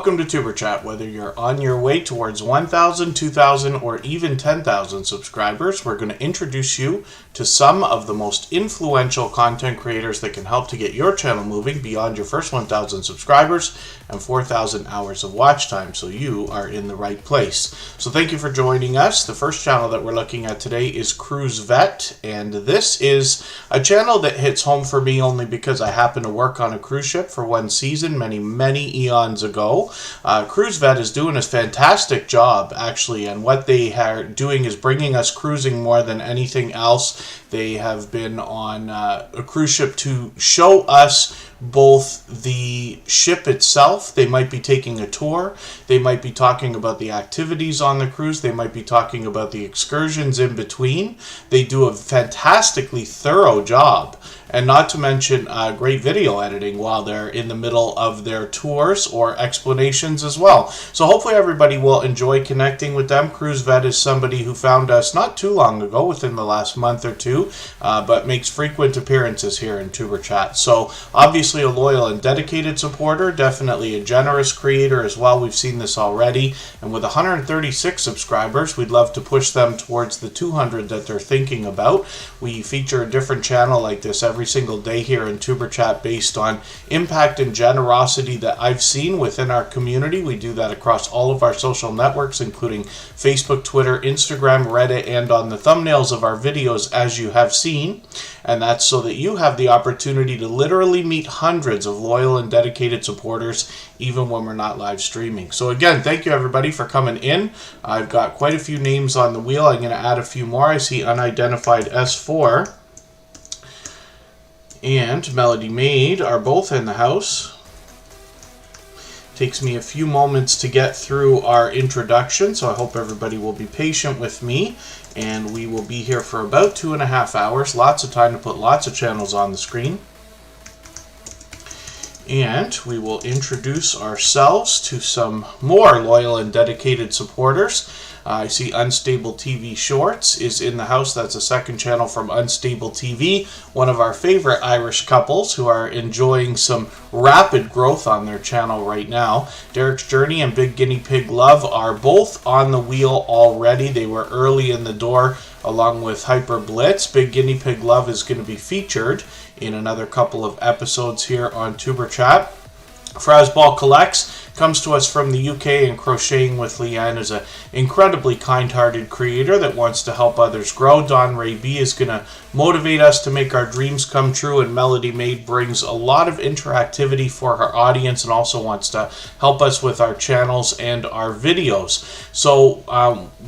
Welcome to Tuber Chat. Whether you're on your way towards 1,000, 2,000, or even 10,000 subscribers, we're going to introduce you to some of the most influential content creators that can help to get your channel moving beyond your first 1,000 subscribers and 4,000 hours of watch time. So you are in the right place. So thank you for joining us. The first channel that we're looking at today is Cruise Vet, and this is a channel that hits home for me only because I happen to work on a cruise ship for one season many eons ago. Cruise Vet is doing a fantastic job, actually, and what they are doing is bringing us cruising more than anything else. They have been on a cruise ship to show us both the ship itself. They might be taking a tour. They might be talking about the activities on the cruise. They might be talking about the excursions in between. They do a fantastically thorough job, and not to mention great video editing while they're in the middle of their tours or explanations as well. So hopefully everybody will enjoy connecting with them. Cruise Vet is somebody who found us not too long ago, within the last month or two, but makes frequent appearances here in Tuber Chat. So obviously a loyal and dedicated supporter, definitely a generous creator as well. We've seen this already, and with 136 subscribers, we'd love to push them towards the 200 that they're thinking about. We feature a different channel like this every single day here in Tuber Chat based on impact and generosity that I've seen within our community. We do that across all of our social networks, including Facebook, Twitter, Instagram, Reddit, and on the thumbnails of our videos, as you have seen. And that's so that you have the opportunity to literally meet hundreds of loyal and dedicated supporters, even when we're not live streaming. So again, thank you everybody for coming in. I've got quite a few names on the wheel. I'm going to add a few more. I see Unidentified S4 and Melody Maid are both in the house. Takes me a few moments to get through our introduction, so I hope everybody will be patient with me, and we will be here for about 2.5 hours. Lots of time to put lots of channels on the screen. And we will introduce ourselves to some more loyal and dedicated supporters. I see Unstable TV Shorts is in the house. That's a second channel from Unstable TV, one of our favorite Irish couples who are enjoying some rapid growth on their channel right now. Derek's Journey and Big Guinea Pig Love are both on the wheel already. They were early in the door along with Hyper Blitz. Big Guinea Pig Love is going to be featured in another couple of episodes here on Tuber Chat. Frasball Collects comes to us from the UK, and Crocheting with Leanne is an incredibly kind-hearted creator that wants to help others grow. Don Ray B is going to motivate us to make our dreams come true, and Melody Maid brings a lot of interactivity for her audience and also wants to help us with our channels and our videos. So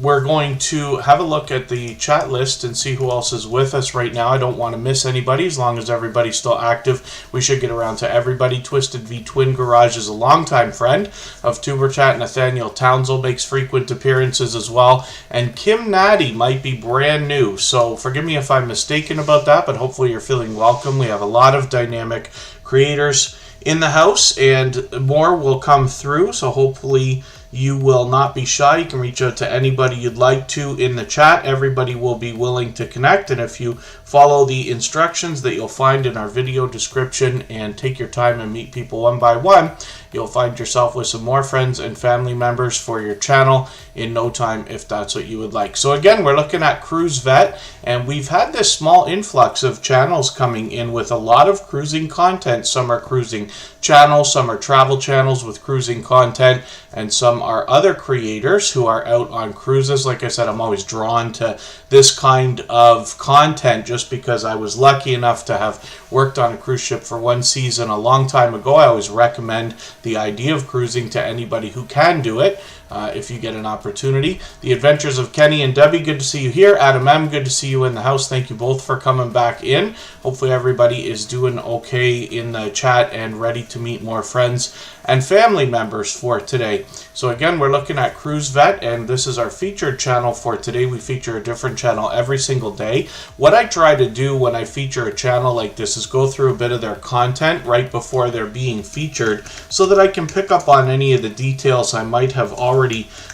we're going to have a look at the chat list and see who else is with us right now. I don't want to miss anybody. As long as everybody's still active, we should get around to everybody. Twisted V Twin Garage is a longtime friend of Tuber Chat. Nathaniel Townsend makes frequent appearances as well, and Kim Natty might be brand new, so forgive me if I'm mistaken about that, but hopefully you're feeling welcome. We have a lot of dynamic creators in the house, and more will come through, so hopefully you will not be shy. You can reach out to anybody you'd like to in the chat. Everybody will be willing to connect, and if you follow the instructions that you'll find in our video description and take your time and meet people one by one, you'll find yourself with some more friends and family members for your channel in no time, if that's what you would like. So again, we're looking at Cruise Vet, and we've had this small influx of channels coming in with a lot of cruising content. Some are cruising channels, some are travel channels with cruising content, and some are other creators who are out on cruises. Like I said, I'm always drawn to this kind of content just because I was lucky enough to have worked on a cruise ship for one season a long time ago. I always recommend the idea of cruising to anybody who can do it. If you get an opportunity. The Adventures of Kenny and Debbie, good to see you here. Adam M, good to see you in the house. Thank you both for coming back in. Hopefully everybody is doing okay in the chat and ready to meet more friends and family members for today. So again, we're looking at Cruise Vet, and this is our featured channel for today. We feature a different channel every single day. What I try to do when I feature a channel like this is go through a bit of their content right before they're being featured so that I can pick up on any of the details I might have already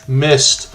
missed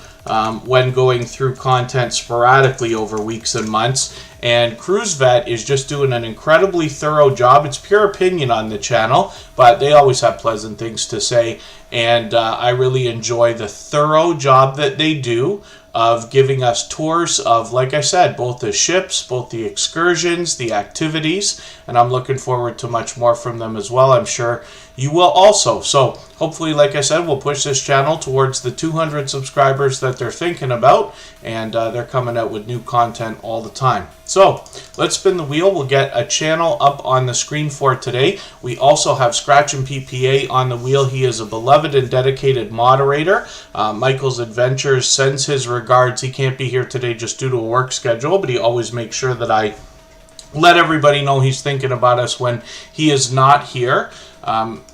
when going through content sporadically over weeks and months. And Cruise Vet is just doing an incredibly thorough job. It's pure opinion on the channel, but they always have pleasant things to say. And I really enjoy the thorough job that they do of giving us tours of, like I said, both the ships, both the excursions, the activities, and I'm looking forward to much more from them as well. I'm sure you will also. So hopefully, like I said, we'll push this channel towards the 200 subscribers that they're thinking about, and they're coming out with new content all the time. So let's spin the wheel. We'll get a channel up on the screen for today. We also have Scratch and PPA on the wheel. He is a beloved and dedicated moderator. Michael's Adventures sends his regards. He can't be here today just due to a work schedule, but he always makes sure that I let everybody know he's thinking about us when he is not here.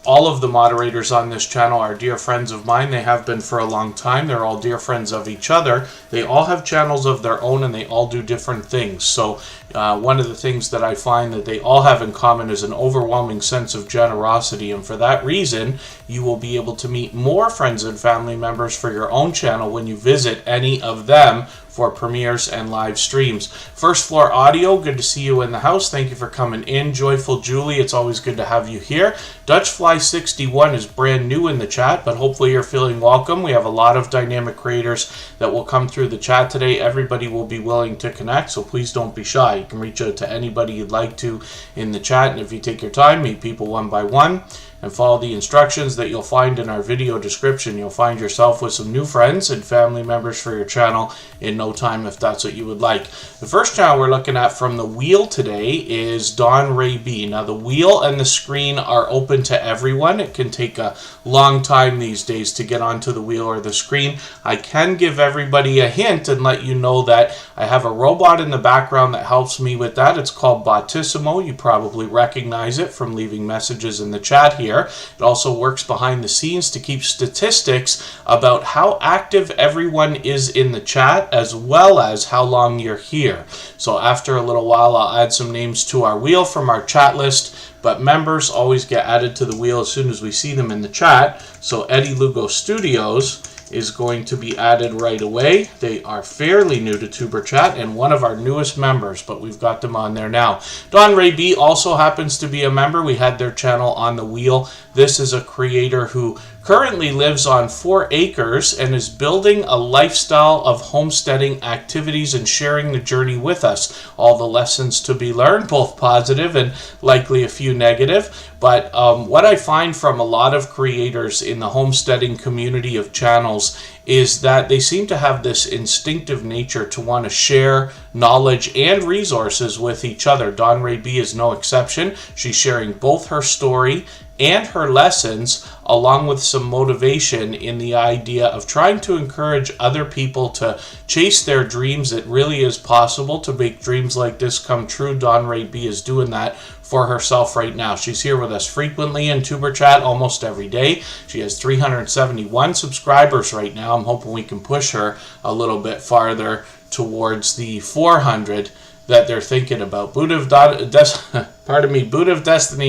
All of the moderators on this channel are dear friends of mine. They have been for a long time. They're all dear friends of each other. They all have channels of their own, and they all do different things. So one of the things that I find that they all have in common is an overwhelming sense of generosity, and for that reason, you will be able to meet more friends and family members for your own channel when you visit any of them for premieres and live streams. First Floor Audio, good to see you in the house. Thank you for coming in. Joyful Julie, it's always good to have you here. Dutchfly61 is brand new in the chat, but hopefully you're feeling welcome. We have a lot of dynamic creators that will come through the chat today. Everybody will be willing to connect, so please don't be shy. You can reach out to anybody you'd like to in the chat, and if you take your time, meet people one by one, and follow the instructions that you'll find in our video description. You'll find yourself with some new friends and family members for your channel in no time if that's what you would like. The first channel we're looking at from the wheel today is Don Ray B. Now the wheel and the screen are open to everyone. It can take a long time these days to get onto the wheel or the screen. I can give everybody a hint and let you know that I have a robot in the background that helps me with that. It's called Botissimo. You probably recognize it from leaving messages in the chat here. It also works behind the scenes to keep statistics about how active everyone is in the chat, as well as how long you're here. So after a little while, I'll add some names to our wheel from our chat list, but members always get added to the wheel as soon as we see them in the chat. So Eddie Lugo Studios is going to be added right away. They are fairly new to Tuber Chat and one of our newest members, but we've got them on there now. Don Ray B also happens to be a member. We had their channel on the wheel. This is a creator who currently lives on 4 acres and is building a lifestyle of homesteading activities and sharing the journey with us. All the lessons to be learned, both positive and likely a few negative. But what I find from a lot of creators in the homesteading community of channels is that they seem to have this instinctive nature to want to share knowledge and resources with each other. Don Ray B is no exception. She's sharing both her story and her lessons, along with some motivation in the idea of trying to encourage other people to chase their dreams. It really is possible to make dreams like this come true. Don Ray B is doing that for herself right now. She's here with us frequently in Tuber Chat almost every day. She has 371 subscribers right now. I'm hoping we can push her a little bit farther towards the 400 that they're thinking about. Buddha of Destiny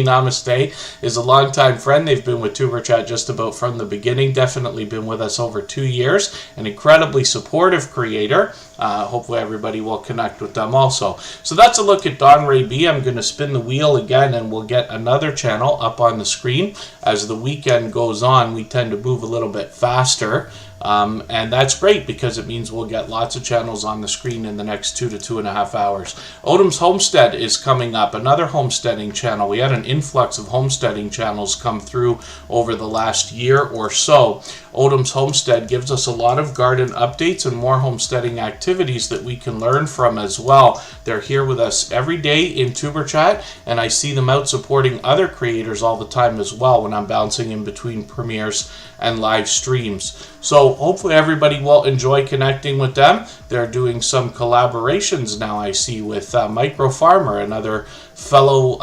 Namaste is a longtime friend. They've been with Tuber Chat just about from the beginning. Definitely been with us over 2 years. An incredibly supportive creator. Hopefully everybody will connect with them also. So that's a look at Don Ray B. I'm going to spin the wheel again and we'll get another channel up on the screen. As the weekend goes on, we tend to move a little bit faster. And that's great because it means we'll get lots of channels on the screen in the next 2 to 2.5 hours. Odom's Homestead is coming up, another homesteading channel. We had an influx of homesteading channels come through over the last year or so. Odom's Homestead gives us a lot of garden updates and more homesteading activities that we can learn from as well. They're here with us every day in Tuber Chat, and I see them out supporting other creators all the time as well when I'm bouncing in between premieres and live streams. So hopefully everybody will enjoy connecting with them. They're doing some collaborations now, I see, with Micro Farmer, another fellow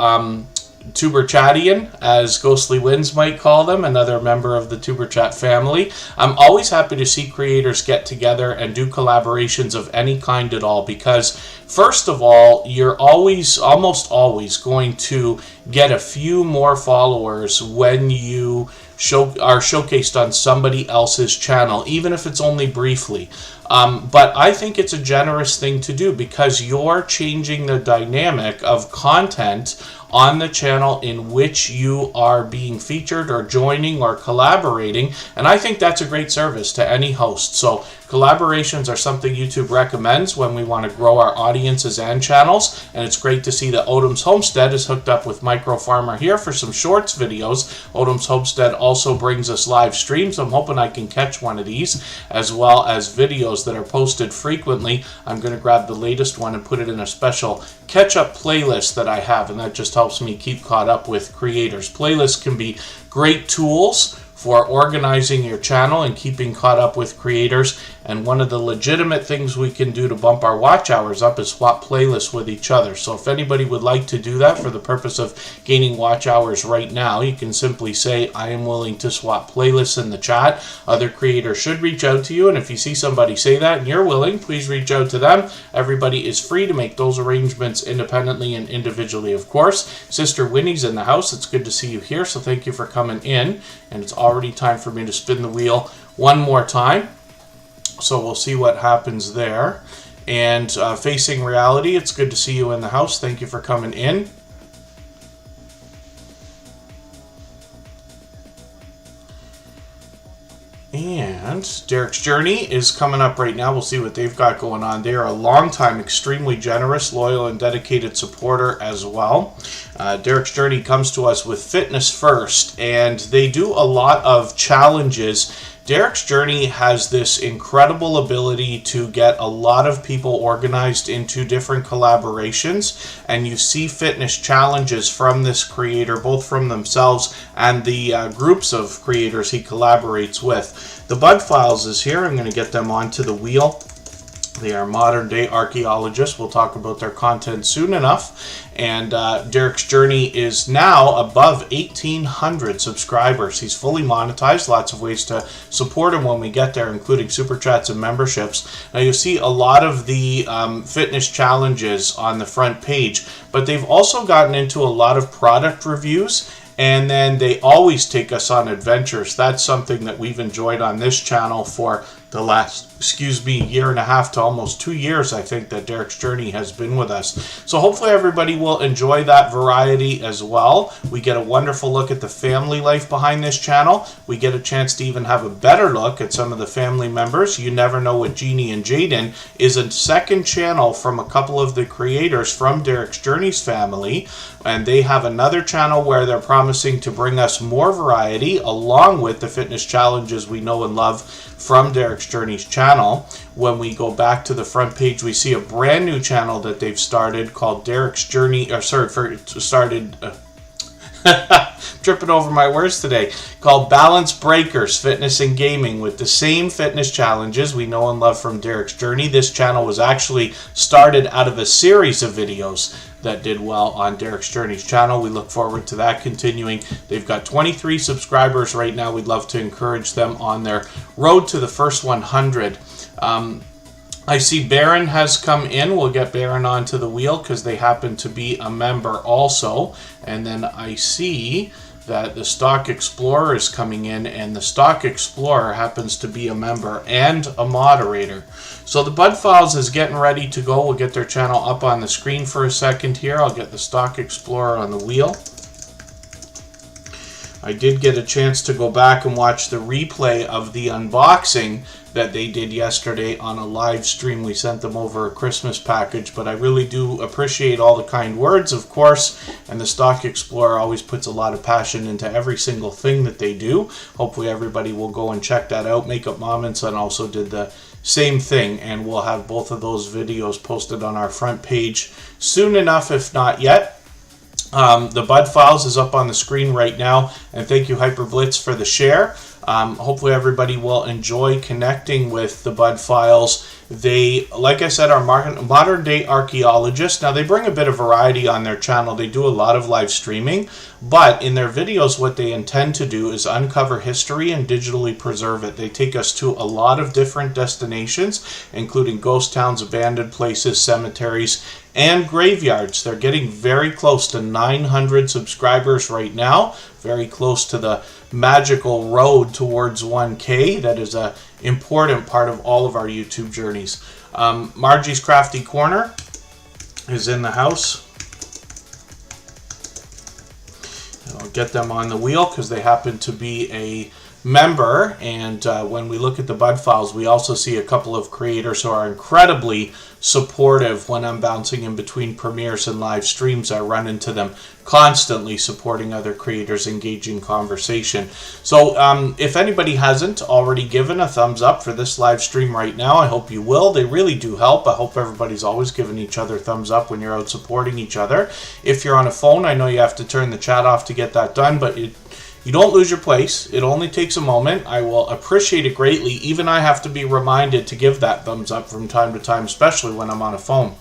Tuber Chattian, as Ghostly Winds might call them, another member of the Tuber Chat family. I'm always happy to see creators get together and do collaborations of any kind at all, because first of all, you're almost always going to get a few more followers when you are showcased on somebody else's channel, even if it's only briefly. But I think it's a generous thing to do because you're changing the dynamic of content on the channel in which you are being featured or joining or collaborating, and I think that's a great service to any host. So collaborations are something YouTube recommends when we want to grow our audiences and channels, and it's great to see that Odom's Homestead is hooked up with Micro Farmer here for some shorts videos. Odom's Homestead also brings us live streams. I'm hoping I can catch one of these, as well as videos that are posted frequently. I'm going to grab the latest one and put it in a special catch-up playlist that I have, and that just helps me keep caught up with creators. Playlists can be great tools for organizing your channel and keeping caught up with creators. And one of the legitimate things we can do to bump our watch hours up is swap playlists with each other. So if anybody would like to do that for the purpose of gaining watch hours right now, you can simply say, I am willing to swap playlists in the chat. Other creators should reach out to you. And if you see somebody say that and you're willing, please reach out to them. Everybody is free to make those arrangements independently and individually, of course. Sister Winnie's in the house. It's good to see you here. So thank you for coming in. And it's already time for me to spin the wheel one more time. So we'll see what happens there. And Facing Reality, it's good to see you in the house. Thank you for coming in. And Derek's Journey is coming up right now. We'll see what they've got going on. They are a long-time, extremely generous, loyal, and dedicated supporter as well. Derek's Journey comes to us with Fitness First, and they do a lot of challenges. Derek's Journey has this incredible ability to get a lot of people organized into different collaborations, and you see fitness challenges from this creator, both from themselves and the groups of creators he collaborates with. The Bud Files is here. I'm going to get them onto the wheel. They are modern-day archaeologists. We'll talk about their content soon enough. And Derek's Journey is now above 1,800 subscribers. He's fully monetized. Lots of ways to support him when we get there, including Super Chats and memberships. Now, you'll see a lot of the fitness challenges on the front page, but they've also gotten into a lot of product reviews. And then they always take us on adventures. That's something that we've enjoyed on this channel for the last, year and a half to almost 2 years, I think, that Derek's Journey has been with us. So hopefully everybody will enjoy that variety as well. We get a wonderful look at the family life behind this channel. We get a chance to even have a better look at some of the family members. You Never Know What Jeannie and Jaden is a second channel from a couple of the creators from Derek's Journey's family. And they have another channel where they're promising to bring us more variety along with the fitness challenges we know and love from Derek's Journey's channel. When we go back to the front page, we see a brand new channel that they've started called Derek's Journey, tripping over my words today, called Balance Breakers Fitness and Gaming, with the same fitness challenges we know and love from Derek's Journey. This channel was actually started out of a series of videos that did well on Derek's Journey's channel. We look forward to that continuing. They've got 23 subscribers right now. We'd love to encourage them on their road to the first 100. I see Baron has come in. We'll get Baron onto the wheel because they happen to be a member also. And then I see that the Stock Explorer is coming in, and the Stock Explorer happens to be a member and a moderator. So the Bud Files is getting ready to go. We'll get their channel up on the screen for a second here. I'll get the Stock Explorer on the wheel. I did get a chance to go back and watch the replay of the unboxing that they did yesterday on a live stream. We sent them over a Christmas package, but I really do appreciate all the kind words, of course, and the Stock Explorer always puts a lot of passion into every single thing that they do. Hopefully everybody will go and check that out. Makeup Moments and also did the same thing, and we'll have both of those videos posted on our front page soon enough, if not yet. The Bud Files is up on the screen right now, and thank you HyperBlitz for the share. Hopefully everybody will enjoy connecting with the Bud Files. They, like I said, are modern day archaeologists. Now, they bring a bit of variety on their channel. They do a lot of live streaming, but in their videos, what they intend to do is uncover history and digitally preserve it. They take us to a lot of different destinations, including ghost towns, abandoned places, cemeteries, and graveyards. They're getting very close to 900 subscribers right now, very close to the magical road towards 1K. That is an important part of all of our YouTube journeys. Margie's Crafty Corner is in the house. And I'll get them on the wheel because they happen to be a member, and when we look at the bud files, we also see a couple of creators who are incredibly supportive when I'm bouncing in between premieres and live streams. I run into them constantly supporting other creators, engaging conversation. So if anybody hasn't already given a thumbs up for this live stream right now, I hope you will. They really do help. I hope everybody's always giving each other thumbs up when you're out supporting each other. If you're on a phone, I know you have to turn the chat off to get that done, but you don't lose your place. It only takes a moment. I will appreciate it greatly. Even I have to be reminded to give that thumbs up from time to time, especially when I'm on a phone.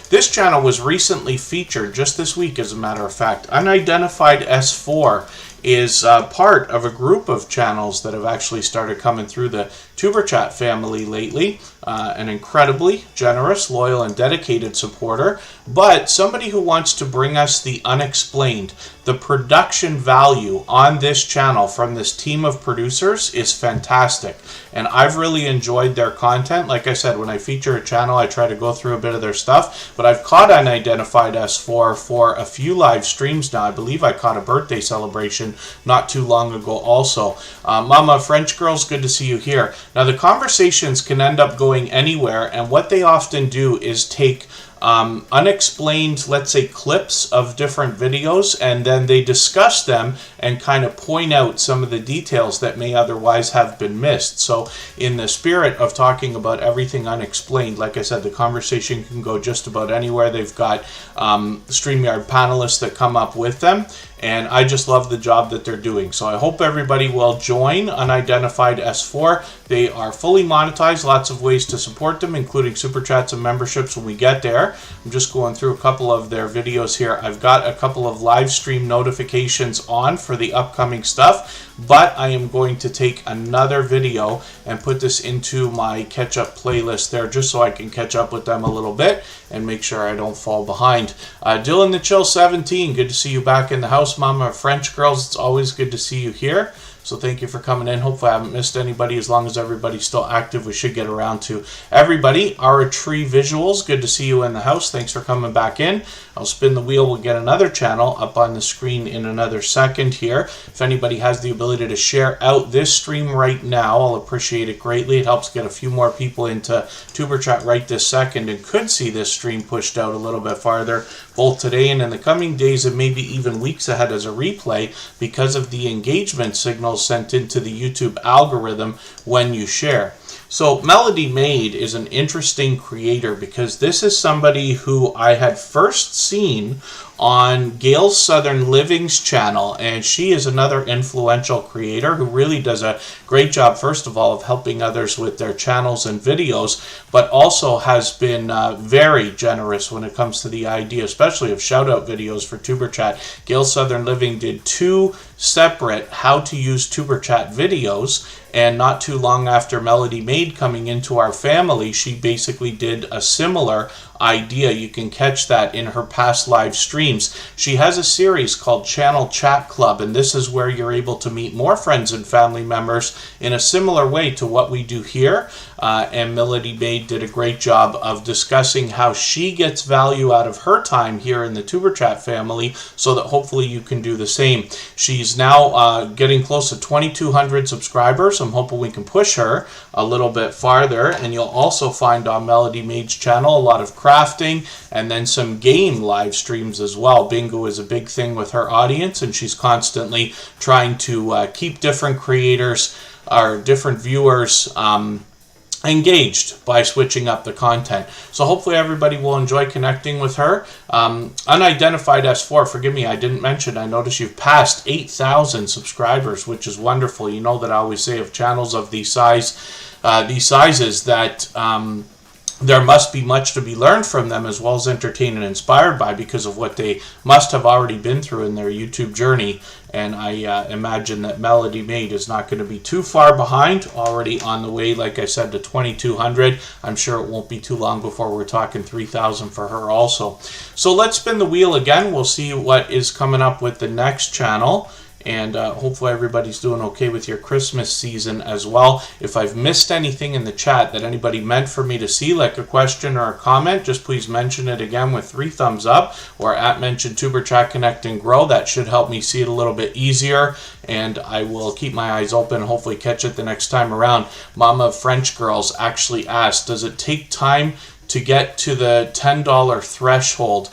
This channel was recently featured just this week, as a matter of fact. Unidentified S4 is part of a group of channels that have actually started coming through the Superchat family lately. An incredibly generous, loyal, and dedicated supporter, but somebody who wants to bring us the unexplained. The production value on this channel from this team of producers is fantastic, and I've really enjoyed their content. Like I said, when I feature a channel, I try to go through a bit of their stuff, but I've caught Unidentified S4 for a few live streams now. I believe I caught a birthday celebration not too long ago also. Mama French Girls, good to see you here. Now, the conversations can end up going anywhere, and what they often do is take unexplained, let's say, clips of different videos, and then they discuss them and kind of point out some of the details that may otherwise have been missed. So in the spirit of talking about everything unexplained, like I said, the conversation can go just about anywhere. They've got StreamYard panelists that come up with them, and I just love the job that they're doing. So I hope everybody will join Unidentified S4. They are fully monetized, lots of ways to support them, including super chats and memberships when we get there. I'm just going through a couple of their videos here. I've got a couple of live stream notifications on for the upcoming stuff, but I am going to take another video and put this into my catch-up playlist there just so I can catch up with them a little bit and make sure I don't fall behind. Dylan the Chill 17, good to see you back in the house. Mama French Girls, it's always good to see you here. So thank you for coming in. Hopefully I haven't missed anybody. As long as everybody's still active, we should get around to everybody. Our Tree Visuals, good to see you in the house. Thanks for coming back in. I'll spin the wheel. We'll get another channel up on the screen in another second here. If anybody has the ability to share out this stream right now, I'll appreciate it greatly. It helps get a few more people into Superchat right this second and could see this stream pushed out a little bit farther, both today and in the coming days and maybe even weeks ahead as a replay, because of the engagement signals sent into the YouTube algorithm when you share. So Melody Maid is an interesting creator because this is somebody who I had first seen on Gail's Southern Living's channel, and she is another influential creator who really does a great job, first of all, of helping others with their channels and videos, but also has been very generous when it comes to the idea, especially of shout-out videos for TuberChat. Gail's Southern Living did 2 separate how to use TuberChat videos, and not too long after Melody Maid coming into our family, she basically did a similar idea. You can catch that in her past live streams. She has a series called Channel Chat Club, and this is where you're able to meet more friends and family members in a similar way to what we do here. And Melody Maid did a great job of discussing how she gets value out of her time here in the TuberChat family, so that hopefully you can do the same. She's now getting close to 2,200 subscribers. I'm hoping we can push her a little bit farther, and you'll also find on Melody Maid's channel a lot of crafting and then some game live streams as well. Bingo is a big thing with her audience, and she's constantly trying to keep different creators or different viewers engaged by switching up the content. So hopefully everybody will enjoy connecting with her. Unidentified S4, forgive me, I didn't mention, I noticed you've passed 8,000 subscribers, which is wonderful. You know that I always say of channels of these sizes that there must be much to be learned from them, as well as entertained and inspired by, because of what they must have already been through in their YouTube journey. And I imagine that Melody Maid is not going to be too far behind, already on the way, like I said, to 2,200. I'm sure it won't be too long before we're talking 3,000 for her also. So let's spin the wheel again. We'll see what is coming up with the next channel. and hopefully everybody's doing okay with your Christmas season as well. If I've missed anything in the chat that anybody meant for me to see, like a question or a comment, just please mention it again with 3 thumbs up, or at mention Tuber Chat Connect and Grow. That should help me see it a little bit easier, and I will keep my eyes open and hopefully catch it the next time around. Mama of French Girls actually asked, does it take time to get to the $10 threshold?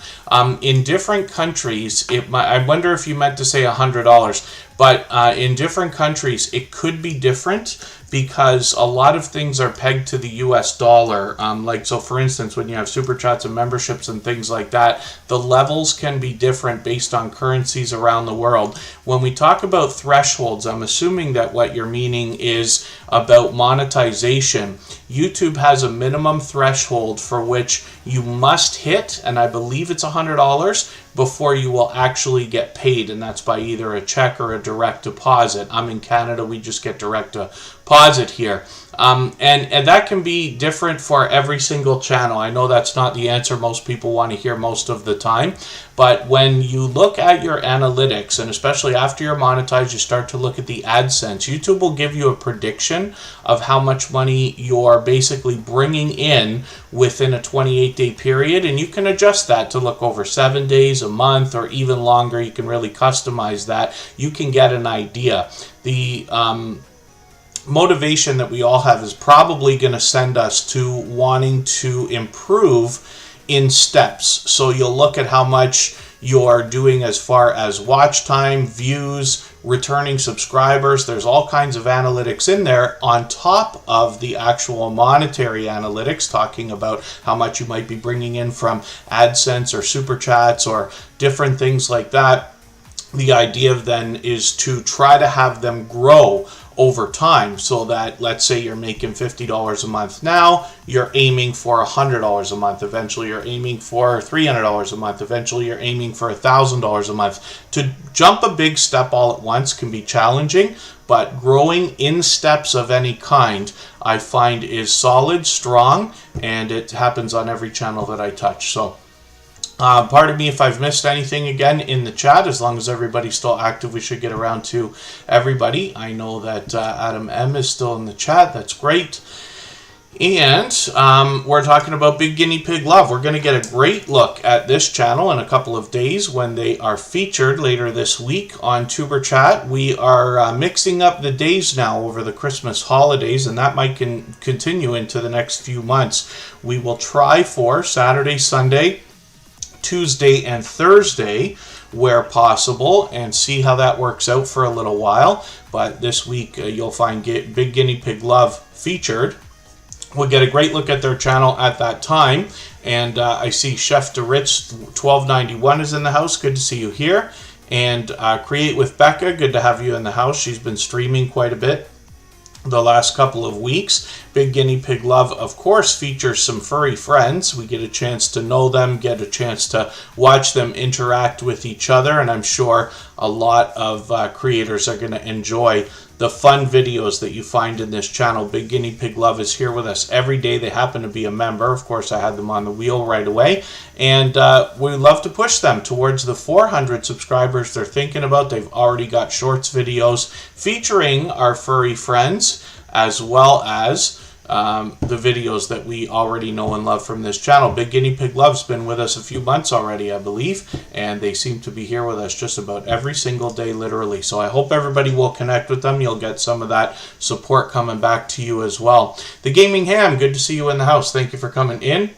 In different countries, I wonder if you meant to say $100, but in different countries it could be different, because a lot of things are pegged to the US dollar. Like, so for instance, when you have super chats and memberships and things like that, the levels can be different based on currencies around the world. When we talk about thresholds, I'm assuming that what you're meaning is about monetization. YouTube has a minimum threshold for which you must hit, and I believe it's $100 before you will actually get paid, and that's by either a check or a direct deposit. I'm in Canada, we just get direct deposit here. And that can be different for every single channel. I know that's not the answer most people want to hear most of the time, but when you look at your analytics, and especially after you're monetized, you start to look at the AdSense. YouTube will give you a prediction of how much money you're basically bringing in within a 28-day period, and you can adjust that to look over 7 days, a month, or even longer. You can really customize that. You can get an idea. The motivation that we all have is probably going to send us to wanting to improve in steps. So you'll look at how much you're doing as far as watch time, views, returning subscribers. There's all kinds of analytics in there on top of the actual monetary analytics, talking about how much you might be bringing in from AdSense or Super Chats or different things like that. The idea then is to try to have them grow over time, so that, let's say you're making $50 a month now, you're aiming for $100 a month. Eventually you're aiming for $300 a month. Eventually you're aiming for $1,000 a month. To jump a big step all at once can be challenging, but growing in steps of any kind, I find, is solid, strong, and it happens on every channel that I touch. So pardon me if I've missed anything again in the chat. As long as everybody's still active, we should get around to everybody. I know that Adam M is still in the chat. That's great. And we're talking about Big Guinea Pig Love. We're going to get a great look at this channel in a couple of days when they are featured later this week on Tuber Chat. We are mixing up the days now over the Christmas holidays, and that might continue into the next few months. We will try for Saturday, Sunday, Tuesday, and Thursday where possible, and see how that works out for a little while. But this week you'll find Big Guinea Pig Love featured. We'll get a great look at their channel at that time. And I see Chef DeRitz 1291 is in the house. Good to see you here. And Create with Becca, good to have you in the house. She's been streaming quite a bit the last couple of weeks. Big Guinea Pig Love, of course, features some furry friends. We get a chance to know them, get a chance to watch them interact with each other, and I'm sure a lot of creators are going to enjoy the fun videos that you find in this channel. Big Guinea Pig Love is here with us every day. They happen to be a member. Of course, I had them on the wheel right away, and we love to push them towards the 400 subscribers they're thinking about. They've already got shorts videos featuring our furry friends, as well as the videos that we already know and love from this channel. Big Guinea Pig Love's been with us a few months already, I believe, and they seem to be here with us just about every single day, literally. So I hope everybody will connect with them. You'll get some of that support coming back to you as well. The Gaming Ham, good to see you in the house. Thank you for coming in.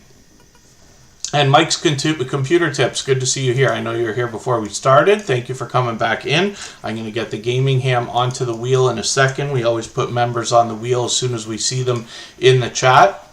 And Mike's Computer Tips, good to see you here. I know you were here before we started. Thank you for coming back in. I'm going to get the Gaming Ham onto the wheel in a second. We always put members on the wheel as soon as we see them in the chat.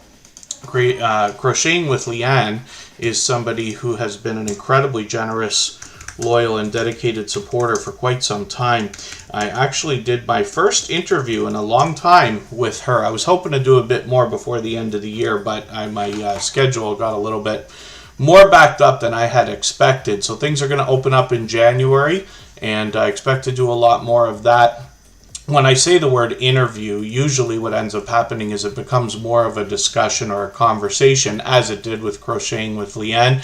Crocheting with Leanne is somebody who has been an incredibly generous, loyal, and dedicated supporter for quite some time. I actually did my first interview in a long time with her. I was hoping to do a bit more before the end of the year, but my schedule got a little bit more backed up than I had expected. So things are going to open up in January, and I expect to do a lot more of that when I say the word interview, usually what ends up happening is it becomes more of a discussion or a conversation, as it did with Crocheting with Leanne.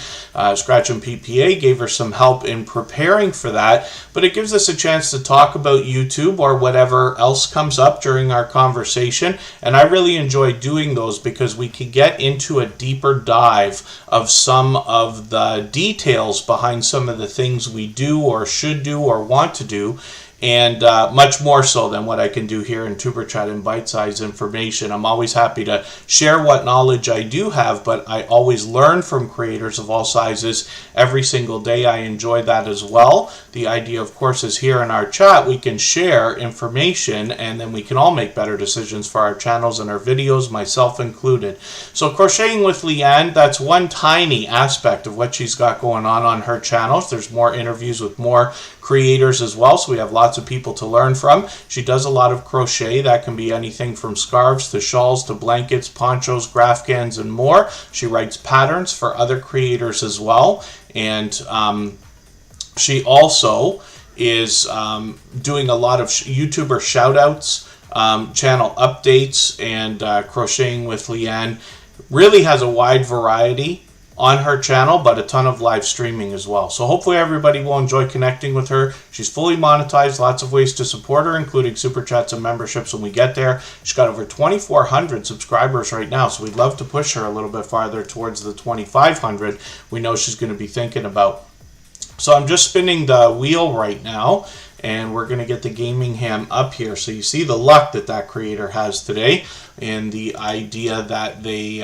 Scratch and PPA gave her some help in preparing for that, but it gives us a chance to talk about YouTube or whatever else comes up during our conversation, and I really enjoy doing those because we can get into a deeper dive of some of the details behind some of the things we do or should do or want to do, and much more so than what I can do here in Tuber Chat and bite-sized information. I'm always happy to share what knowledge I do have, but I always learn from creators of all sizes every single day. I enjoy that as well. The idea, of course, is here in our chat we can share information, and then we can all make better decisions for our channels and our videos, myself included. So Crocheting with Leanne, that's one tiny aspect of what she's got going on her channels. There's more interviews with more creators as well, so we have lots of people to learn from. She does a lot of crochet. That can be anything from scarves to shawls to blankets, ponchos, graphgans, and more. She writes patterns for other creators as well, and she also is doing a lot of YouTuber shoutouts, channel updates, and Crocheting with Leanne really has a wide variety on her channel, but a ton of live streaming as well. So hopefully everybody will enjoy connecting with her. She's fully monetized, lots of ways to support her, including super chats and memberships when we get there. She's got over 2,400 subscribers right now, so we'd love to push her a little bit farther towards the 2,500 we know she's going to be thinking about. So I'm just spinning the wheel right now, and we're going to get the gaming ham up here. So you see the luck that creator has today, and the idea that they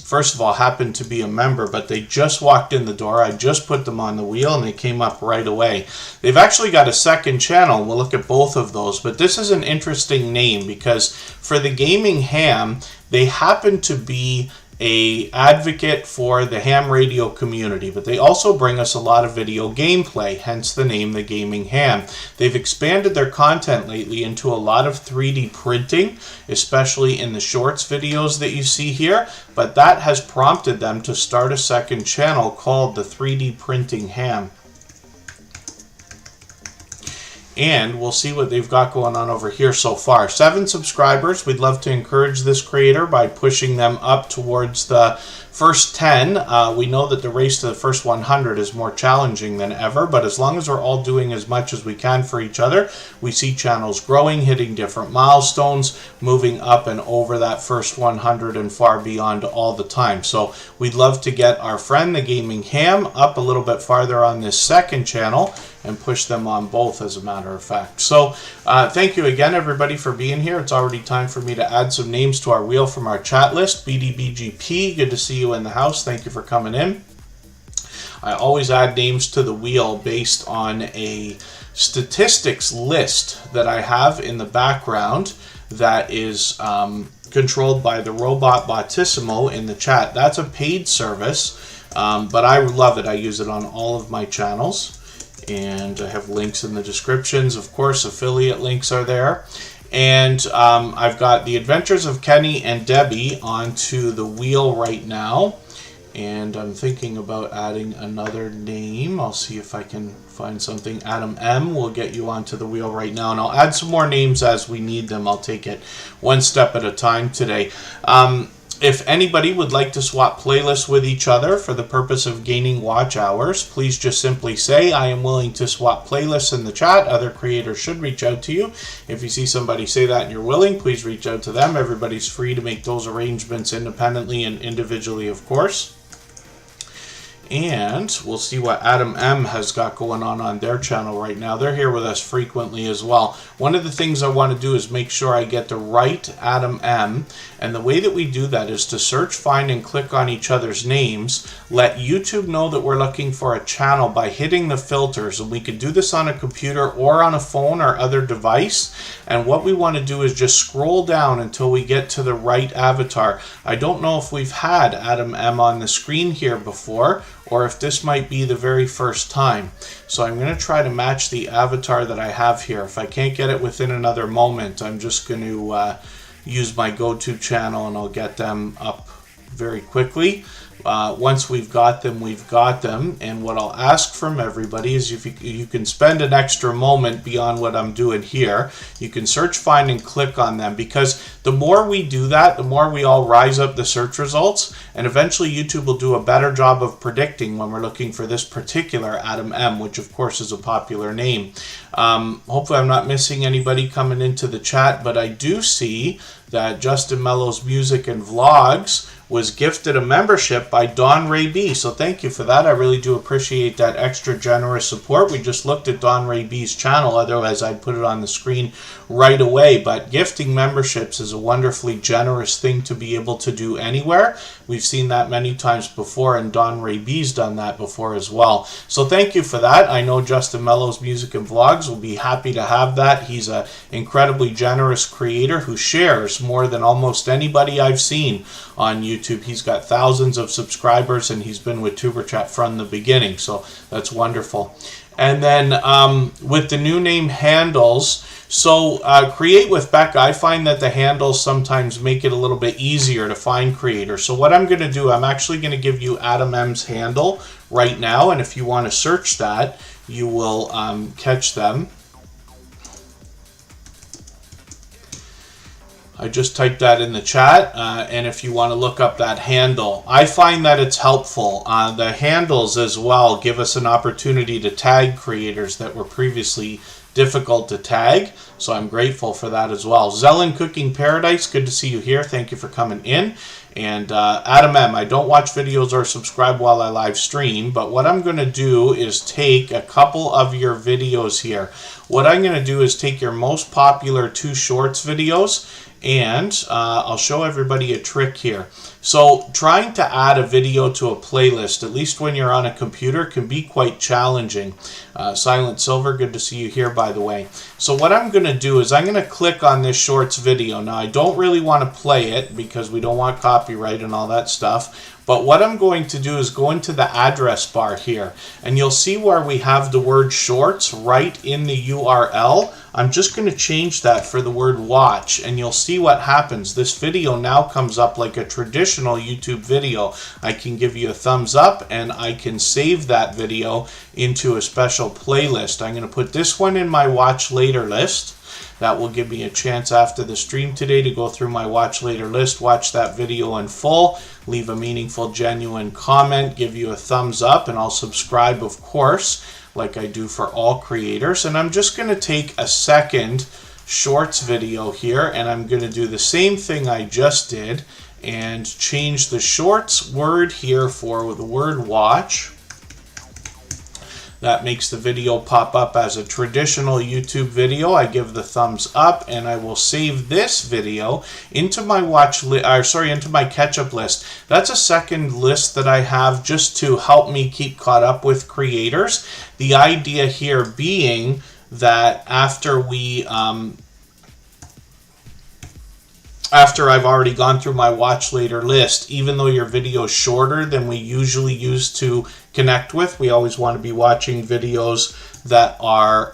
first of all happened to be a member, but they just walked in the door. I just put them on the wheel and they came up right away. They've actually got a second channel. We'll look at both of those, but this is an interesting name because for the gaming ham, they happen to be a advocate for the ham radio community, but they also bring us a lot of video gameplay, hence the name The Gaming Ham. They've expanded their content lately into a lot of 3D printing, especially in the shorts videos that you see here, but that has prompted them to start a second channel called the 3D Printing Ham. And we'll see what they've got going on over here so far. 7 subscribers. We'd love to encourage this creator by pushing them up towards the first 10. We know that the race to the first 100 is more challenging than ever, but as long as we're all doing as much as we can for each other, we see channels growing, hitting different milestones, moving up and over that first 100 and far beyond all the time. So we'd love to get our friend The Gaming Ham up a little bit farther on this second channel and push them on both, as a matter of fact. So thank you again, everybody, for being here. It's already time for me to add some names to our wheel from our chat list. BDBGP, good to see you in the house. Thank you for coming in. I always add names to the wheel based on a statistics list that I have in the background that is controlled by the robot Bottissimo in the chat. That's a paid service, but I love it. I use it on all of my channels. And I have links in the descriptions. Of course, affiliate links are there. And I've got the Adventures of Kenny and Debbie onto the wheel right now. And I'm thinking about adding another name. I'll see if I can find something. Adam M will get you onto the wheel right now. And I'll add some more names as we need them. I'll take it one step at a time today. If anybody would like to swap playlists with each other for the purpose of gaining watch hours, please just simply say, I am willing to swap playlists in the chat. Other creators should reach out to you. If you see somebody say that and you're willing, please reach out to them. Everybody's free to make those arrangements independently and individually, of course. And we'll see what Adam M has got going on their channel right now. They're here with us frequently as well. One of the things I want to do is make sure I get the right Adam M. And the way that we do that is to search, find, and click on each other's names. Let YouTube know that we're looking for a channel by hitting the filters. And we can do this on a computer or on a phone or other device. And what we want to do is just scroll down until we get to the right avatar. I don't know if we've had Adam M on the screen here before, or if this might be the very first time. So I'm going to try to match the avatar that I have here. If I can't get it within another moment, I'm just going to use my go-to channel and I'll get them up very quickly. Once we've got them, we've got them. And what I'll ask from everybody is if you can spend an extra moment beyond what I'm doing here. You can search, find, and click on them, because the more we do that, the more we all rise up the search results, and eventually YouTube will do a better job of predicting when we're looking for this particular Adam M, which of course is a popular name. Hopefully I'm not missing anybody coming into the chat, but I do see that Justin Mello's Music and Vlogs was gifted a membership by Don Ray B. So thank you for that. I really do appreciate that extra generous support. We just looked at Don Ray B's channel, otherwise I'd put it on the screen right away. But gifting memberships is a wonderfully generous thing to be able to do anywhere. We've seen that many times before, and Don Ray B's done that before as well. So thank you for that. I know Justin Mello's Music and Vlogs will be happy to have that. He's an incredibly generous creator who shares more than almost anybody I've seen on YouTube. He's got thousands of subscribers, and he's been with Superchat from the beginning, so that's wonderful. And then with the new name handles, so Create with Becca, I find that the handles sometimes make it a little bit easier to find creators. So what I'm going to do, I'm actually going to give you Adam M's handle right now, and if you want to search that, you will catch them. I just typed that in the chat, and if you want to look up that handle, I find that it's helpful. The handles as well give us an opportunity to tag creators that were previously difficult to tag, so I'm grateful for that as well. Zelen Cooking Paradise, good to see you here. Thank you for coming in. And Adam M, I don't watch videos or subscribe while I live stream, but what I'm going to do is take a couple of your videos here. What I'm going to do is take your most popular 2 shorts videos, and I'll show everybody a trick here. So trying to add a video to a playlist, at least when you're on a computer, can be quite challenging. Silent Silver, good to see you here, by the way. So what I'm going to do is I'm going to click on this shorts video. Now I don't really want to play it because we don't want copyright and all that stuff. But what I'm going to do is go into the address bar here, and you'll see where we have the word shorts right in the URL. I'm just going to change that for the word watch, and you'll see what happens. This video now comes up like a traditional YouTube video. I can give you a thumbs up, and I can save that video into a special playlist. I'm going to put this one in my watch later list. That will give me a chance after the stream today to go through my watch later list, watch that video in full, leave a meaningful, genuine comment, give you a thumbs up, and I'll subscribe, of course, like I do for all creators. And I'm just going to take a second shorts video here, and I'm going to do the same thing I just did and change the shorts word here for the word watch. That makes the video pop up as a traditional YouTube video. I give the thumbs up, and I will save this video into my into my catch-up list. That's a second list that I have just to help me keep caught up with creators. The idea here being that after I've already gone through my watch later list, even though your video is shorter than we usually use to connect with, we always want to be watching videos that are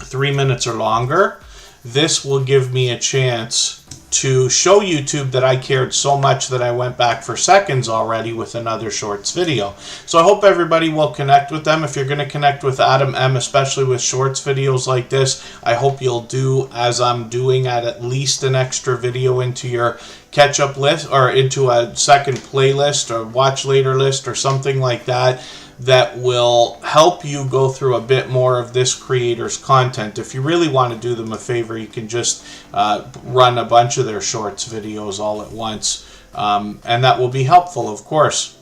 3 minutes or longer. This will give me a chance to show YouTube that I cared so much that I went back for seconds already with another shorts video. So I hope everybody will connect with them. If you're going to connect with Adam M, especially with shorts videos like this, I hope you'll do as I'm doing, add at least an extra video into your catch-up list or into a second playlist or watch later list or something like that, that will help you go through a bit more of this creator's content. If you really want to do them a favor, you can just run a bunch of their shorts videos all at once, and that will be helpful, of course.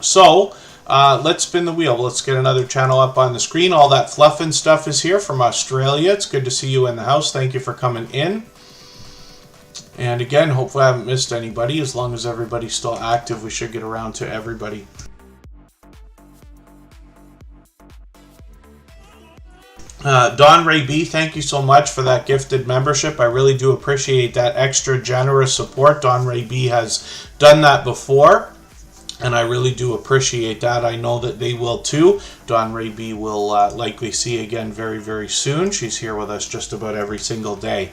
So let's spin the wheel. Let's get another channel up on the screen. All that fluff and stuff is here from Australia. It's good to see you in the house. Thank you for coming in. And again, hopefully I haven't missed anybody. As long as everybody's still active, we should get around to everybody. Don Ray B, thank you so much for that gifted membership. I really do appreciate that extra generous support. Don Ray B has done that before, and I really do appreciate that. I know that they will too. Don Ray B will likely see again very, very soon. She's here with us just about every single day.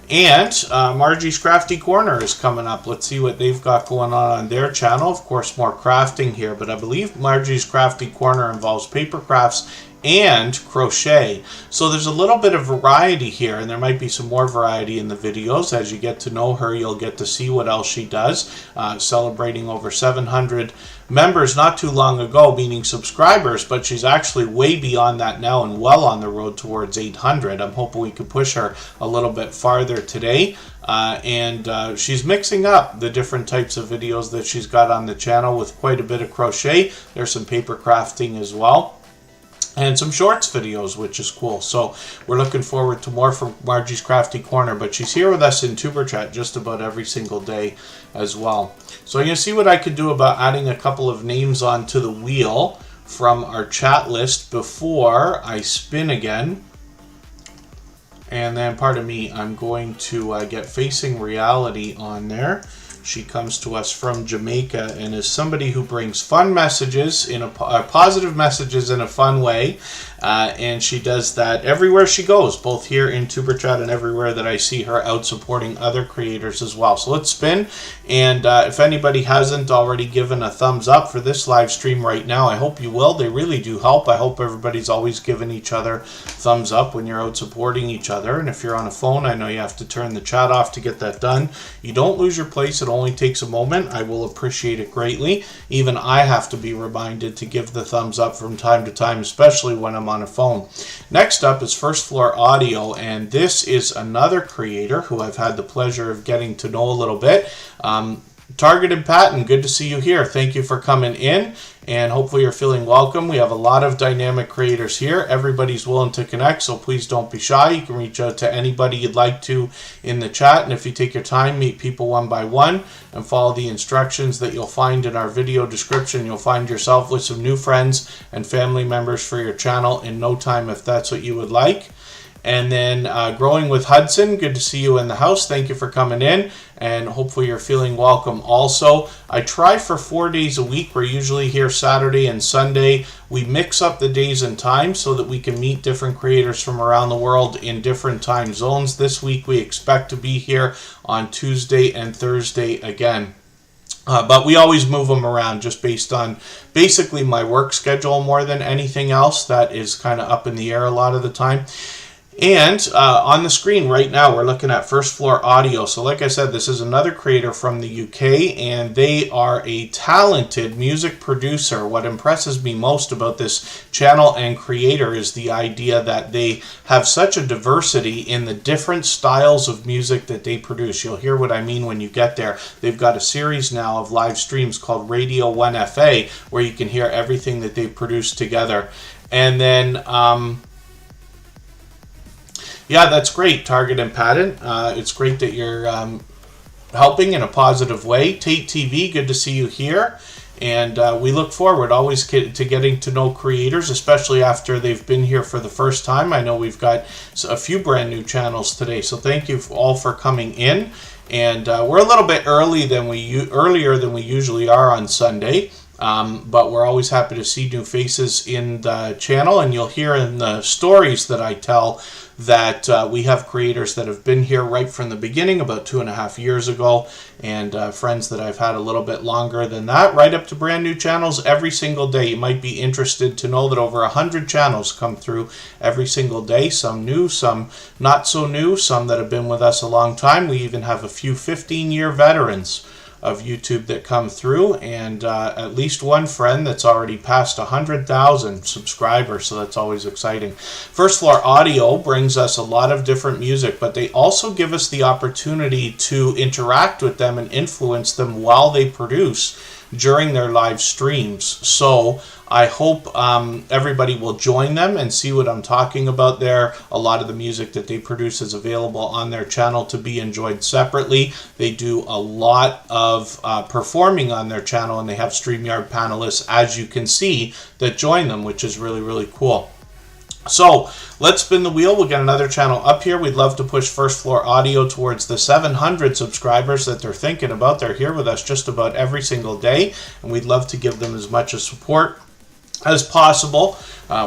And Margie's Crafty Corner is coming up. Let's see what they've got going on their channel. Of course, more crafting here, but I believe Margie's Crafty Corner involves paper crafts and crochet. So there's a little bit of variety here, and there might be some more variety in the videos. As you get to know her, you'll get to see what else she does. Celebrating over 700 members not too long ago, meaning subscribers, but she's actually way beyond that now and well on the road towards 800. I'm hoping we can push her a little bit farther today. She's mixing up the different types of videos that she's got on the channel with quite a bit of crochet. There's some paper crafting as well, and some shorts videos, which is cool. So we're looking forward to more from Margie's Crafty Corner, but she's here with us in Tuber Chat just about every single day as well. So I'm going to see what I can do about adding a couple of names onto the wheel from our chat list before I spin again. And then, pardon me, I'm going to get Facing Reality on there. She comes to us from Jamaica and is somebody who brings fun messages, positive messages in a fun way. And she does that everywhere she goes, both here in Tuber Chat and everywhere that I see her out supporting other creators as well. So let's spin. And if anybody hasn't already given a thumbs up for this live stream right now, I hope you will. They really do help. I hope everybody's always giving each other thumbs up when you're out supporting each other. And if you're on a phone, I know you have to turn the chat off to get that done. You don't lose your place. It only takes a moment. I will appreciate it greatly. Even I have to be reminded to give the thumbs up from time to time, especially when I'm on a phone. Next up is First Floor Audio, and this is another creator who I've had the pleasure of getting to know a little bit. Targeted Patton, good to see you here. Thank you for coming in, and hopefully you're feeling welcome. We have a lot of dynamic creators here. Everybody's willing to connect, so please don't be shy. You can reach out to anybody you'd like to in the chat, and if you take your time, meet people one by one and follow the instructions that you'll find in our video description. You'll find yourself with some new friends and family members for your channel in no time if that's what you would like. And then Growing with Hudson, good to see you in the house. Thank you for coming in, and hopefully you're feeling welcome also. I try for 4 days a week. We're usually here Saturday and Sunday. We mix up the days and times so that we can meet different creators from around the world in different time zones. This week we expect to be here on Tuesday and Thursday again. But we always move them around just based on basically my work schedule more than anything else. That is kind of up in the air a lot of the time. And on the screen right now, we're looking at First Floor Audio. So like I said, this is another creator from the UK, and they are a talented music producer. What impresses me most about this channel and creator is the idea that they have such a diversity in the different styles of music that they produce. You'll hear what I mean when you get there. They've got a series now of live streams called Radio 1FA, where you can hear everything that they've produced together. And then yeah, that's great, Target and Patton. It's great that you're helping in a positive way. Tate TV, good to see you here. And we look forward always to getting to know creators, especially after they've been here for the first time. I know we've got a few brand new channels today, so thank you all for coming in. And we're a little bit earlier than we usually are on Sunday. But we're always happy to see new faces in the channel, and you'll hear in the stories that I tell that we have creators that have been here right from the beginning, about 2.5 years ago, and friends that I've had a little bit longer than that, right up to brand new channels every single day. You might be interested to know that over 100 channels come through every single day, some new, some not so new, some that have been with us a long time. We even have a few 15-year veterans of YouTube that come through, and at least one friend that's already passed 100,000 subscribers, so that's always exciting. First Floor Audio brings us a lot of different music, but they also give us the opportunity to interact with them and influence them while they produce during their live streams. So I hope everybody will join them and see what I'm talking about there. A lot of the music that they produce is available on their channel to be enjoyed separately. They do a lot of performing on their channel, and they have StreamYard panelists, as you can see, that join them, which is really, really cool. So let's spin the wheel. We'll get another channel up here. We'd love to push First Floor Audio towards the 700 subscribers that they're thinking about. They're here with us just about every single day, and we'd love to give them as much support as possible.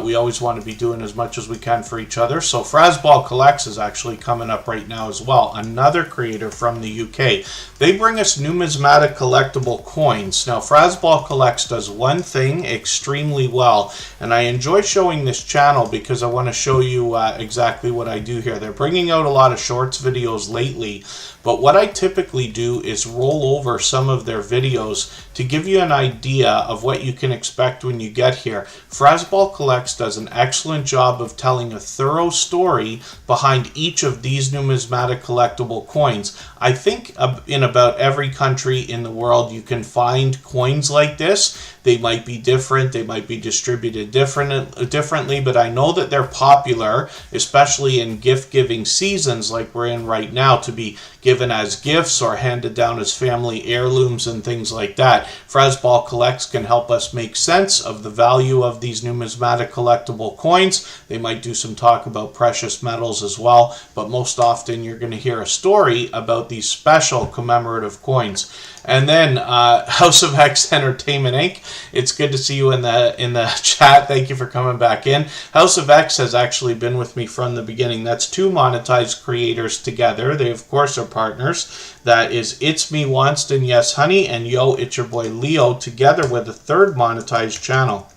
We always want to be doing as much as we can for each other. So Frasball Collects is actually coming up right now as well. Another creator from the UK. They bring us numismatic collectible coins. Now Frasball Collects does one thing extremely well, and I enjoy showing this channel because I want to show you exactly what I do here. They're bringing out a lot of shorts videos lately, but what I typically do is roll over some of their videos to give you an idea of what you can expect when you get here. Frasball Collects does an excellent job of telling a thorough story behind each of these numismatic collectible coins. I think in about every country in the world you can find coins like this. They might be different, they might be distributed differently, but I know that they're popular, especially in gift-giving seasons like we're in right now, to be given as gifts or handed down as family heirlooms and things like that. Frasball Collects can help us make sense of the value of these numismatic collectible coins. They might do some talk about precious metals as well, but most often you're going to hear a story about these special commemorative coins. And then House of X Entertainment Inc. It's good to see you in the chat. Thank you for coming back in. House of X has actually been with me from the beginning. That's two monetized creators together. They of course are partners. That is It's Me Wanston, Yes Honey, and Yo, It's Your Boy Leo, together with a third monetized channel.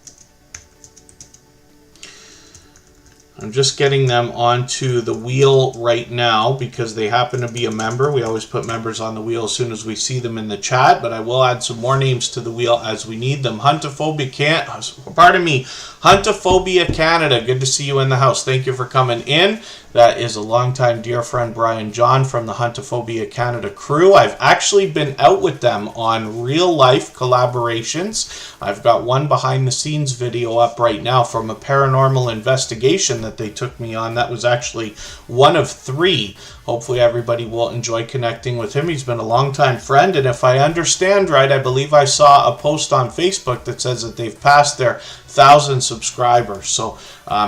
I'm just getting them onto the wheel right now because they happen to be a member. We always put members on the wheel as soon as we see them in the chat, but I will add some more names to the wheel as we need them. Huntophobia Canada, good to see you in the house. Thank you for coming in. That is a longtime dear friend, Brian John, from the Huntophobia Canada crew. I've actually been out with them on real-life collaborations. I've got one behind-the-scenes video up right now from a paranormal investigation that they took me on. That was actually one of 3. Hopefully everybody will enjoy connecting with him. He's been a longtime friend, and if I understand right, I believe I saw a post on Facebook that says that they've passed their 1,000 subscribers. So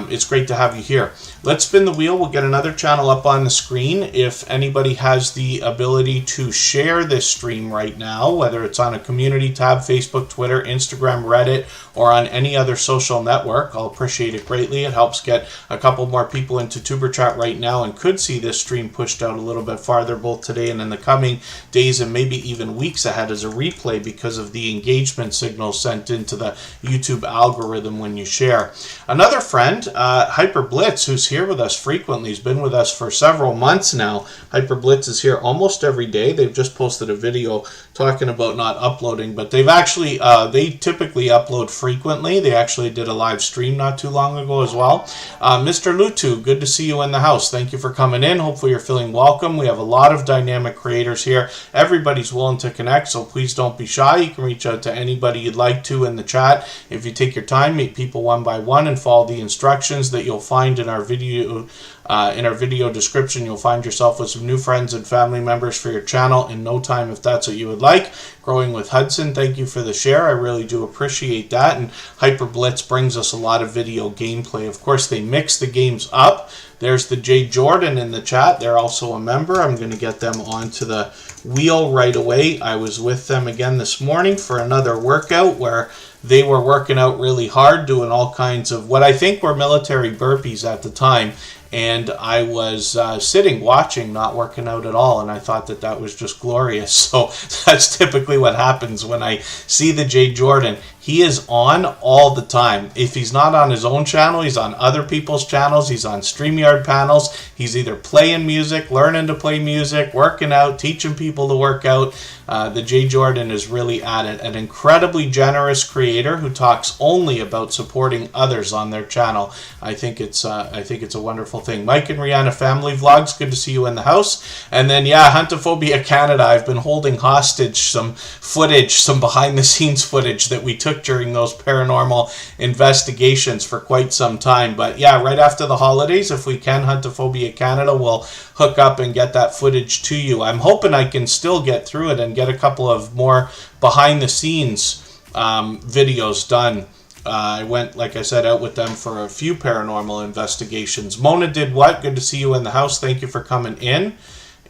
it's great to have you here. Let's spin the wheel. We'll get another channel up on the screen. If anybody has the ability to share this stream right now, whether it's on a community tab, Facebook, Twitter, Instagram, Reddit, or on any other social network, I'll appreciate it greatly. It helps get a couple more people into Tuber Chat right now and could see this stream pushed out a little bit farther both today and in the coming days and maybe even weeks ahead as a replay because of the engagement signal sent into the YouTube algorithm when you share. Another friend, Hyper Blitz, who's here with us frequently, has been with us for several months now. Hyper Blitz is here almost every day. They've just posted a video talking about not uploading, but they've actually, they typically upload frequently. They actually did a live stream not too long ago as well. Mr. Lutu, good to see you in the house. Thank you for coming in. Hopefully you're feeling welcome. We have a lot of dynamic creators here. Everybody's willing to connect, so please don't be shy. You can reach out to anybody you'd like to in the chat. If you take your time, meet people one by one and follow the instructions that you'll find in our video description. You'll find yourself with some new friends and family members for your channel in no time if that's what you would like. Growing with Hudson, thank you for the share. I really do appreciate that. And Hyper Blitz brings us a lot of video gameplay. Of course, they mix the games up. There's the J. Jordan in the chat. They're also a member. I'm going to get them onto the wheel right away. I was with them again this morning for another workout where they were working out really hard, doing all kinds of what I think were military burpees at the time. And I was sitting watching, not working out at all, and I thought that that was just glorious. So that's typically what happens when I see the J. Jordan. He is on all the time. If he's not on his own channel, he's on other people's channels. He's on StreamYard panels. He's either playing music, learning to play music, working out, teaching people to work out. The J. Jordan is really at it. An incredibly generous creator who talks only about supporting others on their channel. I think it's a wonderful thing. Mike and Rihanna Family Vlogs, good to see you in the house. And then, yeah, Huntophobia Canada. I've been holding hostage some footage, some behind-the-scenes footage that we took during those paranormal investigations for quite some time. But yeah, right after the holidays, if we can, Huntophobia Canada will hook up and get that footage to you. I'm hoping I can still get through it and get a couple of more behind-the-scenes videos done. I went, like I said, out with them for a few paranormal investigations. Mona did what? Good to see you in the house. Thank you for coming in.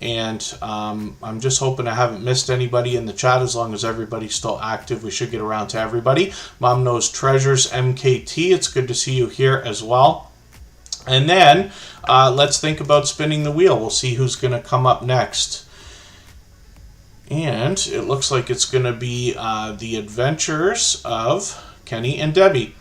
And I'm just hoping I haven't missed anybody in the chat. As long as everybody's still active, we should get around to everybody. Mom Knows Treasures MKT, it's good to see you here as well. And then let's think about spinning the wheel. We'll see who's going to come up next. And it looks like it's going to be the Adventures of Kenny and Debbie.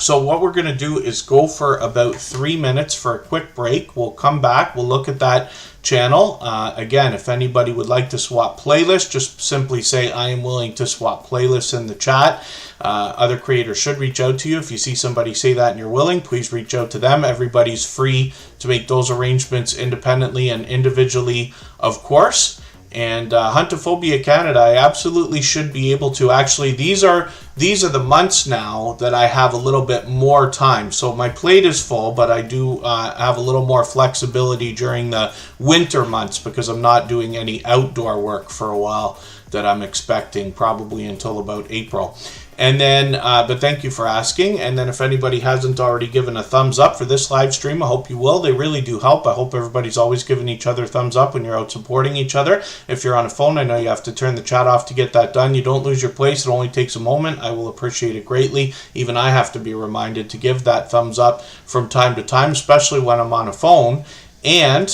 So what we're going to do is go for about 3 minutes for a quick break. We'll come back. We'll look at that channel. Again, if anybody would like to swap playlists, just simply say, I am willing to swap playlists in the chat. Other creators should reach out to you. If you see somebody say that and you're willing, please reach out to them. Everybody's free to make those arrangements independently and individually, of course. And Huntophobia Canada, I absolutely should be able to. Actually, these are the months now that I have a little bit more time. So my plate is full, but I do have a little more flexibility during the winter months because I'm not doing any outdoor work for a while that I'm expecting, probably until about April. And then, but thank you for asking. And then if anybody hasn't already given a thumbs up for this live stream, I hope you will. They really do help. I hope everybody's always giving each other thumbs up when you're out supporting each other. If you're on a phone, I know you have to turn the chat off to get that done. You don't lose your place. It only takes a moment. I will appreciate it greatly. Even I have to be reminded to give that thumbs up from time to time, especially when I'm on a phone. And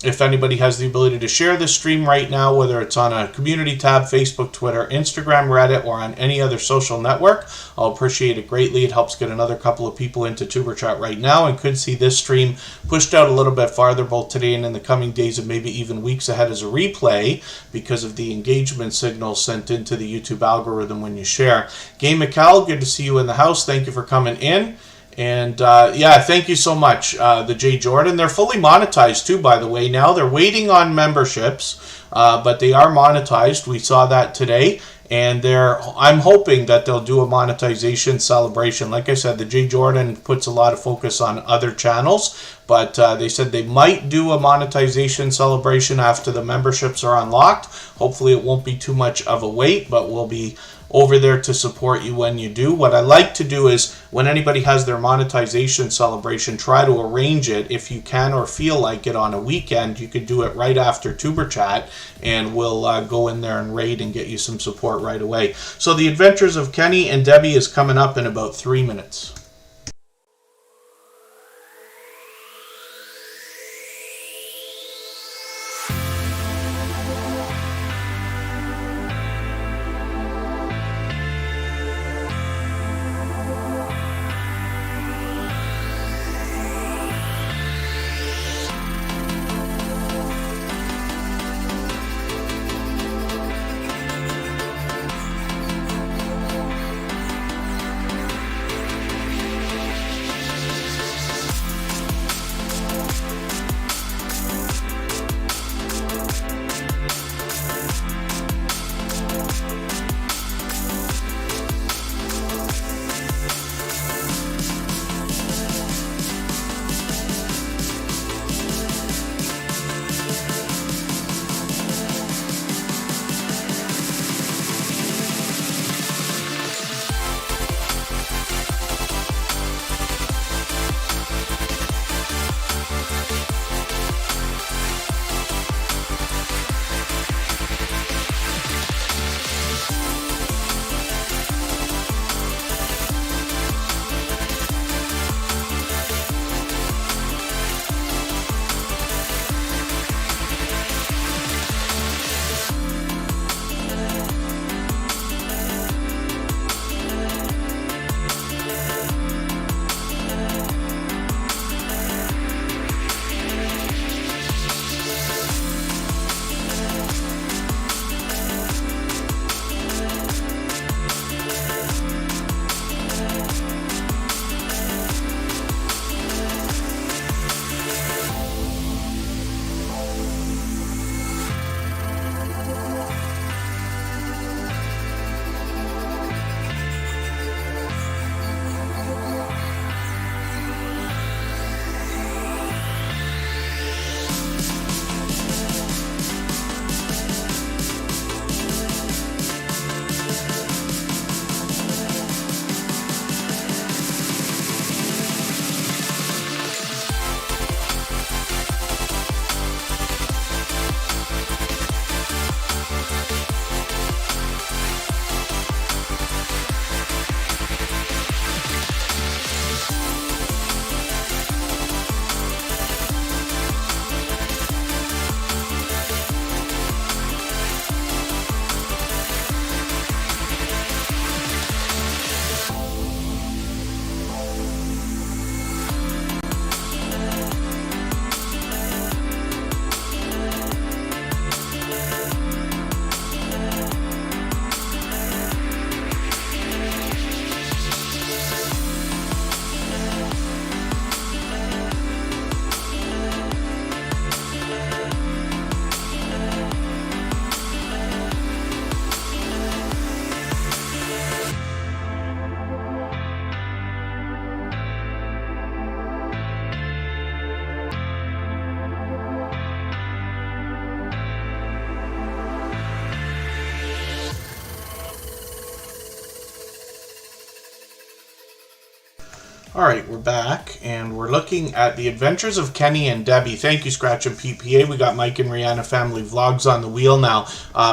if anybody has the ability to share this stream right now, whether it's on a community tab, Facebook, Twitter, Instagram, Reddit, or on any other social network, I'll appreciate it greatly. It helps get another couple of people into Tuber Chat right now and could see this stream pushed out a little bit farther both today and in the coming days and maybe even weeks ahead as a replay because of the engagement signals sent into the YouTube algorithm when you share. Game McCall, good to see you in the house. Thank you for coming in. And yeah, thank you so much, the J. Jordan. They're fully monetized too, by the way. Now they're waiting on memberships, but they are monetized. We saw that today, and I'm hoping that they'll do a monetization celebration. Like I said, the J. Jordan puts a lot of focus on other channels, but they said they might do a monetization celebration after the memberships are unlocked. Hopefully, it won't be too much of a wait, but we'll be over there to support you when you do. What I like to do is when anybody has their monetization celebration, try to arrange it if you can or feel like it on a weekend. You could do it right after Tuber Chat and we'll go in there and raid and get you some support right away. So the Adventures of Kenny and Debbie is coming up in about 3 minutes. Alright, we're back, and we're looking at the Adventures of Kenny and Debbie. Thank you, Scratch and PPA. We got Mike and Rihanna Family Vlogs on the wheel now.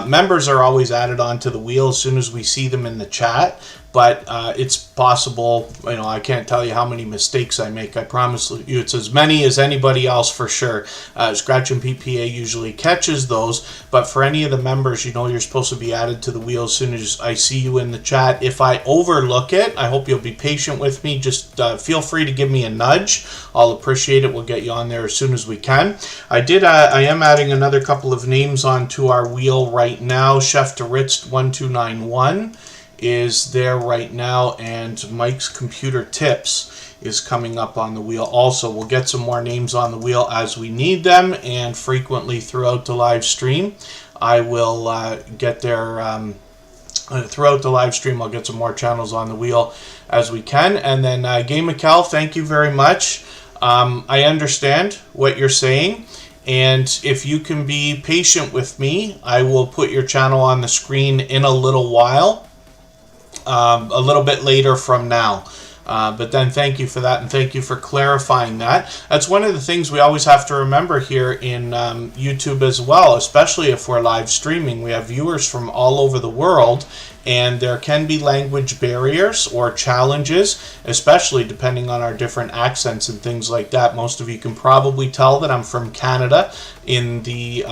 Members are always added onto the wheel as soon as we see them in the chat, but it's possible, I can't tell you how many mistakes I make. I promise you it's as many as anybody else for sure. Scratch and PPA usually catches those, but for any of the members, you're supposed to be added to the wheel as soon as I see you in the chat. If I overlook it, I hope you'll be patient with me. Just feel free to give me a nudge. I'll appreciate it. We'll get you on there as soon as we can. I am adding another couple of names onto our wheel right now. Chef DeRitz 1291 is there right now, and Mike's Computer Tips is coming up on the wheel also. We'll get some more names on the wheel as we need them, and frequently throughout the live stream I will get there. Throughout the live stream I'll get some more channels on the wheel as we can. And then Gay McKell, thank you very much. I understand what you're saying, and if you can be patient with me, I will put your channel on the screen in a little while, a little bit later from now. But then thank you for that, and thank you for clarifying that. That's one of the things we always have to remember here in YouTube as well, especially if we're live streaming. We have viewers from all over the world, and there can be language barriers or challenges, especially depending on our different accents and things like that. Most of you can probably tell that I'm from Canada, in the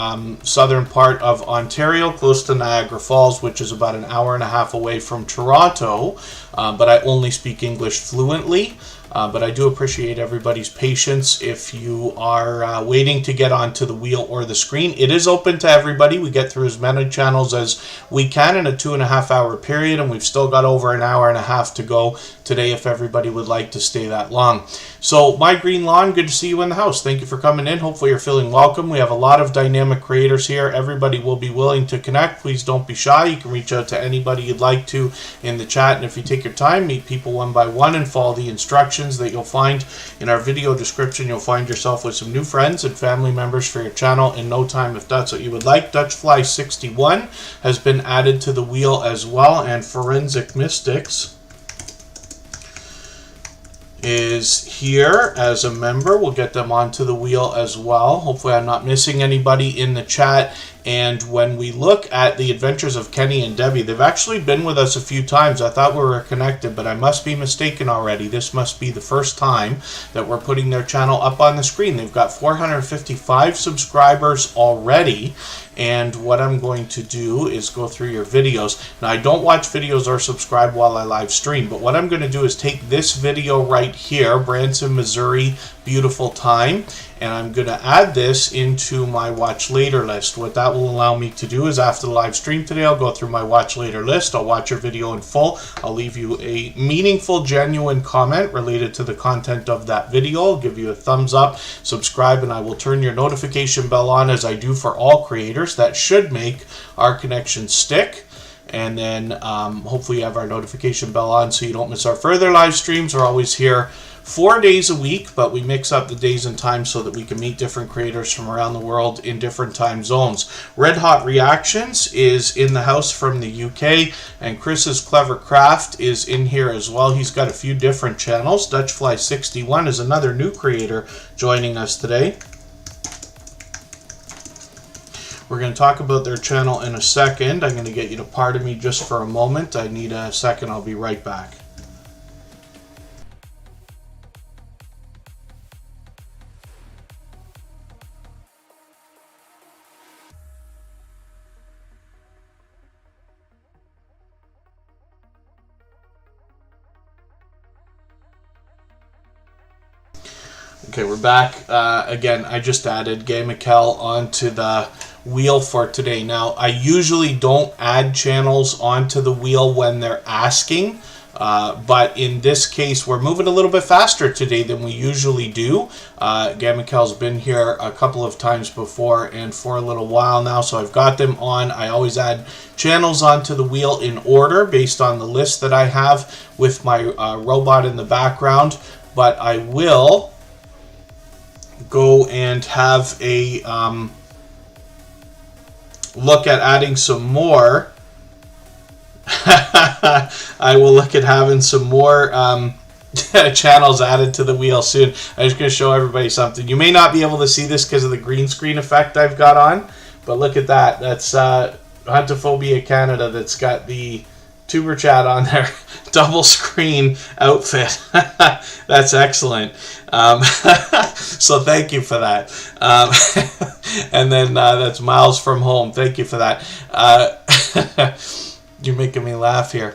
southern part of Ontario, close to Niagara Falls, which is about an hour and a half away from Toronto, but I only speak English fluently. But I do appreciate everybody's patience if you are waiting to get onto the wheel or the screen. It is open to everybody. We get through as many channels as we can in a 2.5 hour period, and we've still got over an hour and a half to go today if everybody would like to stay that long. So, My Green Lawn, good to see you in the house. Thank you for coming in. Hopefully you're feeling welcome. We have a lot of dynamic creators here. Everybody will be willing to connect. Please don't be shy. You can reach out to anybody you'd like to in the chat, and if you take your time, meet people one by one and follow the instructions that you'll find in our video description. You'll find yourself with some new friends and family members for your channel in no time if that's what you would like. Dutchfly61 has been added to the wheel as well, and Forensic Mystics is here as a member. We'll get them onto the wheel as well. Hopefully I'm not missing anybody in the chat. And when we look at the Adventures of Kenny and Debbie, they've actually been with us a few times. I thought we were connected, but I must be mistaken already. This must be the first time that we're putting their channel up on the screen. They've got 455 subscribers already. And what I'm going to do is go through your videos. Now, I don't watch videos or subscribe while I live stream, but what I'm going to do is take this video right here, Branson, Missouri, beautiful time, and I'm going to add this into my watch later list. What that will allow me to do is after the live stream today, I'll go through my watch later list. I'll watch your video in full. I'll leave you a meaningful, genuine comment related to the content of that video. I'll give you a thumbs up, subscribe, and I will turn your notification bell on as I do for all creators. That should make our connection stick. And then hopefully you have our notification bell on so you don't miss our further live streams. We're always here 4 days a week, but we mix up the days and times so that we can meet different creators from around the world in different time zones. Red Hot Reactions is in the house from the UK, and Chris's Clever Craft is in here as well. He's got a few different channels. Dutchfly61 is another new creator joining us today. We're going to talk about their channel in a second. I'm going to get you to pardon me just for a moment. I need a second. I'll be right back. Okay, we're back. Again, I just added Gay McKell onto the wheel for today. Now, I usually don't add channels onto the wheel when they're asking, but in this case, we're moving a little bit faster today than we usually do. Gay McKell's been here a couple of times before and for a little while now, so I've got them on. I always add channels onto the wheel in order based on the list that I have with my robot in the background, but I will go and have a look at adding some more. I will look at having some more channels added to the wheel soon. I'm just going to show everybody something. You may not be able to see this because of the green screen effect I've got on, but look at that. That's Huntophobia Canada that's got the Tuber Chat on their double screen outfit. That's excellent. So thank you for that. And then that's Miles from Home. Thank you for that. You're making me laugh here.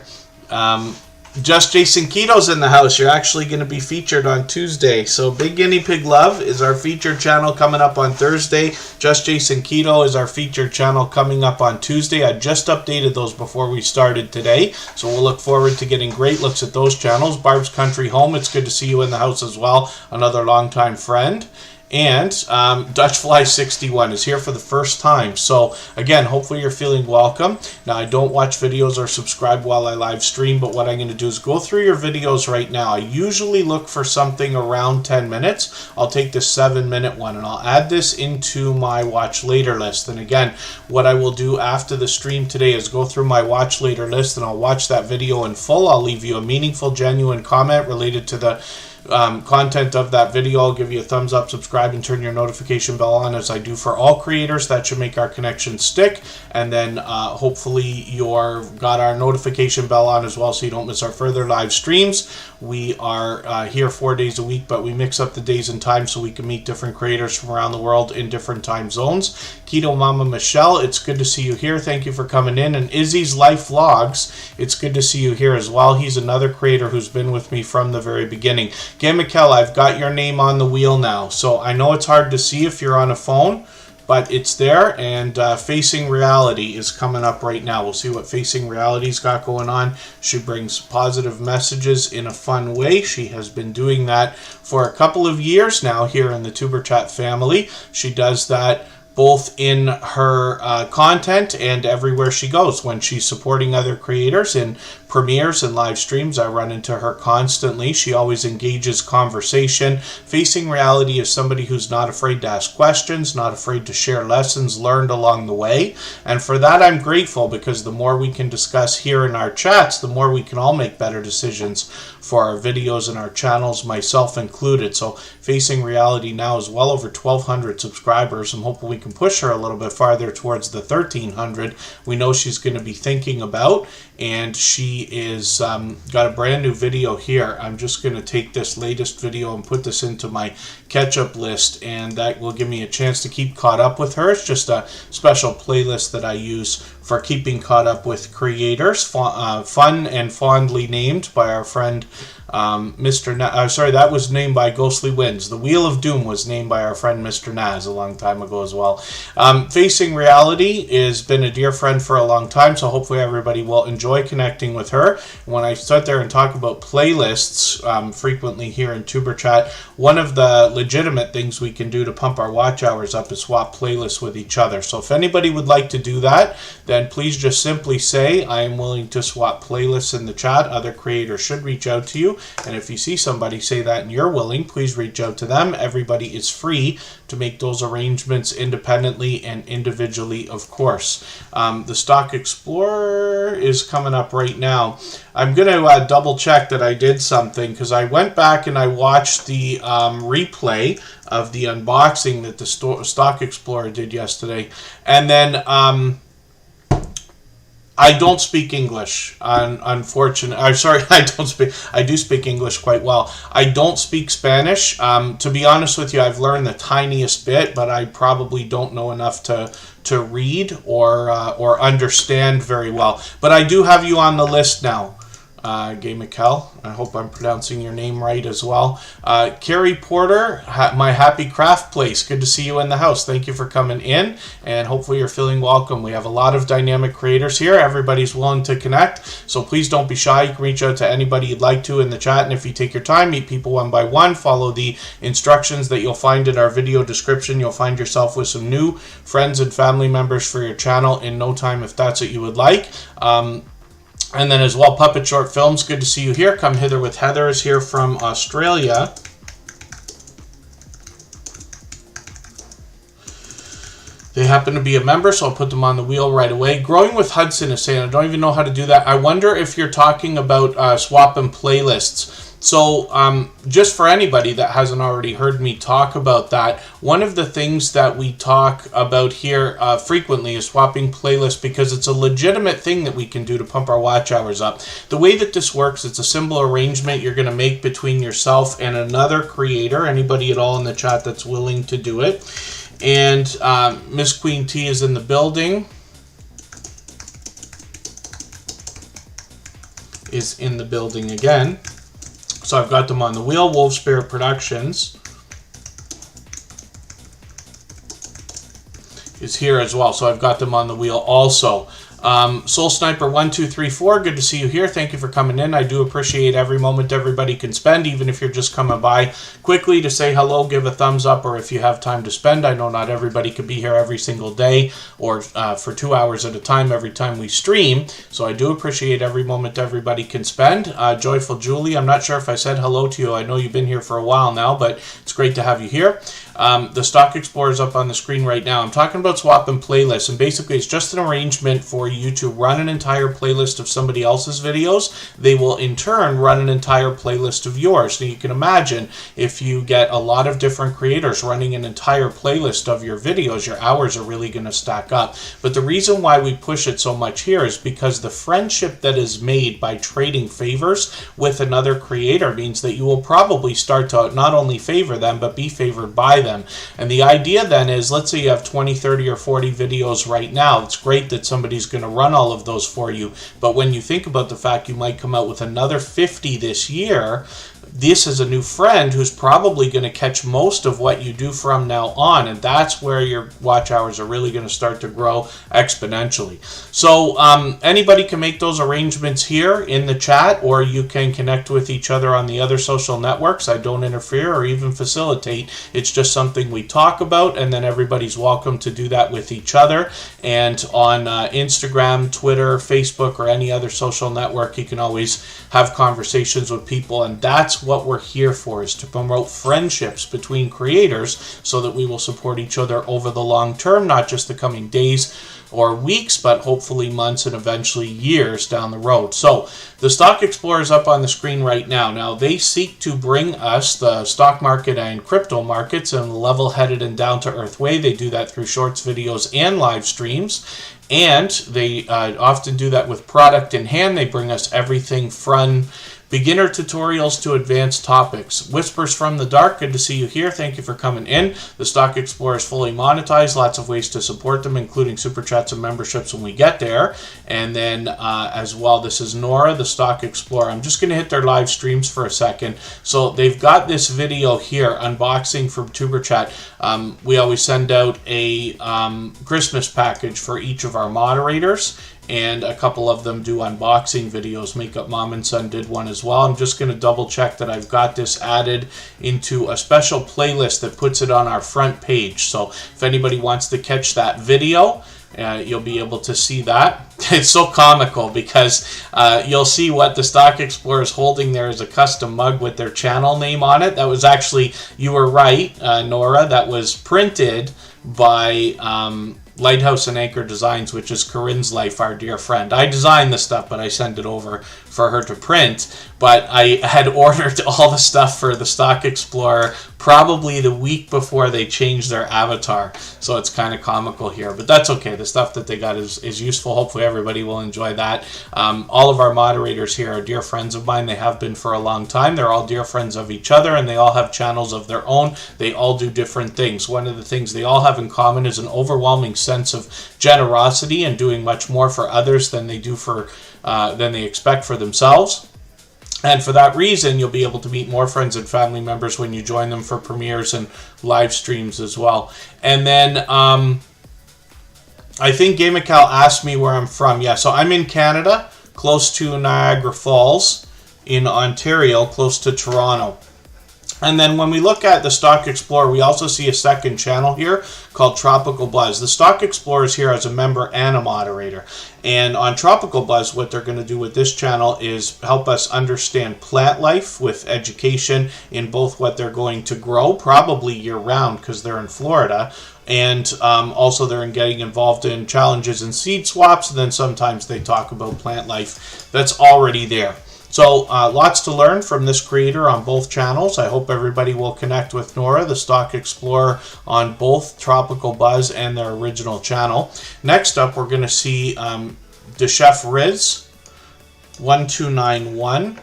Just Jason Keto's in the house. You're actually going to be featured on Tuesday. So Big Guinea Pig Love is our featured channel coming up on Thursday. Just Jason Keto is our featured channel coming up on Tuesday. I just updated those before we started today. So we'll look forward to getting great looks at those channels. Barb's Country Home, it's good to see you in the house as well. Another longtime friend. And Dutchfly61 is here for the first time. So again, hopefully you're feeling welcome. Now, I don't watch videos or subscribe while I live stream, but what I'm going to do is go through your videos right now. I usually look for something around 10 minutes. I'll take the 7-minute one and I'll add this into my watch later list. And again, what I will do after the stream today is go through my watch later list and I'll watch that video in full. I'll leave you a meaningful, genuine comment related to the content of that video. I'll give you a thumbs up, subscribe, and turn your notification bell on as I do for all creators. That should make our connection stick. And then hopefully you're got our notification bell on as well so you don't miss our further live streams. We are here 4 days a week, but we mix up the days and times so we can meet different creators from around the world in different time zones. Keto Mama Michelle, it's good to see you here. Thank you for coming in. And Izzy's Life Vlogs, it's good to see you here as well. He's another creator who's been with me from the very beginning. Gay Mikkel, I've got your name on the wheel now. So I know it's hard to see if you're on a phone, but it's there. And Facing Reality is coming up right now. We'll see what Facing Reality's got going on. She brings positive messages in a fun way. She has been doing that for a couple of years now here in the Tuber Chat family. She does that both in her content and everywhere she goes. When she's supporting other creators in premieres and live streams, I run into her constantly. She always engages conversation. Facing Reality is somebody who's not afraid to ask questions, not afraid to share lessons learned along the way. And for that, I'm grateful, because the more we can discuss here in our chats, the more we can all make better decisions for our videos and our channels, myself included. So Facing Reality now is well over 1,200 subscribers. I'm hoping we can push her a little bit farther towards the 1,300 we know she's going to be thinking about. And she is got a brand new video here. I'm just going to take this latest video and put this into my catch-up list, and that will give me a chance to keep caught up with her. It's just a special playlist that I use for keeping caught up with creators, fun and fondly named by our friend Mr. Sorry, that was named by Ghostly Winds. The Wheel of Doom was named by our friend Mr. Naz a long time ago as well. Facing Reality has been a dear friend for a long time, so hopefully everybody will enjoy connecting with her. When I sit there and talk about playlists frequently here in Tuber Chat, one of the legitimate things we can do to pump our watch hours up is swap playlists with each other. So if anybody would like to do that, then please just simply say, I am willing to swap playlists in the chat. Other creators should reach out to you. And if you see somebody say that and you're willing, please reach out to them. Everybody is free to make those arrangements independently and individually, of course. The Stock Explorer is coming up right now. I'm going to double check that I did something, because I went back and I watched the replay of the unboxing that the Stock Explorer did yesterday. And then I don't speak English, unfortunately. I'm sorry, I do speak English quite well. I don't speak Spanish. To be honest with you, I've learned the tiniest bit, but I probably don't know enough to read or understand very well. But I do have you on the list now, Gay Mikkel. I hope I'm pronouncing your name right as well. Carrie Porter, My Happy Craft Place. Good to see you in the house. Thank you for coming in, and hopefully you're feeling welcome. We have a lot of dynamic creators here. Everybody's willing to connect, so please don't be shy. You can reach out to anybody you'd like to in the chat, and if you take your time, meet people one by one, follow the instructions that you'll find in our video description. You'll find yourself with some new friends and family members for your channel in no time, if that's what you would like. And then as well, Puppet Short Films, good to see you here. Come Hither with Heather is here from Australia. They happen to be a member, so I'll put them on the wheel right away. Growing with Hudson is saying, I don't even know how to do that. I wonder if you're talking about swapping playlists. So just for anybody that hasn't already heard me talk about that, one of the things that we talk about here frequently is swapping playlists, because it's a legitimate thing that we can do to pump our watch hours up. The way that this works, it's a simple arrangement you're going to make between yourself and another creator, anybody at all in the chat that's willing to do it. And Miss Queen T is in the building. Again. So I've got them on the wheel. Wolf Spirit Productions is here as well. So I've got them on the wheel also. Soul Sniper 1234, good to see you here. Thank you for coming in. I do appreciate every moment everybody can spend, even if you're just coming by quickly to say hello, give a thumbs up, or if you have time to spend. I know not everybody could be here every single day or for 2 hours at a time every time we stream, so I do appreciate every moment everybody can spend. Joyful Julie, I'm not sure if I said hello to you. I know you've been here for a while now, but it's great to have you here. The Stock Explorer is up on the screen right now. I'm talking about swapping playlists, and basically it's just an arrangement for you to run an entire playlist of somebody else's videos. They will in turn run an entire playlist of yours. Now you can imagine if you get a lot of different creators running an entire playlist of your videos, your hours are really going to stack up. But the reason why we push it so much here is because the friendship that is made by trading favors with another creator means that you will probably start to not only favor them, but be favored by them. And the idea then is, let's say you have 20, 30, or 40 videos right now. It's great that somebody's going to run all of those for you. But when you think about the fact you might come out with another 50 this year, this is a new friend who's probably going to catch most of what you do from now on, and that's where your watch hours are really going to start to grow exponentially. So anybody can make those arrangements here in the chat, or you can connect with each other on the other social networks. I don't interfere or even facilitate. It's just something we talk about, and then everybody's welcome to do that with each other. And on Instagram, Twitter, Facebook, or any other social network, you can always have conversations with people, and that's what we're here for, is to promote friendships between creators so that we will support each other over the long term, not just the coming days or weeks, but hopefully months and eventually years down the road. So the Stock Explorer is up on the screen right now. Now they seek to bring us the stock market and crypto markets in a level-headed and down-to-earth way. They do that through shorts, videos, and live streams. And they often do that with product in hand. They bring us everything from beginner tutorials to advanced topics. Whispers from the Dark, good to see you here. Thank you for coming in. The Stock Explorer is fully monetized. Lots of ways to support them, including super chats and memberships when we get there. And then as well, this is Nora, the Stock Explorer. I'm just going to hit their live streams for a second. So they've got this video here, unboxing from Superchat. We always send out a Christmas package for each of our moderators, and a couple of them do unboxing videos. Makeup Mom and Son did one as well. I'm just going to double check that I've got this added into a special playlist that puts it on our front page. So if anybody wants to catch that video, you'll be able to see that. It's so comical because you'll see what the Stock Explorer is holding there is a custom mug with their channel name on it. That was actually, you were right, Nora, that was printed by Lighthouse and Anchor Designs, which is Corinne's life, our dear friend. I designed the stuff, but I sent it over for her to print. But I had ordered all the stuff for the Stock Explorer probably the week before they changed their avatar. So it's kind of comical here, but that's okay. The stuff that they got is useful. Hopefully everybody will enjoy that. All of our moderators here are dear friends of mine. They have been for a long time. They're all dear friends of each other, and they all have channels of their own. They all do different things. One of the things they all have in common is an overwhelming sense of generosity and doing much more for others than they do for than they expect for themselves. And for that reason, you'll be able to meet more friends and family members when you join them for premieres and live streams as well. And then I think Gameacal asked me where I'm from. Yeah, so I'm in Canada, close to Niagara Falls, in Ontario, close to Toronto. And then when we look at the Stock Explorer, we also see a second channel here called Tropical Buzz. The Stock Explorer is here as a member and a moderator. And on Tropical Buzz, what they're going to do with this channel is help us understand plant life with education in both what they're going to grow, probably year-round because they're in Florida, and also they're getting involved in challenges and seed swaps, and then sometimes they talk about plant life that's already there. So lots to learn from this creator on both channels. I hope everybody will connect with Nora, the Stock Explorer, on both Tropical Buzz and their original channel. Next up, we're going to see the Chef Riz 1291.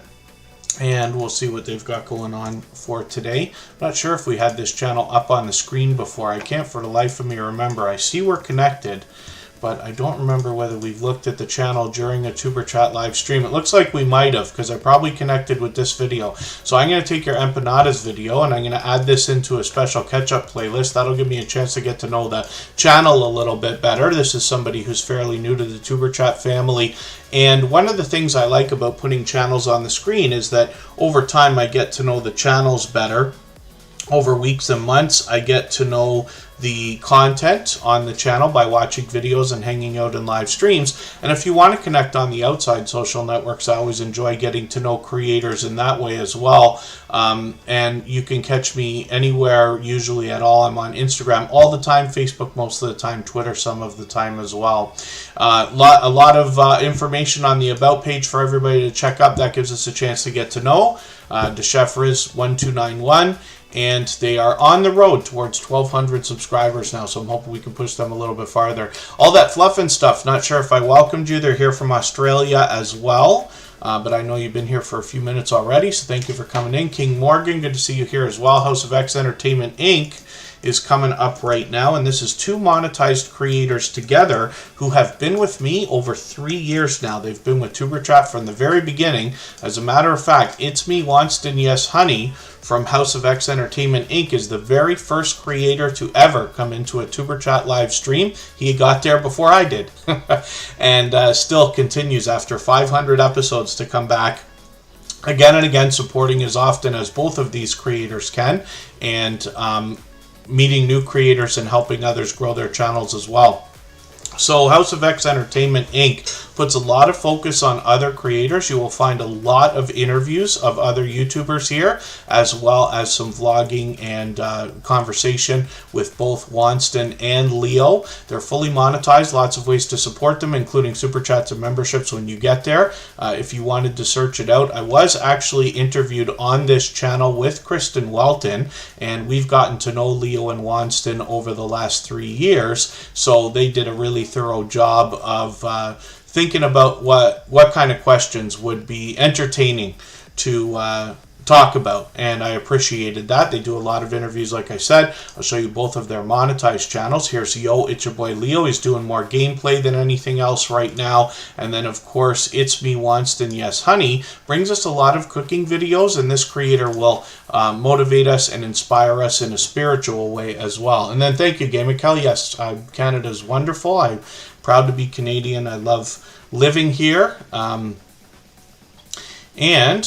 And we'll see what they've got going on for today. I'm not sure if we had this channel up on the screen before. I can't for the life of me remember. I see we're connected, but I don't remember whether we've looked at the channel during a Tuber Chat live stream. It looks like we might have, because I probably connected with this video. So I'm going to take your empanadas video and I'm going to add this into a special catch-up playlist. That'll give me a chance to get to know the channel a little bit better. This is somebody who's fairly new to the Tuber Chat family. And one of the things I like about putting channels on the screen is that over time I get to know the channels better. Over weeks and months, I get to know the content on the channel by watching videos and hanging out in live streams. And if you want to connect on the outside social networks, I always enjoy getting to know creators in that way as well. And you can catch me anywhere, usually at all. I'm on Instagram all the time, Facebook most of the time, Twitter some of the time as well. A lot of information on the About page for everybody to check up. That gives us a chance to get to know the Chef Riz 1291. And they are on the road towards 1,200 subscribers now, so I'm hoping we can push them a little bit farther. All that fluff and stuff, not sure if I welcomed you. They're here from Australia as well, but I know you've been here for a few minutes already, so thank you for coming in. King Morgan, good to see you here as well. House of X Entertainment Inc. is coming up right now, and this is two monetized creators together who have been with me over 3 years now. They've been with Tuber Chat from the very beginning. As a matter of fact, It's Me, Wonston, Yes Honey from House of X Entertainment Inc. is the very first creator to ever come into a Tuber Chat live stream. He got there before I did and still continues after 500 episodes to come back again and again, supporting as often as both of these creators can, and meeting new creators and helping others grow their channels as well. So House of X Entertainment Inc. puts a lot of focus on other creators. You will find a lot of interviews of other YouTubers here, as well as some vlogging and conversation with both Wonston and Leo. They're fully monetized, lots of ways to support them, including super chats and memberships when you get there. If you wanted to search it out, I was actually interviewed on this channel with Kristen Welton, and we've gotten to know Leo and Wonston over the last 3 years, so they did a really thorough job of thinking about what kind of questions would be entertaining to talk about, and I appreciated that. They do a lot of interviews, like I said. I'll show you both of their monetized channels. Here's Yo, it's your boy Leo. He's doing more gameplay than anything else right now. And then, of course, It's Me, Wonston, Yes Honey brings us a lot of cooking videos, and this creator will motivate us and inspire us in a spiritual way as well. And then thank you, Gamerkel. Yes, Canada's wonderful. I'm proud to be Canadian. I love living here. And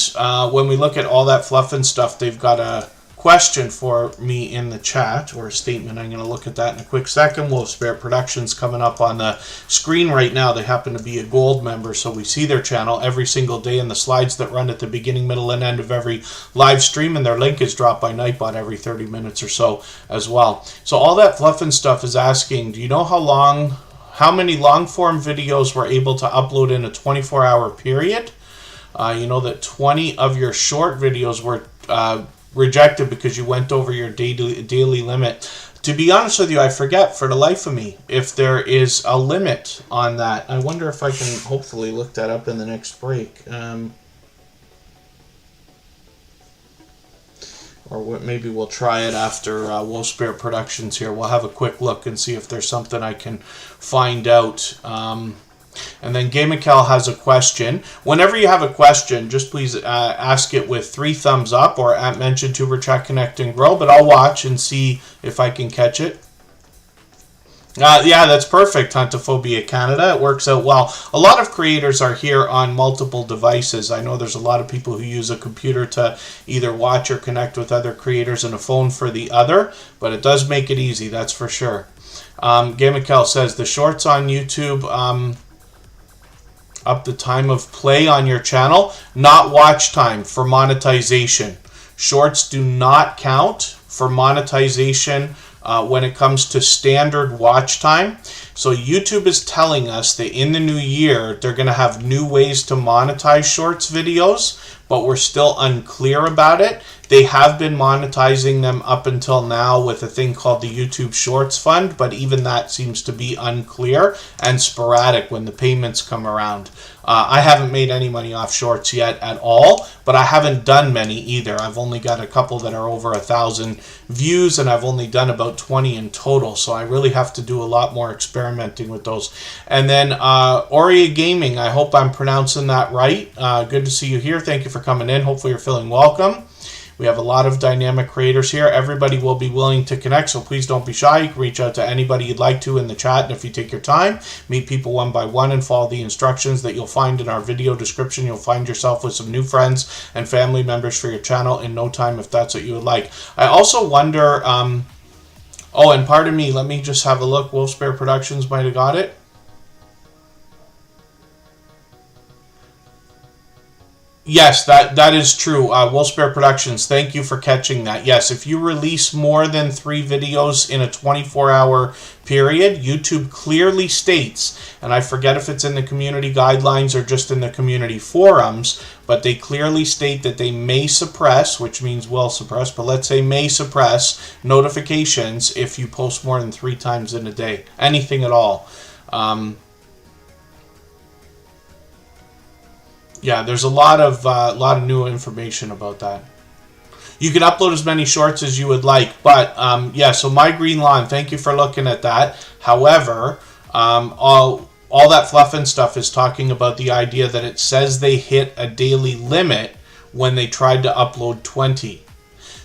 when we look at all that fluff and stuff, they've got a question for me in the chat, or a statement. I'm going to look at that in a quick second. Wolf Spirit Productions coming up on the screen right now. They happen to be a gold member, so we see their channel every single day in the slides that run at the beginning, middle, and end of every live stream, and their link is dropped by Nightbot every 30 minutes or so as well. So all that fluff and stuff is asking, do you know how many long form videos we're able to upload in a 24-hour period? You know that 20 of your short videos were rejected because you went over your daily limit. To be honest with you, I forget for the life of me if there is a limit on that. I wonder if I can hopefully look that up in the next break. Or maybe we'll try it after Wolf Spirit Productions here. We'll have a quick look and see if there's something I can find out. And then Gamerkel has a question. Whenever you have a question, just please ask it with 3 thumbs up or at mention Tuber Chat Connect and Grow, but I'll watch and see if I can catch it. Yeah, that's perfect, Huntophobia Canada. It works out well. A lot of creators are here on multiple devices. I know there's a lot of people who use a computer to either watch or connect with other creators and a phone for the other, but it does make it easy, that's for sure. Gamerkel says, the shorts on YouTube up the time of play on your channel, not watch time for monetization. Shorts do not count for monetization when it comes to standard watch time. So YouTube is telling us that in the new year, they're going to have new ways to monetize shorts videos, but we're still unclear about it. They have been monetizing them up until now with a thing called the YouTube Shorts Fund, but even that seems to be unclear and sporadic when the payments come around. I haven't made any money off shorts yet at all, but I haven't done many either. I've only got a couple that are over 1,000 views, and I've only done about 20 in total, so I really have to do a lot more experimenting with those. And then Aurea Gaming, I hope I'm pronouncing that right. Good to see you here. Thank you for coming in. Hopefully you're feeling welcome. We have a lot of dynamic creators here. Everybody will be willing to connect, so please don't be shy. You can reach out to anybody you'd like to in the chat, and if you take your time, meet people one by one and follow the instructions that you'll find in our video description, you'll find yourself with some new friends and family members for your channel in no time if that's what you would like. I also wonder, oh, and pardon me, let me just have a look. Wolf Bear Productions might have got it. Yes, that is true. Wolfspear Productions, thank you for catching that. Yes, if you release more than 3 videos in a 24-hour period, YouTube clearly states, and I forget if it's in the community guidelines or just in the community forums, but they clearly state that they may suppress, which means will suppress, but let's say may suppress notifications if you post more than 3 times in a day. Anything at all. Yeah, there's a lot of new information about that. You can upload as many shorts as you would like, but yeah. So My Green Lawn, thank you for looking at that. However, all that fluff and stuff is talking about the idea that it says they hit a daily limit when they tried to upload 20.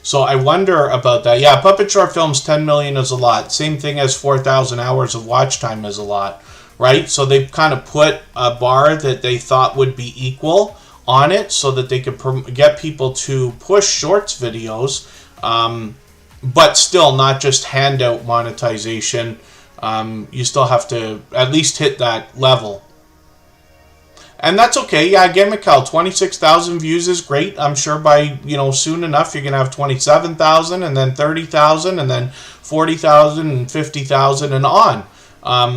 So I wonder about that. Yeah, Puppet Short Films 10 million is a lot. Same thing as 4,000 hours of watch time is a lot. Right? So they've kind of put a bar that they thought would be equal on it so that they could get people to push shorts videos, but still not just handout monetization. You still have to at least hit that level. And that's okay. Yeah, again, Mikkel, 26,000 views is great. I'm sure by, soon enough you're going to have 27,000 and then 30,000 and then 40,000 and 50,000 and on.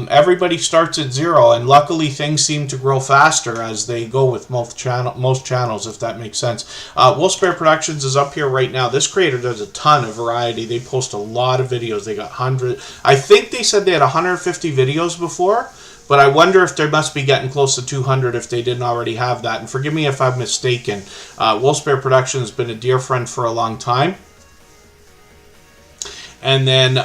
Everybody starts at 0, and luckily things seem to grow faster as they go with most channels, if that makes sense. Wolfspear Productions is up here right now. This creator does a ton of variety. They post a lot of videos. They got 100. I think they said they had 150 videos before, but I wonder if they must be getting close to 200 if they didn't already have that. And forgive me if I'm mistaken. Wolfspear Productions has been a dear friend for a long time. And then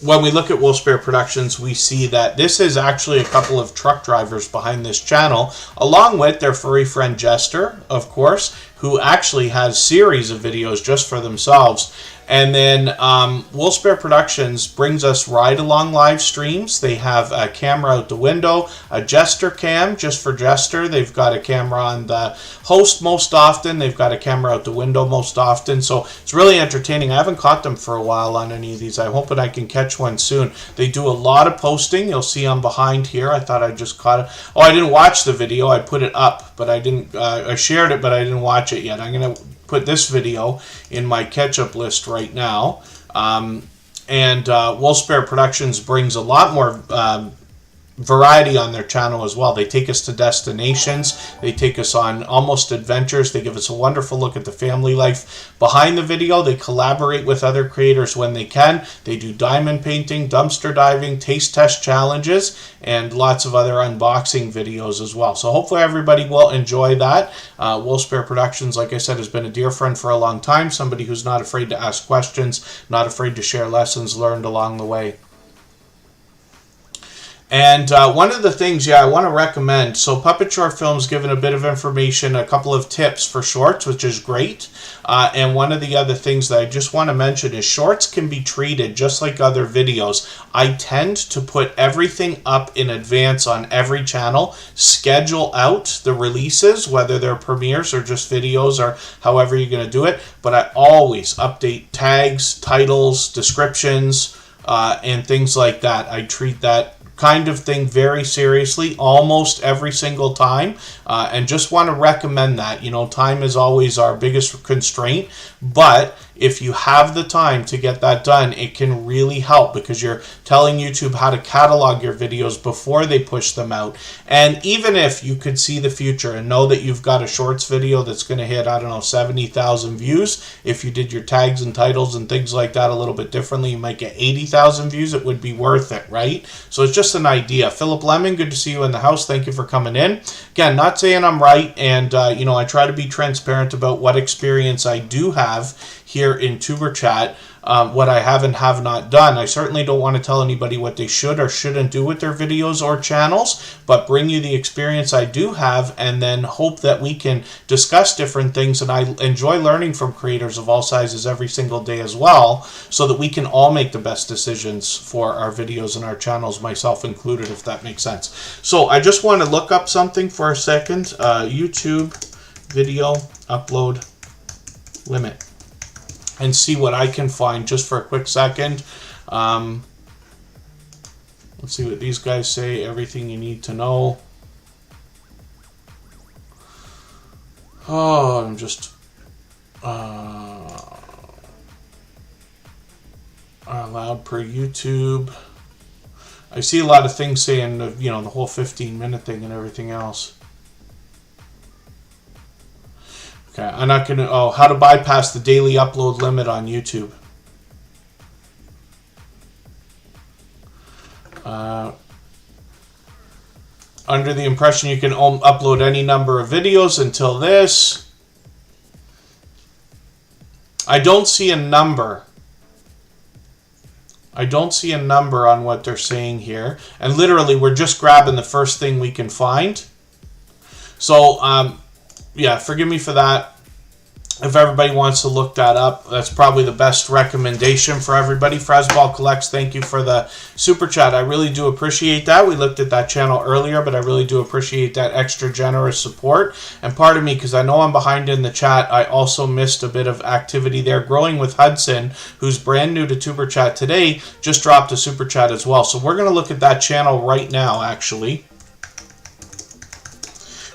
when we look at Wolfspear Productions, we see that this is actually a couple of truck drivers behind this channel, along with their furry friend Jester, of course, who actually has series of videos just for themselves. And then Wolfspear Productions brings us ride-along live streams. They have a camera out the window, a Jester cam just for Jester. They've got a camera on the host most often. They've got a camera out the window most often. So it's really entertaining. I haven't caught them for a while on any of these. I'm hoping I can catch one soon. They do a lot of posting. You'll see on behind here. I thought I just caught it. Oh, I didn't watch the video. I put it up, but I didn't. I shared it, but I didn't watch it yet. I'm going to put this video in my catch-up list right now. And Wolfspear Productions brings a lot more variety on their channel as well. They take us to destinations. They take us on almost adventures. They give us a wonderful look at the family life behind the video. They collaborate with other creators when they can. They do diamond painting, dumpster diving, taste test challenges, and lots of other unboxing videos as well. So hopefully everybody will enjoy that. Wolfspear Productions, like I said, has been a dear friend for a long time. Somebody who's not afraid to ask questions, not afraid to share lessons learned along the way. And one of the things, I want to recommend, so Puppet Short Films given a bit of information, a couple of tips for shorts, which is great. And one of the other things that I just want to mention is shorts can be treated just like other videos. I tend to put everything up in advance on every channel, schedule out the releases, whether they're premieres or just videos or however you're going to do it. But I always update tags, titles, descriptions, and things like that. I treat that kind of thing very seriously almost every single time, and just want to recommend that. Time is always our biggest constraint, but if you have the time to get that done, it can really help, because you're telling YouTube how to catalog your videos before they push them out. And even if you could see the future and know that you've got a shorts video that's going to hit, I don't know, 70,000 views, if you did your tags and titles and things like that a little bit differently, you might get 80,000 views. It would be worth it, right? So it's just an idea. Philip Lemon, good to see you in the house. Thank you for coming in. Again, not saying I'm right, and I try to be transparent about what experience I do have here in Tuber Chat, what I have and have not done. I certainly don't want to tell anybody what they should or shouldn't do with their videos or channels, but bring you the experience I do have, and then hope that we can discuss different things. And I enjoy learning from creators of all sizes every single day as well, so that we can all make the best decisions for our videos and our channels, myself included, if that makes sense. So I just want to look up something for a second. YouTube video upload limit, and see what I can find just for a quick second. Let's see what these guys say. Everything you need to know. Oh, I'm just allowed per YouTube. I see a lot of things saying, the whole 15-minute thing and everything else. Okay, I'm not going to... Oh, how to bypass the daily upload limit on YouTube. Under the impression you can upload any number of videos until this. I don't see a number. I don't see a number on what they're saying here. And literally, we're just grabbing the first thing we can find. So, yeah, forgive me for that. If everybody wants to look that up, that's probably the best recommendation for everybody. Fresball Collects, thank you for the super chat. I really do appreciate that. We looked at that channel earlier, but I really do appreciate that extra generous support. And pardon me, because I know I'm behind in the chat, I also missed a bit of activity there. Growing with Hudson, who's brand new to Tuber Chat today, just dropped a super chat as well. So we're going to look at that channel right now, actually.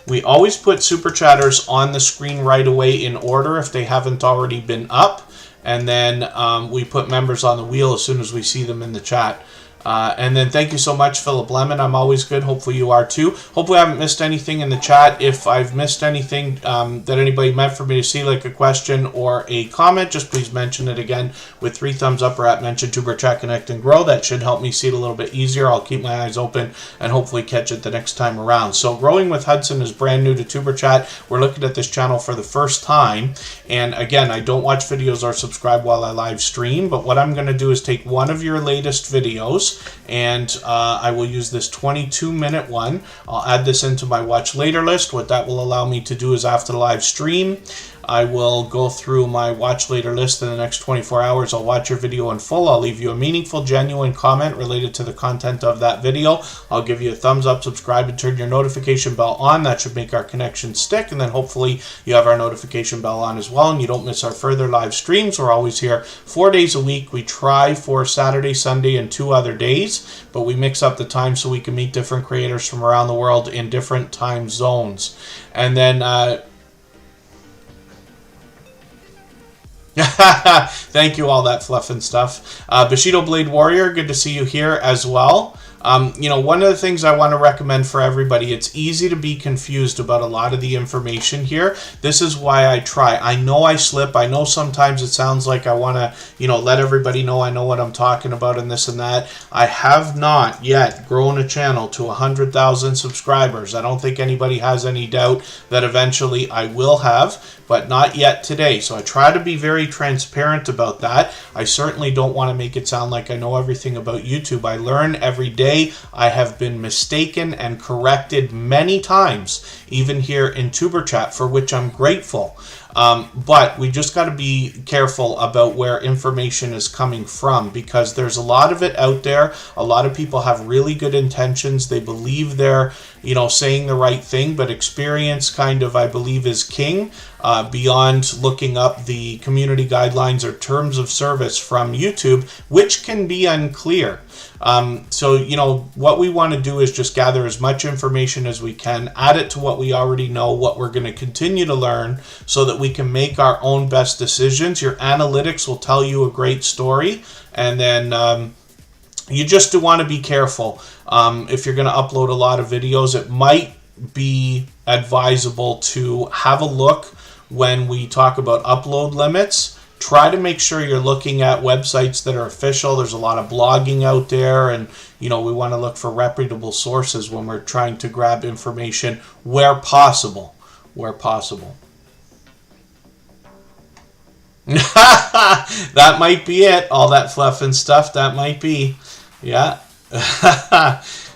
We always put Super Chatters on the screen right away in order if they haven't already been up. And then we put members on the wheel as soon as we see them in the chat. And then thank you so much, Philip Lemon. I'm always good. Hopefully you are too. Hopefully I haven't missed anything in the chat. If I've missed anything that anybody meant for me to see, like a question or a comment, just please mention it again with 3 thumbs up or at mention Tuber Chat Connect and Grow. That should help me see it a little bit easier. I'll keep my eyes open and hopefully catch it the next time around. So Growing with Hudson is brand new to Tuber Chat. We're looking at this channel for the first time. And again, I don't watch videos or subscribe while I live stream, but what I'm going to do is take one of your latest videos, and I will use this 22-minute one. I'll add this into my watch later list. What that will allow me to do is after the live stream, I will go through my watch later list in the next 24 hours. I'll watch your video in full. I'll leave you a meaningful, genuine comment related to the content of that video. I'll give you a thumbs up, subscribe, and turn your notification bell on. That should make our connection stick. And then hopefully you have our notification bell on as well, and you don't miss our further live streams. We're always here 4 days a week. We try for Saturday, Sunday, and 2 other days, but we mix up the time so we can meet different creators from around the world in different time zones. And then thank you, all that fluff and stuff. Bushido Blade Warrior, good to see you here as well. One of the things I want to recommend for everybody, it's easy to be confused about a lot of the information here. This is why I try. I know I slip. I know sometimes it sounds like I want to, let everybody know I know what I'm talking about and this and that. I have not yet grown a channel to 100,000 subscribers. I don't think anybody has any doubt that eventually I will have, but not yet today. So I try to be very transparent about that. I certainly don't want to make it sound like I know everything about YouTube. I learn every day. I have been mistaken and corrected many times, even here in Tuber Chat, for which I'm grateful. But we just got to be careful about where information is coming from, because there's a lot of it out there. A lot of people have really good intentions. They believe they're, saying the right thing, but experience kind of, I believe, is king. Beyond looking up the community guidelines or terms of service from YouTube, which can be unclear. So, you know, what we want to do is just gather as much information as we can, add it to what we already know, what we're going to continue to learn, so that we can make our own best decisions. Your analytics will tell you a great story, and then you just do want to be careful. If you're going to upload a lot of videos, it might be advisable to have a look when we talk about upload limits. Try to make sure you're looking at websites that are official. There's a lot of blogging out there, and you know, we want to look for reputable sources when we're trying to grab information where possible. Where possible. That might be it. All that fluff and stuff, that might be. Yeah.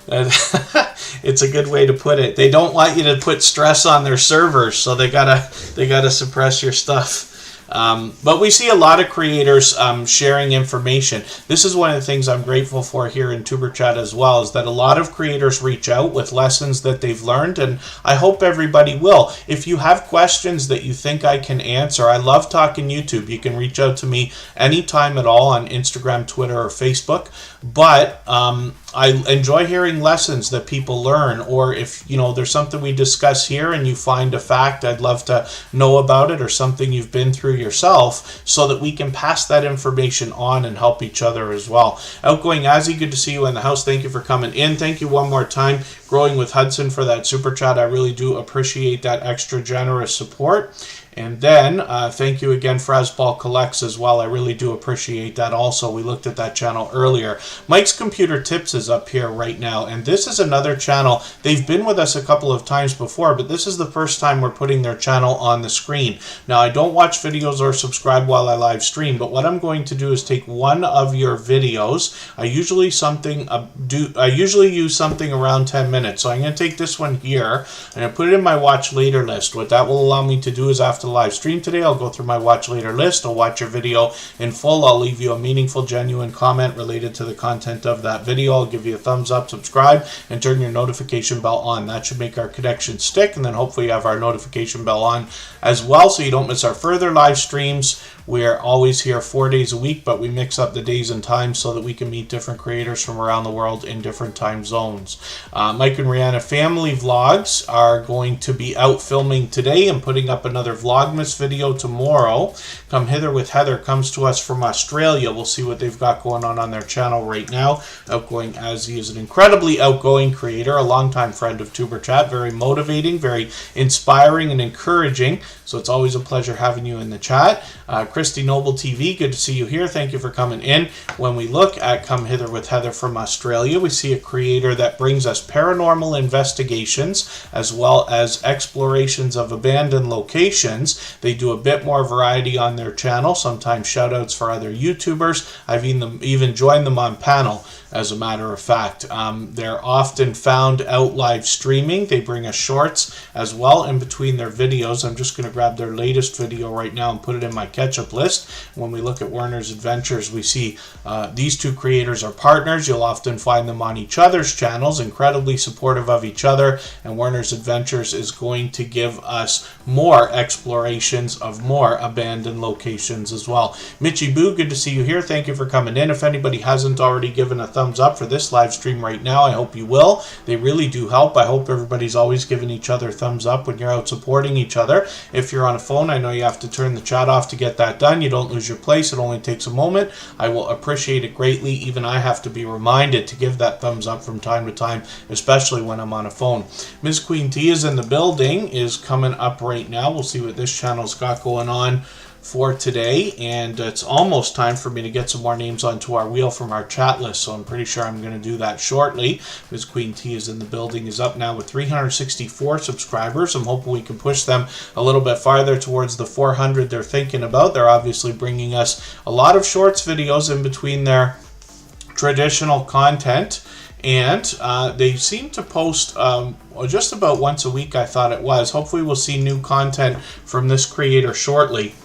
It's a good way to put it. They don't want you to put stress on their servers, so they gotta suppress your stuff. But we see a lot of creators sharing information. This is one of the things I'm grateful for here in Superchat as well, is that a lot of creators reach out with lessons that they've learned, and I hope everybody will. If you have questions that you think I can answer, I love talking YouTube. You can reach out to me anytime at all on Instagram, Twitter, or Facebook. But I enjoy hearing lessons that people learn, or if you know there's something we discuss here and you find a fact, I'd love to know about it, or something you've been through yourself, so that we can pass that information on and help each other as well. Outgoing Azzy, good to see you in the house. Thank you for coming in. Thank you one more time, Growing with Hudson, for that super chat. I really do appreciate that extra generous support. And then thank you again, Frasball Collects, as well. I really do appreciate that also. We looked at that channel earlier. Mike's Computer Tips is up here right now, and this is another channel. They've been with us a couple of times before, but this is the first time we're putting their channel on the screen. Now, I don't watch videos or subscribe while I live stream, but what I'm going to do is take one of your videos. I usually use something around 10 minutes, so I'm going to take this one here and I put it in my watch later list. What that will allow me to do is, after the live stream today, I'll go through my watch later list. I'll watch your video in full. I'll leave you a meaningful, genuine comment related to the content of that video. I'll give you a thumbs up, subscribe, and turn your notification bell on. That should make our connection stick, and then hopefully you have our notification bell on as well, so you don't miss our further live streams. We're always here 4 days a week, but we mix up the days and times so that we can meet different creators from around the world in different time zones. Mike and Rihanna Family Vlogs are going to be out filming today and putting up another Vlogmas video tomorrow. Come Hither with Heather comes to us from Australia. We'll see what they've got going on their channel right now. Outgoing Azzy is an incredibly outgoing creator, a longtime friend of Tuberchat, very motivating, very inspiring and encouraging. So it's always a pleasure having you in the chat. Christy Noble TV, good to see you here. Thank you for coming in. When we look at Come Hither with Heather from Australia, we see a creator that brings us paranormal investigations as well as explorations of abandoned locations. They do a bit more variety on their channel, sometimes shout outs for other YouTubers. I've even joined them on panel, as a matter of fact. They're often found out live streaming. They bring us shorts as well in between their videos. I'm just going to grab their latest video right now and put it in my catch-up list. When we look at Werner's Adventures, we see these two creators are partners. You'll often find them on each other's channels, incredibly supportive of each other, and Werner's Adventures is going to give us more explorations of more abandoned locations as well. Mitchy Boo, good to see you here. Thank you for coming in. If anybody hasn't already given a thumbs up for this live stream right now, I hope you will. They really do help. I hope everybody's always giving each other thumbs up when you're out supporting each other. If you're on a phone, I know you have to turn the chat off to get that done. You don't lose your place. It only takes a moment. I will appreciate it greatly. Even I have to be reminded to give that thumbs up from time to time, especially when I'm on a phone. Ms. Queen T is in the building, is coming up right now. We'll see what this channel's got going on for today, and it's almost time for me to get some more names onto our wheel from our chat list, so I'm pretty sure I'm going to do that shortly. Ms. Queen T is in the building, is up now with 364 subscribers. I'm hoping we can push them a little bit farther towards the 400 they're thinking about. They're obviously bringing us a lot of shorts videos in between their traditional content, and they seem to post just about once a week, I thought it was. Hopefully we'll see new content from this creator shortly.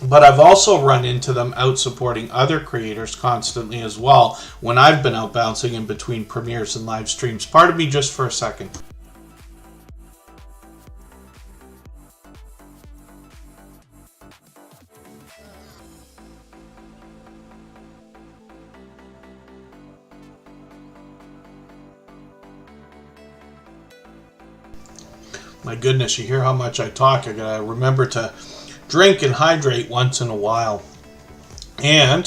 But I've also run into them out supporting other creators constantly as well when I've been out bouncing in between premieres and live streams. Pardon me just for a second. My goodness, you hear how much I talk. I gotta remember to drink and hydrate once in a while. And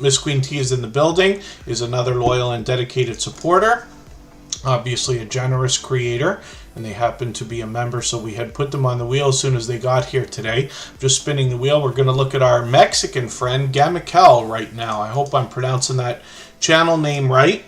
Miss Queen T is in the building, is another loyal and dedicated supporter. Obviously a generous creator, and they happen to be a member, so we had put them on the wheel as soon as they got here today. Just spinning the wheel. We're going to look at our Mexican friend Gamikel right now. I hope I'm pronouncing that channel name right,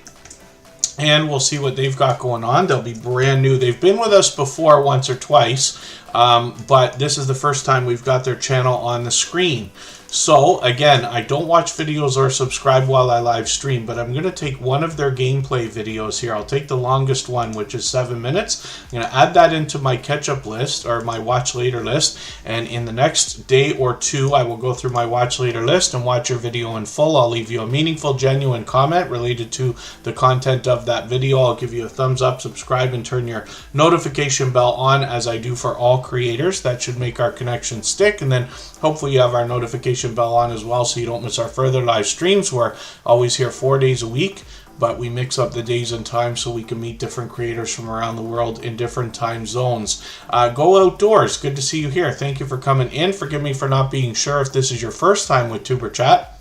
and we'll see what they've got going on. They'll be brand new. They've been with us before once or twice, but this is the first time we've got their channel on the screen. So, again, I don't watch videos or subscribe while I live stream, but I'm going to take one of their gameplay videos here. I'll take the longest one, which is 7 minutes. I'm going to add that into my catch-up list, or my watch later list, and in the next day or two, I will go through my watch later list and watch your video in full. I'll leave you a meaningful, genuine comment related to the content of that video. I'll give you a thumbs up, subscribe, and turn your notification bell on, as I do for all creators. That should make our connection stick, and then hopefully you have our notification bell on as well, so you don't miss our further live streams. We're always here 4 days a week, but we mix up the days and times so we can meet different creators from around the world in different time zones. Go outdoors. Good to see you here. Thank you for coming in. Forgive me for not being sure if this is your first time with Tuber Chat,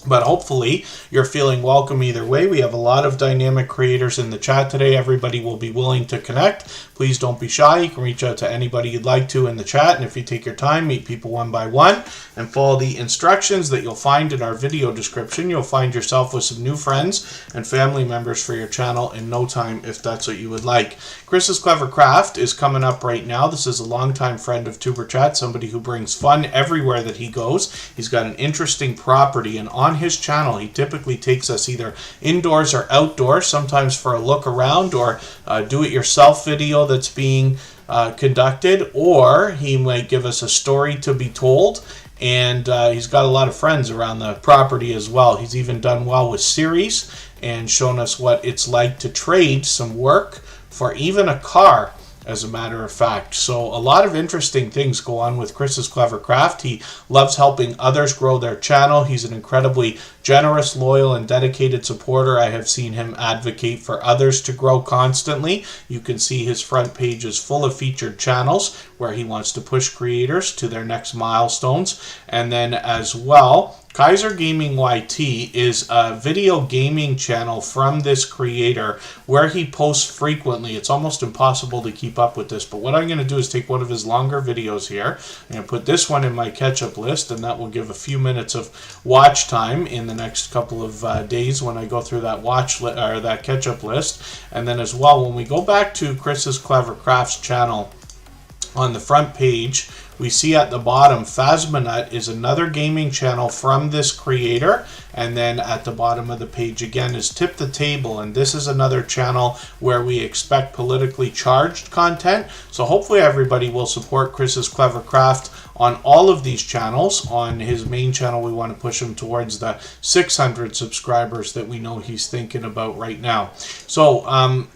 but hopefully you're feeling welcome either way. We have a lot of dynamic creators in the chat today. Everybody will be willing to connect. Please don't be shy. You can reach out to anybody you'd like to in the chat, and if you take your time, meet people one by one and follow the instructions that you'll find in our video description, you'll find yourself with some new friends and family members for your channel in no time, if that's what you would like. Chris's Clever Craft is coming up right now. This is a longtime friend of Tuber Chat, somebody who brings fun everywhere that he goes. He's got an interesting property, and on his channel he typically takes us either indoors or outdoors, sometimes for a look around or do-it-yourself video that's being conducted, or he might give us a story to be told. And he's got a lot of friends around the property as well. He's even done well with series and shown us what it's like to trade some work for even a car, as a matter of fact. So a lot of interesting things go on with Chris's Clever Craft. He loves helping others grow their channel. He's an incredibly generous, loyal, and dedicated supporter. I have seen him advocate for others to grow constantly. You can see his front page is full of featured channels where he wants to push creators to their next milestones. And then as well, Kaiser Gaming YT is a video gaming channel from this creator where he posts frequently. It's almost impossible to keep up with this, but what I'm going to do is take one of his longer videos here. I'm going to put this one in my catch-up list, and that will give a few minutes of watch time in the next couple of days when I go through that that catch-up list. And then as well, when we go back to Chris's Clever Crafts channel, on the front page, we see at the bottom, Phasmanut is another gaming channel from this creator. And then at the bottom of the page again is Tip the Table. And this is another channel where we expect politically charged content. So hopefully everybody will support Chris's Clever Craft on all of these channels. On his main channel, we want to push him towards the 600 subscribers that we know he's thinking about right now. So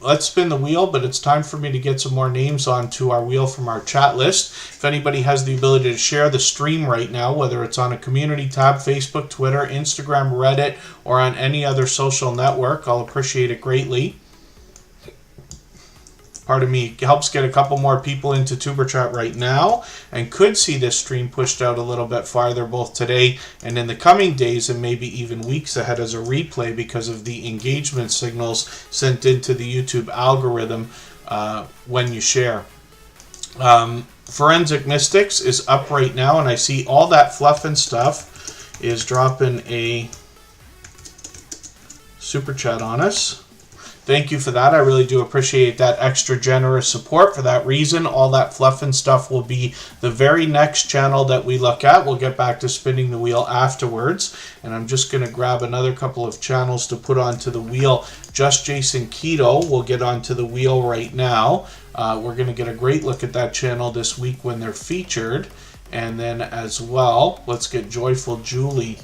let's spin the wheel, but it's time for me to get some more names onto our wheel from our chat list. If anybody has the ability to share the stream right now, whether it's on a community tab, Facebook, Twitter, Instagram, Reddit, or on any other social network, I'll appreciate it greatly. Pardon me, helps get a couple more people into Tuber Chat right now, and could see this stream pushed out a little bit farther both today and in the coming days, and maybe even weeks ahead as a replay because of the engagement signals sent into the YouTube algorithm when you share. Forensic Mystics is up right now, and I see all that fluff and stuff is dropping a super chat on us. Thank you for that. I really do appreciate that extra generous support. For that reason, all that fluff and stuff will be the very next channel that we look at. We'll get back to spinning the wheel afterwards. And I'm just going to grab another couple of channels to put onto the wheel. Just Jason Keto will get onto the wheel right now. We're going to get a great look at that channel this week when they're featured. And then as well, let's get Joyful Julie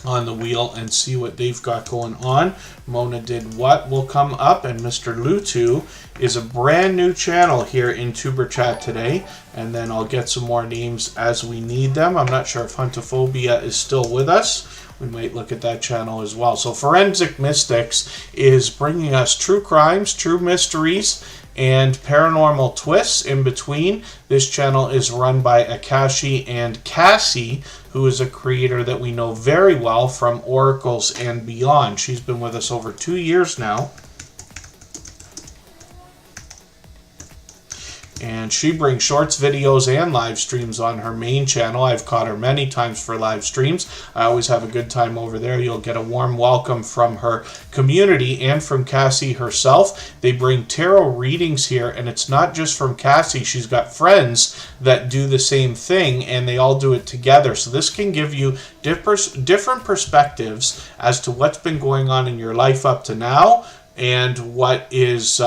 on the wheel and see what they've got going on. Mona Did What will come up, and Mr. Lutu is a brand new channel here in Tuber Chat today. And then I'll get some more names as we need them. I'm not sure if Huntophobia is still with us. We might look at that channel as well. So Forensic Mystics is bringing us true crimes, true mysteries, and paranormal twists in between. This channel is run by Akashi and Cassie, who is a creator that we know very well from Oracles and Beyond. She's been with us over 2 years now. And she brings shorts, videos, and live streams on her main channel. I've caught her many times for live streams. I always have a good time over there. You'll get a warm welcome from her community and from Cassie herself. They bring tarot readings here, and it's not just from Cassie. She's got friends that do the same thing, and they all do it together. So this can give you different perspectives as to what's been going on in your life up to now and what is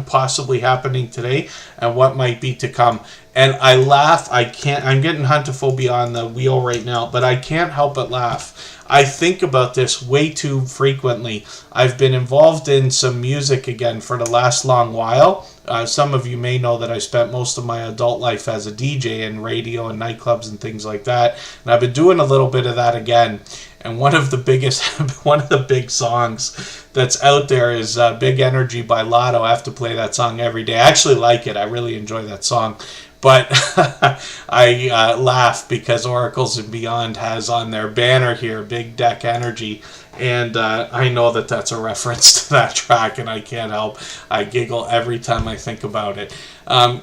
possibly happening today and what might be to come. And I laugh. I'm getting huntophobia on the wheel right now, but I can't help but laugh. I think about this way too frequently. I've been involved in some music again for the last long while. Some of you may know that I spent most of my adult life as a DJ in radio and nightclubs and things like that. And I've been doing a little bit of that again. And one of the big songs that's out there is Big Energy by Lotto. I have to play that song every day. I actually like it. I really enjoy that song. But I laugh because Oracles and Beyond has on their banner here, Big Deck Energy. And I know that that's a reference to that track, and I can't help. I giggle every time I think about it.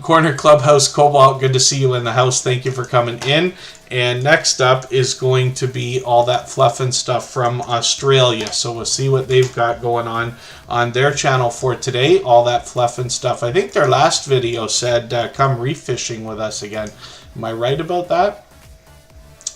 Corner Clubhouse Cobalt, good to see you in the house. Thank you for coming in. And next up is going to be All That Fluff and Stuff from Australia. So we'll see what they've got going on their channel for today. All That Fluff and Stuff. I think their last video said, come reef fishing with us again. Am I right about that?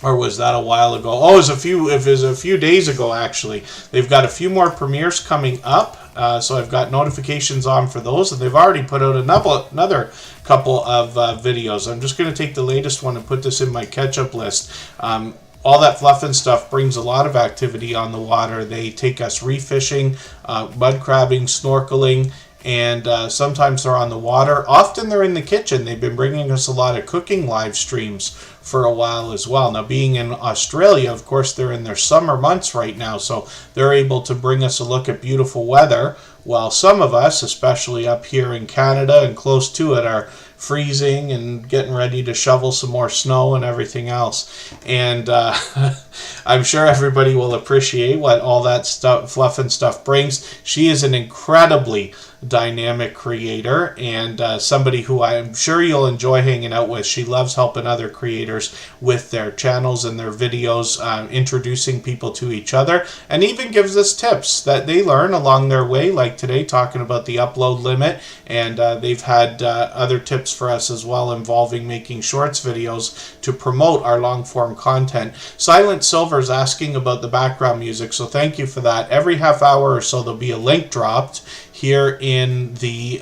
Or was that a while ago? Oh, it was a few days ago, actually. They've got a few more premieres coming up. So I've got notifications on for those, and they've already put out another couple of videos. I'm just going to take the latest one and put this in my catch-up list. All That Fluff and Stuff brings a lot of activity on the water. They take us reef fishing, mud crabbing, snorkeling, and sometimes they're on the water. Often they're in the kitchen. They've been bringing us a lot of cooking live streams for a while as well. Now, being in Australia, of course, they're in their summer months right now, so they're able to bring us a look at beautiful weather, while some of us, especially up here in Canada and close to it, are freezing and getting ready to shovel some more snow and everything else. And I'm sure everybody will appreciate what All That Fluff and Stuff brings. She is an incredibly dynamic creator and somebody who I'm sure you'll enjoy hanging out with. She loves helping other creators with their channels and their videos, introducing people to each other, and even gives us tips that they learn along their way, like today talking about the upload limit. And they've had other tips for us as well involving making shorts videos to promote our long form content. Silent Silver's asking about the background music, so thank you for that. Every half hour or so there'll be a link dropped here in the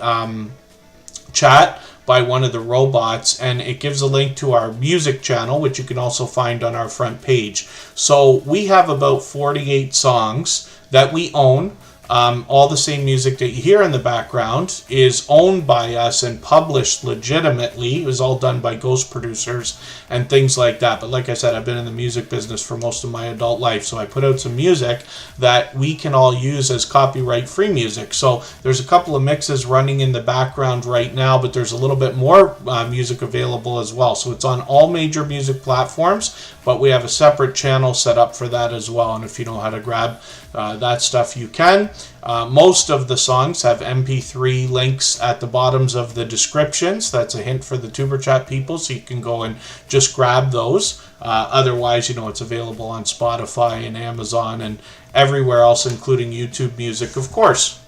chat by one of the robots, and it gives a link to our music channel, which you can also find on our front page. So we have about 48 songs that we own. All the same music that you hear in the background is owned by us and published legitimately. It was all done by ghost producers and things like that. But like I said, I've been in the music business for most of my adult life, so I put out some music that we can all use as copyright-free music. So there's a couple of mixes running in the background right now, but there's a little bit more music available as well. So it's on all major music platforms, but we have a separate channel set up for that as well. And if you know how to grab that stuff, you can. Most of the songs have MP3 links at the bottoms of the descriptions. That's a hint for the Tuber Chat people, so you can go and just grab those. Otherwise, it's available on Spotify and Amazon and everywhere else, including YouTube Music, of course.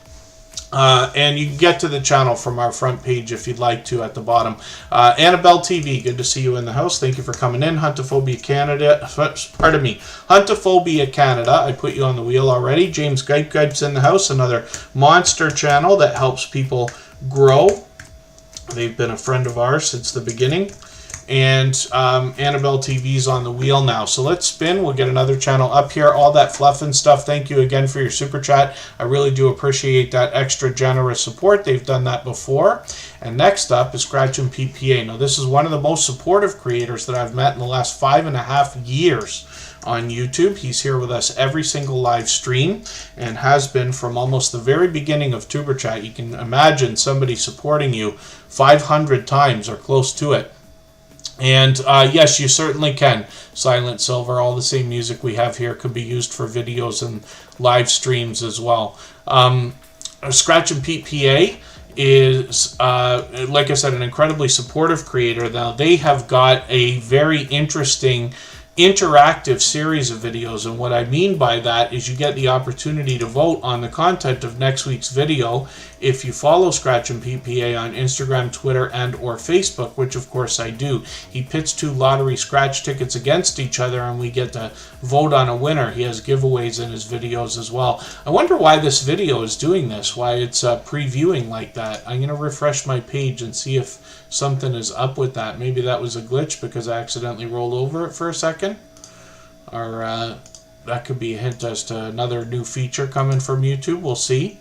And you can get to the channel from our front page if you'd like to at the bottom. Annabelle TV, good to see you in the house. Thank you for coming in. Huntophobia Canada, Huntophobia Canada, I put you on the wheel already. James Gip's in the house, another monster channel that helps people grow. They've been a friend of ours since the beginning. And Annabelle TV's on the wheel now. So let's spin. We'll get another channel up here. All that fluff and stuff. Thank you again for your super chat. I really do appreciate that extra generous support. They've done that before. And next up is Scratch and PPA. Now this is one of the most supportive creators that I've met in the last 5.5 years on YouTube. He's here with us every single live stream and has been from almost the very beginning of Tuber Chat. You can imagine somebody supporting you 500 times or close to it. And yes, you certainly can. Silent Silver, all the same music we have here could be used for videos and live streams as well. Scratch and PPA is, like I said, an incredibly supportive creator. Now, they have got a very interesting interactive series of videos, and what I mean by that is you get the opportunity to vote on the content of next week's video if you follow Scratch and PPA on Instagram, Twitter, and or Facebook, which of course I do. He pits 2 lottery scratch tickets against each other and we get to vote on a winner. He has giveaways in his videos as well. I wonder why this video is doing this, why it's previewing like that. I'm going to refresh my page and see if something is up with that. Maybe that was a glitch because I accidentally rolled over it for a second. Or that could be a hint as to another new feature coming from YouTube. We'll see.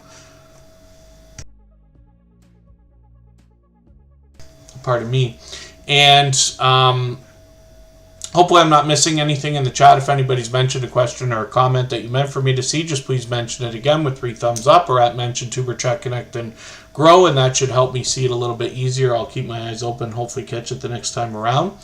Pardon me. And hopefully I'm not missing anything in the chat. If anybody's mentioned a question or a comment that you meant for me to see, just please mention it again with 3 thumbs up or at mention Tuber Chat Connect and Grow, and that should help me see it a little bit easier. I'll keep my eyes open, hopefully catch it the next time around.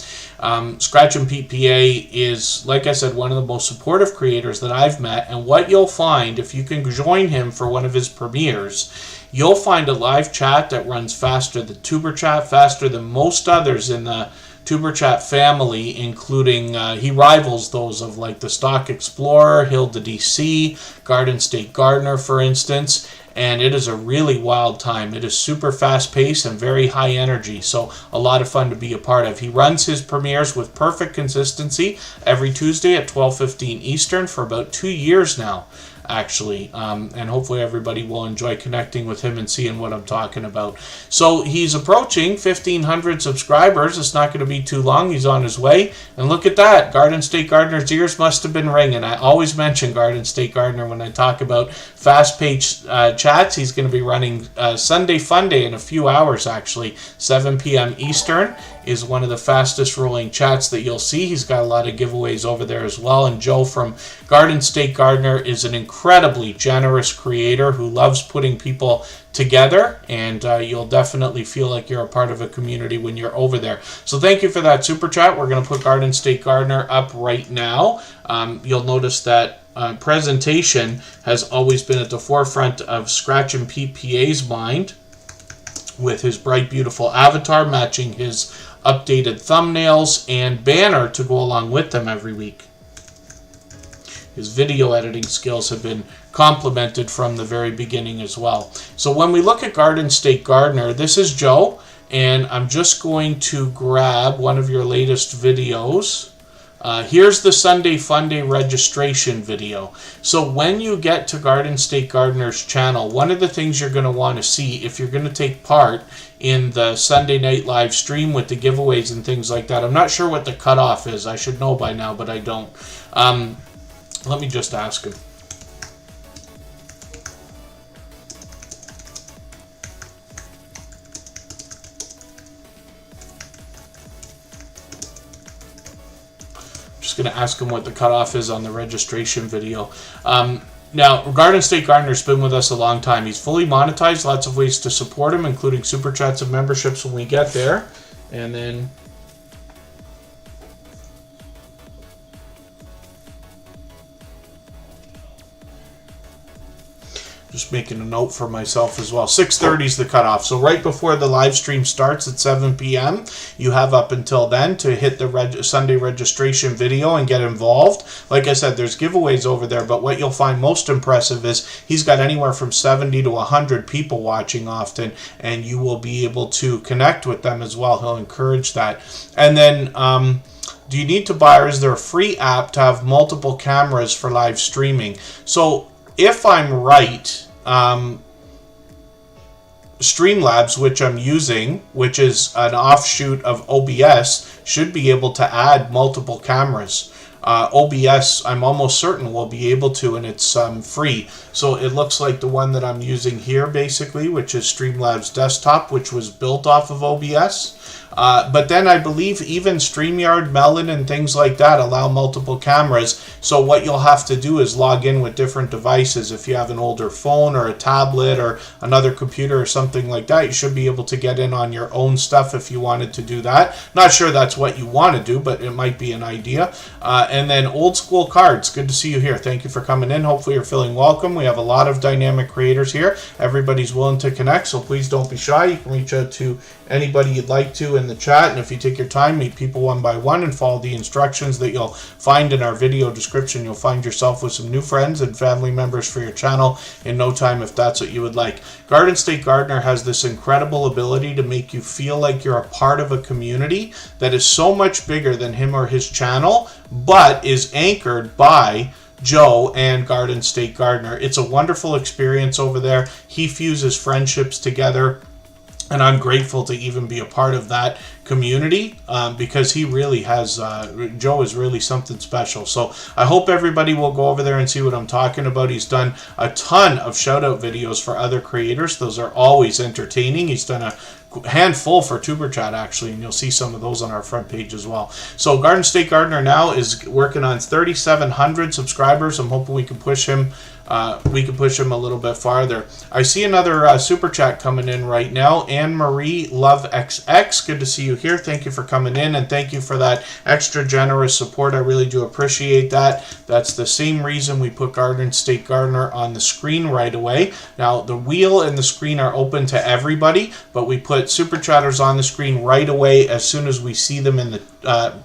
Scratch and PPA is, like I said, one of the most supportive creators that I've met, and what you'll find if you can join him for one of his premieres, you'll find a live chat that runs faster than Tuber Chat, faster than most others in the Tuber Chat family, including, he rivals those of like the Stock Explorer, Hilda DC, Garden State Gardener, for instance, and it is a really wild time. It is super fast-paced and very high energy, so a lot of fun to be a part of. He runs his premieres with perfect consistency every Tuesday at 12:15 Eastern for about 2 years now, actually, and hopefully everybody will enjoy connecting with him and seeing what I'm talking about. So he's approaching 1,500 subscribers. It's not going to be too long. He's on his way, and look at that. Garden State Gardener's ears must have been ringing. I always mention Garden State Gardener when I talk about fast-paced chats. He's going to be running Sunday Fun Day in a few hours, actually. 7 p.m. Eastern is one of the fastest rolling chats that you'll see. He's got a lot of giveaways over there as well, and Joe from Garden State Gardener is an incredibly generous creator who loves putting people together, and you'll definitely feel like you're a part of a community when you're over there. So thank you for that super chat. We're going to put Garden State Gardener up right now. You'll notice that presentation has always been at the forefront of Scratch and PPA's mind, with his bright, beautiful avatar matching his updated thumbnails and banner to go along with them every week. His video editing skills have been complimented from the very beginning as well. So when we look at Garden State Gardener, this is Joe, and I'm just going to grab one of your latest videos. Here's the Sunday Fun Day registration video. So when you get to Garden State Gardener's channel, one of the things you're going to want to see if you're going to take part in the Sunday night live stream with the giveaways and things like that. I'm not sure what the cutoff is. I should know by now, but I don't. Let me just ask him. Just going to ask him what the cutoff is on the registration video. Now, Garden State Gardener's been with us a long time. He's fully monetized, lots of ways to support him, including super chats and memberships when we get there. And then just making a note for myself as well. 6:30 is the cutoff. So right before the live stream starts at 7 p.m., you have up until then to hit the Sunday registration video and get involved. Like I said, there's giveaways over there, but what you'll find most impressive is he's got anywhere from 70 to 100 people watching often, and you will be able to connect with them as well. He'll encourage that. And then do you need to buy, or is there a free app to have multiple cameras for live streaming? So if I'm right, Streamlabs, which I'm using, which is an offshoot of OBS, should be able to add multiple cameras. OBS, I'm almost certain will be able to, and it's free. So it looks like the one that I'm using here, basically, which is Streamlabs Desktop, which was built off of OBS. But then I believe even StreamYard, Melon, and things like that allow multiple cameras. So what you'll have to do is log in with different devices. If you have an older phone or a tablet or another computer or something like that, you should be able to get in on your own stuff if you wanted to do that. Not sure that's what you want to do, but it might be an idea. And then Old School Cards, good to see you here. Thank you for coming in. Hopefully you're feeling welcome. We have a lot of dynamic creators here. Everybody's willing to connect, so please don't be shy. You can reach out to anybody you'd like to in the chat, and if you take your time, meet people one by one and follow the instructions that you'll find in our video description, you'll find yourself with some new friends and family members for your channel in no time if that's what you would like. Garden State Gardener has this incredible ability to make you feel like you're a part of a community that is so much bigger than him or his channel, but is anchored by Joe and Garden State Gardener. It's a wonderful experience over there. He fuses friendships together, and I'm grateful to even be a part of that community because he really has, Joe is really something special. So I hope everybody will go over there and see what I'm talking about. He's done a ton of shout out videos for other creators. Those are always entertaining. He's done a handful for Superchat actually, and you'll see some of those on our front page as well. So Garden State Gardener now is working on 3,700 subscribers. I'm hoping we can push him a little bit farther. I see another super chat coming in right now. Anne Marie Love XX, good to see you here. Thank you for coming in, and thank you for that extra generous support. I really do appreciate that. That's the same reason we put Garden State Gardener on the screen right away. Now the wheel and the screen are open to everybody, but we put super chatters on the screen right away as soon as we see them in the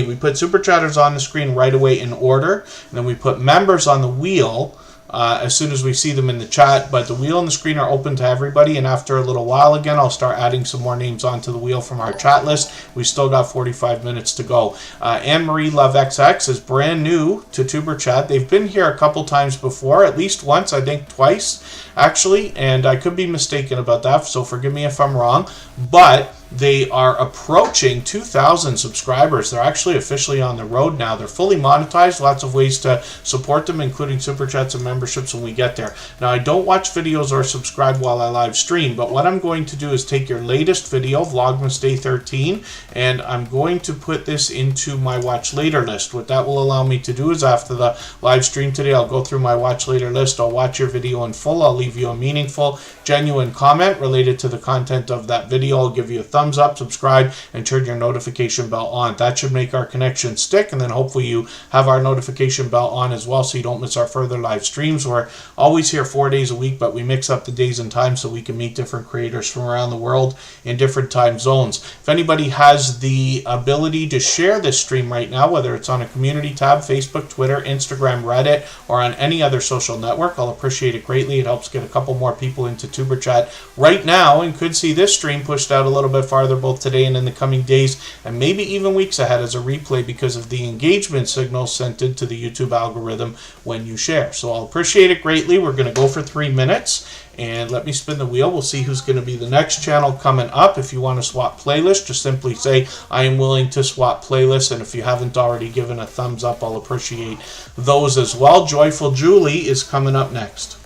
we put super chatters on the screen right away in order, and then we put members on the wheel as soon as we see them in the chat. But the wheel and the screen are open to everybody, and after a little while again I'll start adding some more names onto the wheel from our chat list. We still got 45 minutes to go. Anne-Marie Love XX is brand new to Tuber Chat. They've been here a couple times before, at least once, I think twice actually, and I could be mistaken about that, so forgive me if I'm wrong, but they are approaching 2,000 subscribers. They're actually officially on the road now. They're fully monetized. Lots of ways to support them, including super chats and memberships when we get there. Now, I don't watch videos or subscribe while I live stream, but what I'm going to do is take your latest video, Vlogmas Day 13, and I'm going to put this into my watch later list. What that will allow me to do is after the live stream today, I'll go through my watch later list. I'll watch your video in full. I'll leave you a meaningful, genuine comment related to the content of that video. I'll give you a thumbs up, subscribe, and turn your notification bell on. That should make our connection stick, and then hopefully you have our notification bell on as well so you don't miss our further live streams. We're always here 4 days a week, but we mix up the days and times so we can meet different creators from around the world in different time zones. If anybody has the ability to share this stream right now, whether it's on a community tab, Facebook, Twitter, Instagram, Reddit, or on any other social network, I'll appreciate it greatly. It helps get a couple more people into Tuber Chat right now and could see this stream pushed out a little bit farther both today and in the coming days and maybe even weeks ahead as a replay because of the engagement signals sent into the YouTube algorithm when you share. So I'll appreciate it greatly. We're going to go for 3 minutes and let me spin the wheel. We'll see who's going to be the next channel coming up. If you want to swap playlist, just simply say I am willing to swap playlists, and if you haven't already given a thumbs up, I'll appreciate those as well. Joyful Julie is coming up next.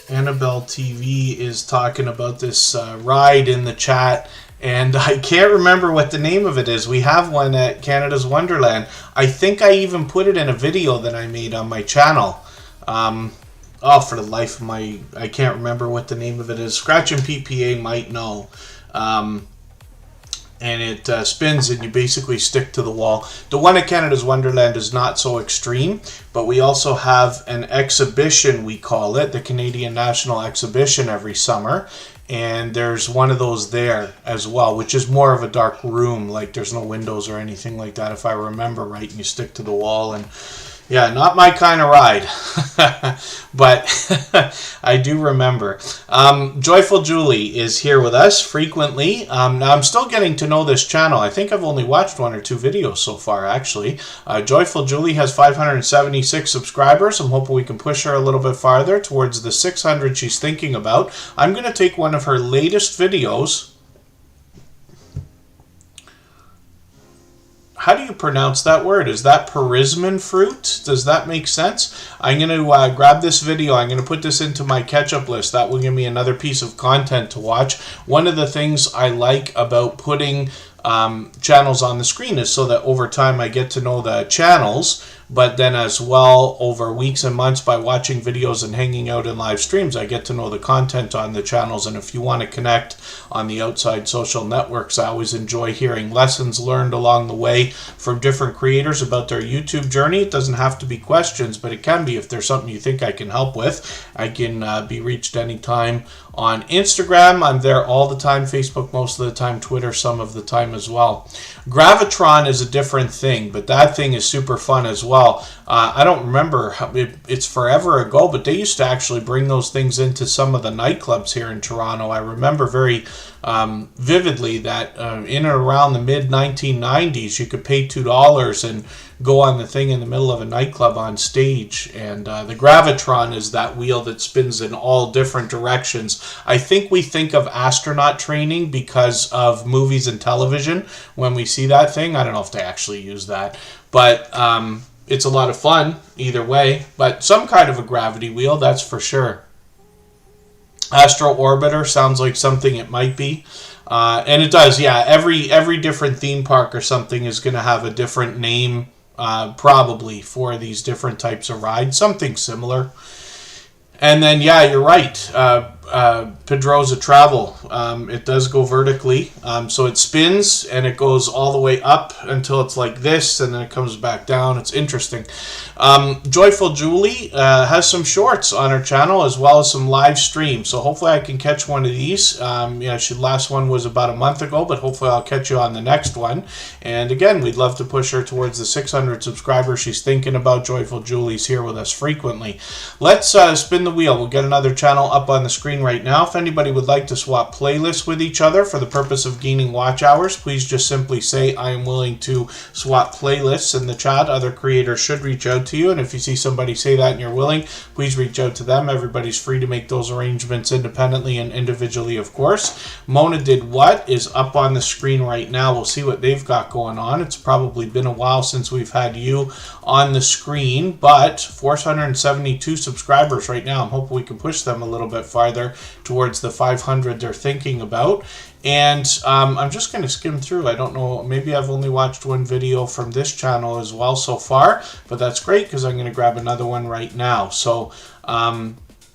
Annabelle TV is talking about this ride in the chat, and I can't remember what the name of it is. We have one at Canada's Wonderland. I think I even put it in a video that I made on my channel. Oh, for the life of my... I can't remember what the name of it is. Scratch and PPA might know. And it spins and you basically stick to the wall. The one at Canada's Wonderland is not so extreme, but we also have an exhibition, we call it, the Canadian National Exhibition every summer. And there's one of those there as well, which is more of a dark room, like there's no windows or anything like that, if I remember right, and you stick to the wall. And yeah, not my kind of ride, but I do remember. Joyful Julie is here with us frequently. Now, I'm still getting to know this channel. I think I've only watched 1 or 2 videos so far, actually. Joyful Julie has 576 subscribers. I'm hoping we can push her a little bit farther towards the 600 she's thinking about. I'm going to take one of her latest videos. How do you pronounce that word? Is that perisman fruit? Does that make sense? I'm going to grab this video. I'm going to put this into my catch-up list. That will give me another piece of content to watch. One of the things I like about putting channels on the screen is so that over time I get to know the channels, but then as well over weeks and months by watching videos and hanging out in live streams, I get to know the content on the channels. And if you want to connect on the outside social networks, I always enjoy hearing lessons learned along the way from different creators about their YouTube journey. It doesn't have to be questions, but it can be if there's something you think I can help with. I can be reached anytime on Instagram. I'm there all the time. Facebook most of the time. Twitter some of the time as well. Gravitron is a different thing, but that thing is super fun as well. I don't remember, it's forever ago, but they used to actually bring those things into some of the nightclubs here in Toronto. I remember very vividly that in and around the mid-1990s, you could pay $2 and go on the thing in the middle of a nightclub on stage. And the Gravitron is that wheel that spins in all different directions. I think we think of astronaut training because of movies and television when we see that thing. I don't know if they actually use that, but it's a lot of fun either way. But some kind of a gravity wheel, that's for sure. Astro Orbiter sounds like something it might be. And it does, yeah. Every different theme park or something is going to have a different name probably for these different types of rides. Something similar. And then, yeah, you're right. Pedroza Travel. It does go vertically. So it spins and it goes all the way up until it's like this, and then it comes back down. It's interesting. Joyful Julie has some shorts on her channel as well as some live streams. So hopefully I can catch one of these. Last one was about a month ago, but hopefully I'll catch you on the next one. And again, we'd love to push her towards the 600 subscribers she's thinking about. Joyful Julie's here with us frequently. Let's spin the wheel. We'll get another channel up on the screen right now. If anybody would like to swap playlists with each other for the purpose of gaining watch hours, please just simply say I am willing to swap playlists in the chat. Other creators should reach out to you, and if you see somebody say that and you're willing, please reach out to them. Everybody's free to make those arrangements independently and individually, of course. Mona Did What is up on the screen right now. We'll see what they've got going on. It's probably been a while since we've had you on the screen, but 472 subscribers right now. I'm hoping we can push them a little bit farther towards the 500 they're thinking about. And I'm just going to skim through. I don't know, maybe I've only watched one video from this channel as well so far, but that's great because I'm going to grab another one right now. So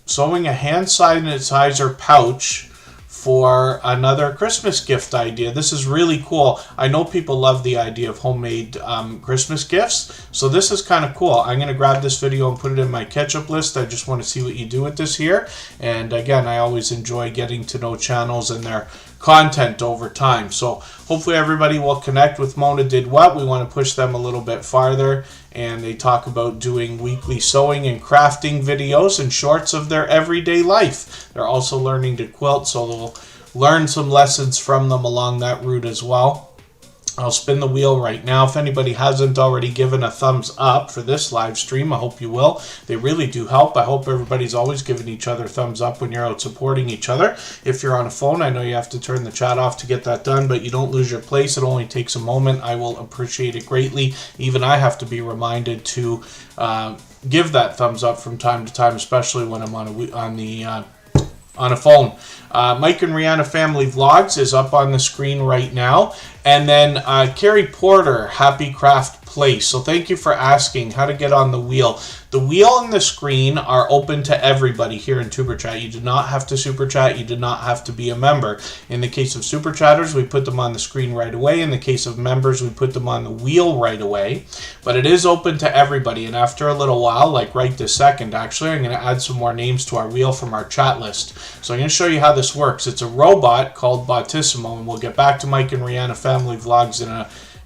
sewing a hand sanitizer pouch for another Christmas gift idea. This is really cool. I know people love the idea of homemade Christmas gifts, so this is kind of cool. I'm going to grab this video and put it in my catch-up list. I just want to see what you do with this here. And again, I always enjoy getting to know channels and their content over time. So hopefully everybody will connect with Mona Did What. We want to push them a little bit farther. And they talk about doing weekly sewing and crafting videos and shorts of their everyday life. They're also learning to quilt, so they'll learn some lessons from them along that route as well. I'll spin the wheel right now. If anybody hasn't already given a thumbs up for this live stream, I hope you will. They really do help. I hope everybody's always giving each other thumbs up when you're out supporting each other. If you're on a phone, I know you have to turn the chat off to get that done, but you don't lose your place. It only takes a moment. I will appreciate it greatly. Even I have to be reminded to give that thumbs up from time to time, especially when I'm on a phone. Mike and Rihanna Family Vlogs is up on the screen right now. And then Carrie Porter, Happy Craft Place. So thank you for asking how to get on the wheel. The wheel and the screen are open to everybody here in Tuber Chat. You do not have to Super Chat. You do not have to be a member. In the case of Super Chatters, we put them on the screen right away. In the case of members, we put them on the wheel right away. But it is open to everybody. And after a little while, like right this second, actually, I'm going to add some more names to our wheel from our chat list. So I'm going to show you how this works. It's a robot called Bottissimo, and we'll get back to Mike and Rihanna Family Vlogs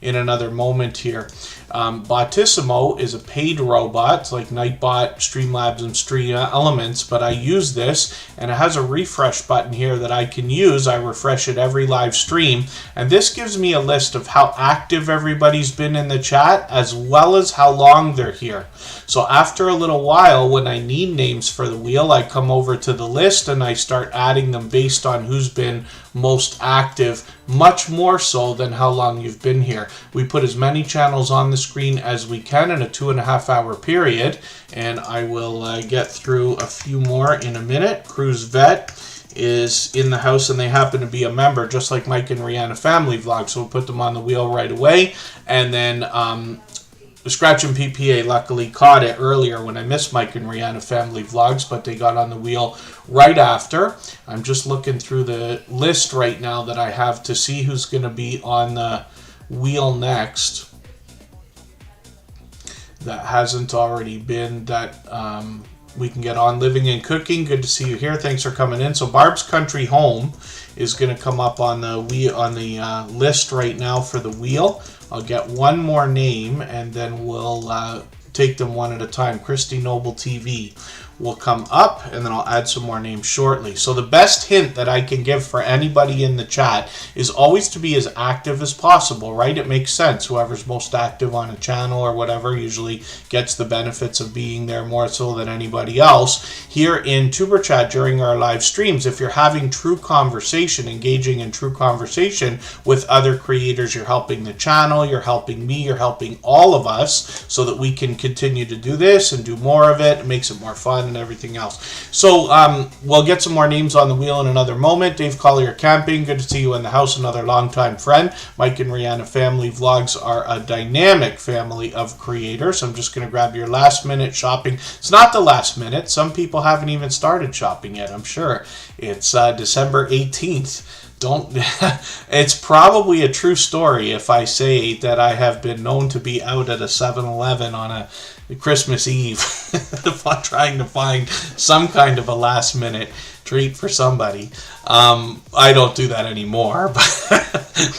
in another moment here. Bottissimo is a paid robot. It's like Nightbot, Streamlabs, and Stream Elements, but I use this, and it has a refresh button here that I can use. I refresh it every live stream, and this gives me a list of how active everybody's been in the chat, as well as how long they're here. So after a little while, when I need names for the wheel, I come over to the list and I start adding them based on who's been most active, much more so than how long you've been here. We put as many channels on the screen as we can in a 2.5 hour period, and I will get through a few more in a minute. Cruise Vet is in the house, and they happen to be a member, just like Mike and Rihanna Family Vlog, so we'll put them on the wheel right away. And then Scratch and PPA luckily caught it earlier when I missed Mike and Rihanna Family Vlogs, but they got on the wheel right after. I'm just looking through the list right now that I have to see who's going to be on the wheel next that hasn't already been, that we can get on. Living and Cooking, good to see you here. Thanks for coming in. So Barb's Country Home is going to come up on the list right now for the wheel. I'll get one more name, and then we'll take them one at a time. Christy Noble TV will come up, and then I'll add some more names shortly. So the best hint that I can give for anybody in the chat is always to be as active as possible, right? It makes sense. Whoever's most active on a channel or whatever usually gets the benefits of being there more so than anybody else. Here in Tuber Chat during our live streams, if you're having true conversation, engaging in true conversation with other creators, you're helping the channel, you're helping me, you're helping all of us so that we can continue to do this and do more of it. It makes it more fun and everything else. So we'll get some more names on the wheel in another moment. Dave Collier Camping, good to see you in the house, another longtime friend. Mike and Rihanna Family Vlogs are a dynamic family of creators. I'm just going to grab your last minute shopping. It's not the last minute. Some people haven't even started shopping yet, I'm sure. It's December 18th. It's probably a true story if I say that I have been known to be out at a 7-Eleven on a Christmas Eve trying to find some kind of a last minute treat for somebody. I don't do that anymore,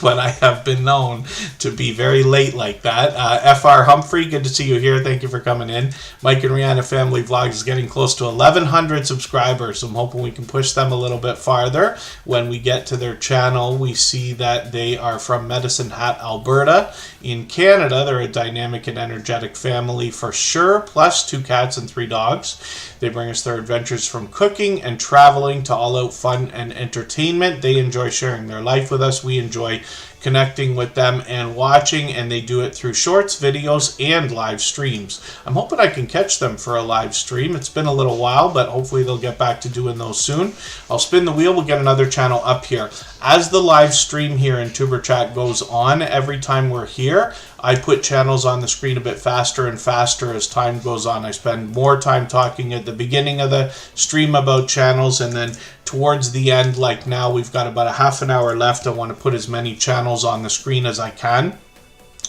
but I have been known to be very late like that. FR Humphrey, good to see you here. Thank you for coming in. Mike and Rihanna Family Vlogs is getting close to 1,100 subscribers. I'm hoping we can push them a little bit farther. When we get to their channel, we see that they are from Medicine Hat, Alberta. In Canada, they're a dynamic and energetic family for sure, plus 2 cats and 3 dogs. They bring us their adventures from cooking and traveling to all-out fun and entertainment. They enjoy sharing their life with us. We enjoy connecting with them and watching, and they do it through shorts, videos, and live streams. I'm hoping I can catch them for a live stream. It's been a little while, but hopefully they'll get back to doing those soon. I'll spin the wheel. We'll get another channel up here. As the live stream here in Tuber Chat goes on, every time we're here, I put channels on the screen a bit faster and faster as time goes on. I spend more time talking at the beginning of the stream about channels, and then towards the end, like now, we've got about a half an hour left. I want to put as many channels on the screen as I can.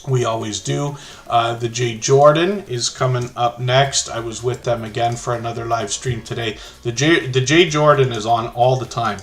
We always do. The J Jordan is coming up next. I was with them again for another live stream today. The J Jordan is on all the time.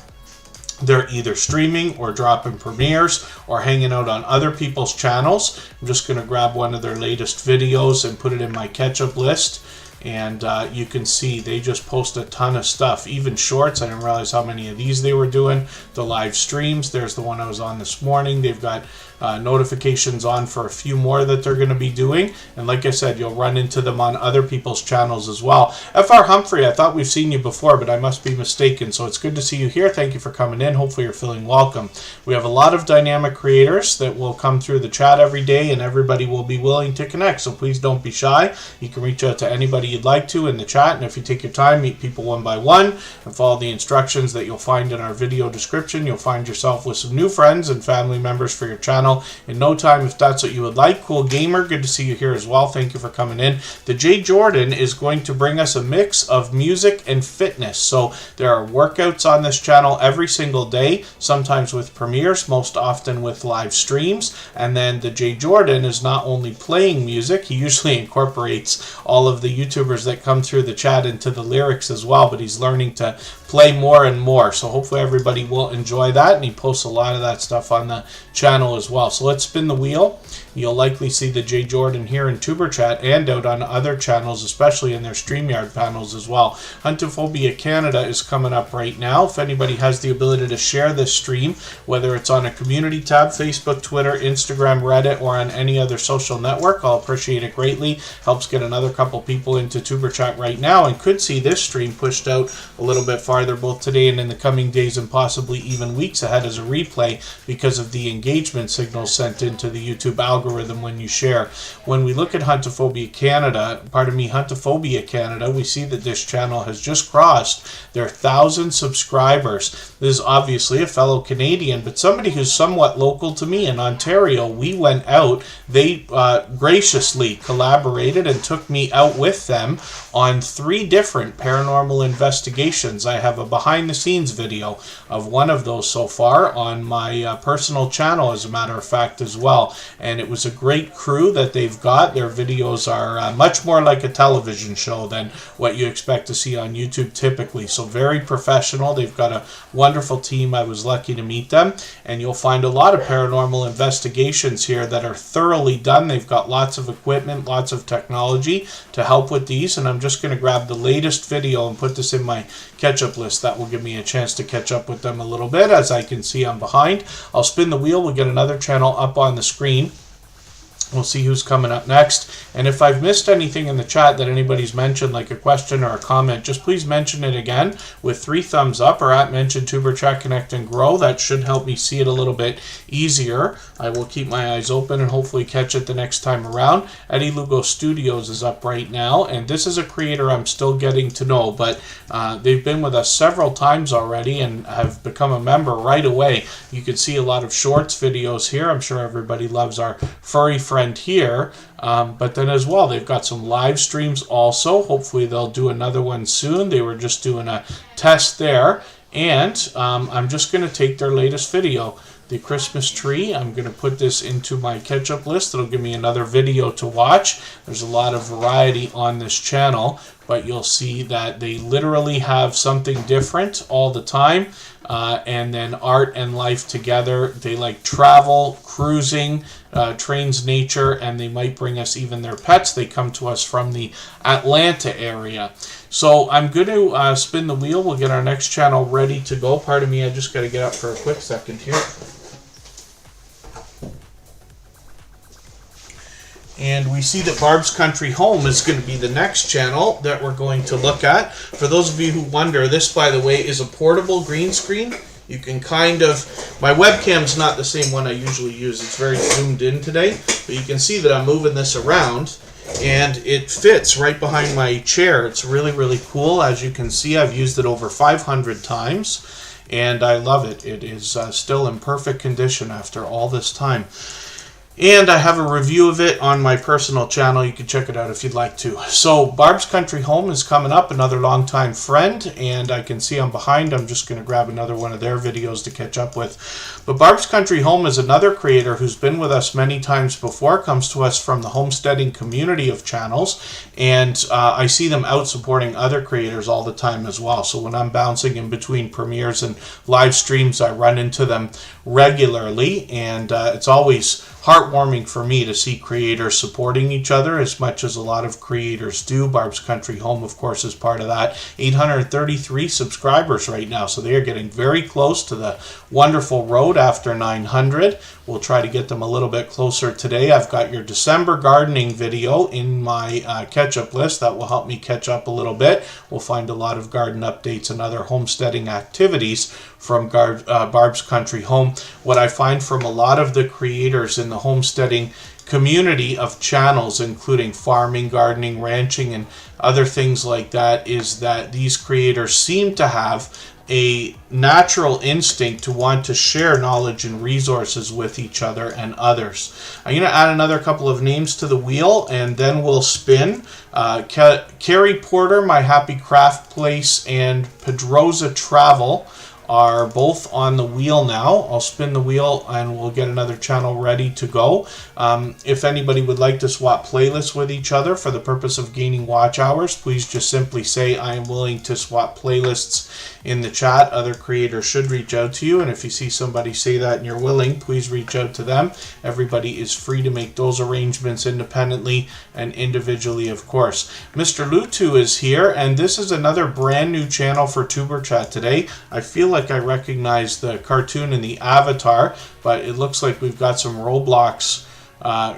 They're either streaming or dropping premieres or hanging out on other people's channels. I'm just going to grab one of their latest videos and put it in my catch-up list. And you can see they just post a ton of stuff, even shorts. I didn't realize how many of these they were doing. The live streams, there's the one I was on this morning. They've got notifications on for a few more that they're going to be doing. And like I said, you'll run into them on other people's channels as well. FR Humphrey, I thought we've seen you before, but I must be mistaken. So it's good to see you here. Thank you for coming in. Hopefully you're feeling welcome. We have a lot of dynamic creators that will come through the chat every day, and everybody will be willing to connect. So please don't be shy. You can reach out to anybody you'd like to in the chat. And if you take your time, meet people one by one and follow the instructions that you'll find in our video description, you'll find yourself with some new friends and family members for your channel in no time, if that's what you would like. Cool Gamer, good to see you here as well. Thank you for coming in. The J Jordan is going to bring us a mix of music and fitness. So there are workouts on this channel every single day, sometimes with premieres, most often with live streams. And then the J Jordan is not only playing music, he usually incorporates all of the YouTubers that come through the chat into the lyrics as well, but he's learning to play more and more. So hopefully everybody will enjoy that, and he posts a lot of that stuff on the channel as well. So let's spin the wheel. You'll likely see the J Jordan here in Superchat and out on other channels, especially in their StreamYard panels as well. Huntophobia Canada is coming up right now. If anybody has the ability to share this stream, whether it's on a community tab, Facebook, Twitter, Instagram, Reddit, or on any other social network, I'll appreciate it greatly. Helps get another couple people into Superchat right now, and could see this stream pushed out a little bit farther both today and in the coming days, and possibly even weeks ahead as a replay, because of the engagement signals sent into the YouTube algorithm when you share. When we look at Huntophobia Canada, we see that this channel has just crossed their 1,000 subscribers. This is obviously a fellow Canadian, but somebody who's somewhat local to me in Ontario. We went out, they graciously collaborated and took me out with them on 3 different paranormal investigations. I have a behind the scenes video of one of those so far on my personal channel, as a matter of fact, as well. And it was a great crew that they've got. Their videos are much more like a television show than what you expect to see on YouTube typically. So very professional. They've got a wonderful team. I was lucky to meet them. And you'll find a lot of paranormal investigations here that are thoroughly done. They've got lots of equipment, lots of technology to help with these. And I'm just going to grab the latest video and put this in my catch-up list. That will give me a chance to catch up with them a little bit. As I can see, I'm behind. I'll spin the wheel. We'll get another channel up on the screen. We'll see who's coming up next. And if I've missed anything in the chat that anybody's mentioned, like a question or a comment, just please mention it again with 3 thumbs up, or at mention Superchat Connect and Grow. That should help me see it a little bit easier. I will keep my eyes open and hopefully catch it the next time around. Eddie Lugo Studios is up right now, and this is a creator I'm still getting to know, but they've been with us several times already and have become a member right away. You can see a lot of shorts videos here. I'm sure everybody loves our furry friend here, but then as well they've got some live streams also. Hopefully they'll do another one soon. They were just doing a test there, and I'm just going to take their latest video, the Christmas tree. I'm going to put this into my catch-up list. It'll give me another video to watch. There's a lot of variety on this channel, but you'll see that they literally have something different all the time, and then art and life together. They like travel, cruising, trains nature, and they might bring us even their pets. They come to us from the Atlanta area. So I'm going to spin the wheel. We'll get our next channel ready to go. Pardon me, I just got to get up for a quick second here. And we see that Barb's Country Home is going to be the next channel that we're going to look at. For those of you who wonder, this, by the way, is a portable green screen. You can kind of, my webcam's not the same one I usually use. It's very zoomed in today. But you can see that I'm moving this around, and it fits right behind my chair. It's really, really cool. As you can see, I've used it over 500 times, and I love it. It is still in perfect condition after all this time. And I have a review of it on my personal channel. You can check it out if you'd like to. So Barb's Country Home is coming up, another longtime friend, and I can see I'm behind. I'm just going to grab another one of their videos to catch up with. But Barb's Country Home is another creator who's been with us many times before, comes to us from the homesteading community of channels, and I see them out supporting other creators all the time as well. So when I'm bouncing in between premieres and live streams, I run into them regularly, and it's always heartwarming for me to see creators supporting each other as much as a lot of creators do. Barb's Country Home, of course, is part of that. 833 subscribers right now, so they are getting very close to the wonderful road after 900. We'll try to get them a little bit closer today. I've got your December gardening video in my catch-up list. That will help me catch up a little bit. We'll find a lot of garden updates and other homesteading activities from Barb's Country Home. What I find from a lot of the creators in the homesteading community of channels, including farming, gardening, ranching, and other things like that, is that these creators seem to have a natural instinct to want to share knowledge and resources with each other and others. I'm going to add another couple of names to the wheel, and then we'll spin. Carrie Porter, My Happy Craft Place, and Pedroza Travel are both on the wheel now. I'll spin the wheel and we'll get another channel ready to go. If anybody would like to swap playlists with each other for the purpose of gaining watch hours, please just simply say I am willing to swap playlists in the chat. Other creators should reach out to you, and if you see somebody say that and you're willing, please reach out to them. Everybody is free to make those arrangements independently and individually, of course. Mr. Lutu is here, and this is another brand new channel for Tuber Chat today. I feel like I recognize the cartoon and the avatar, but it looks like we've got some Roblox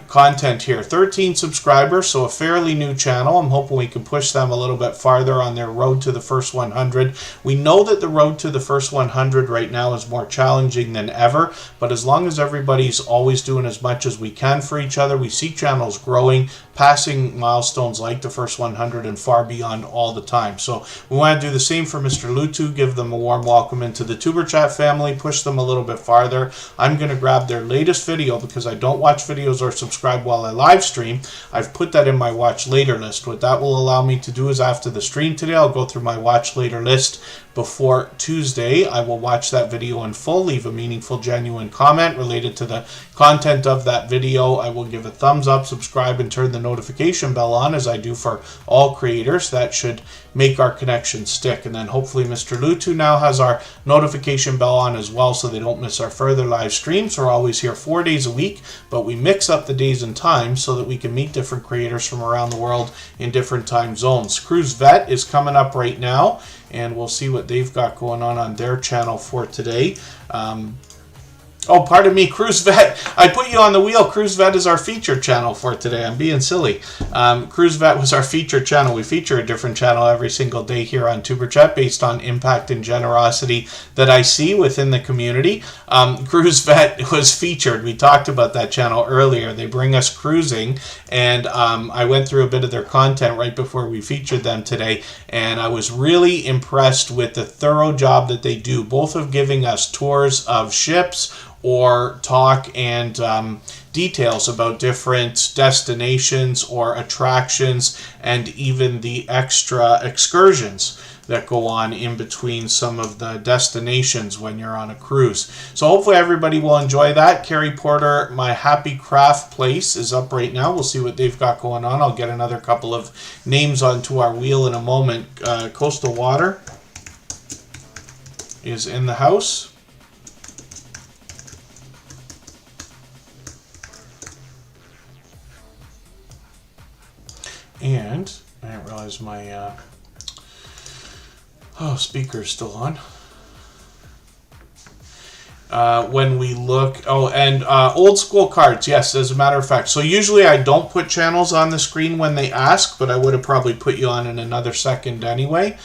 content here. 13 subscribers, so a fairly new channel. I'm hoping we can push them a little bit farther on their road to the first 100. We know that the road to the first 100 right now is more challenging than ever, but as long as everybody's always doing as much as we can for each other, we see channels growing, passing milestones like the first 100 and far beyond all the time. So we want to do the same for Mr. Lutu, give them a warm welcome into the Tuber Chat family, push them a little bit farther. I'm going to grab their latest video because I don't watch videos or subscribe while I live stream. I've put that in my watch later list. What that will allow me to do is after the stream today, I'll go through my watch later list before Tuesday. I will watch that video in full, leave a meaningful, genuine comment related to the content of that video. I will give a thumbs up, subscribe, and turn the notification bell on as I do for all creators. That should make our connection stick. And then hopefully Mr. Lutu now has our notification bell on as well so they don't miss our further live streams. We're always here 4 days a week, but we mix up the days and times so that we can meet different creators from around the world in different time zones. Cruise Vet is coming up right now, and we'll see what they've got going on their channel for today. Oh, pardon me, Cruise Vet. I put you on the wheel. Cruise Vet is our feature channel for today. I'm being silly. Cruise Vet was our feature channel. We feature a different channel every single day here on Tuber Chat based on impact and generosity that I see within the community. Cruise Vet was featured. We talked about that channel earlier. They bring us cruising, and I went through a bit of their content right before we featured them today, and I was really impressed with the thorough job that they do, both of giving us tours of ships or talk and details about different destinations or attractions, and even the extra excursions that go on in between some of the destinations when you're on a cruise. So hopefully everybody will enjoy that. Carrie Porter, My Happy Craft Place, is up right now. We'll see what they've got going on. I'll get another couple of names onto our wheel in a moment. Coastal Water is in the house. And I didn't realize my speaker's still on. When we look, old school cards, yes, as a matter of fact. So usually I don't put channels on the screen when they ask, but I would have probably put you on in another second anyway.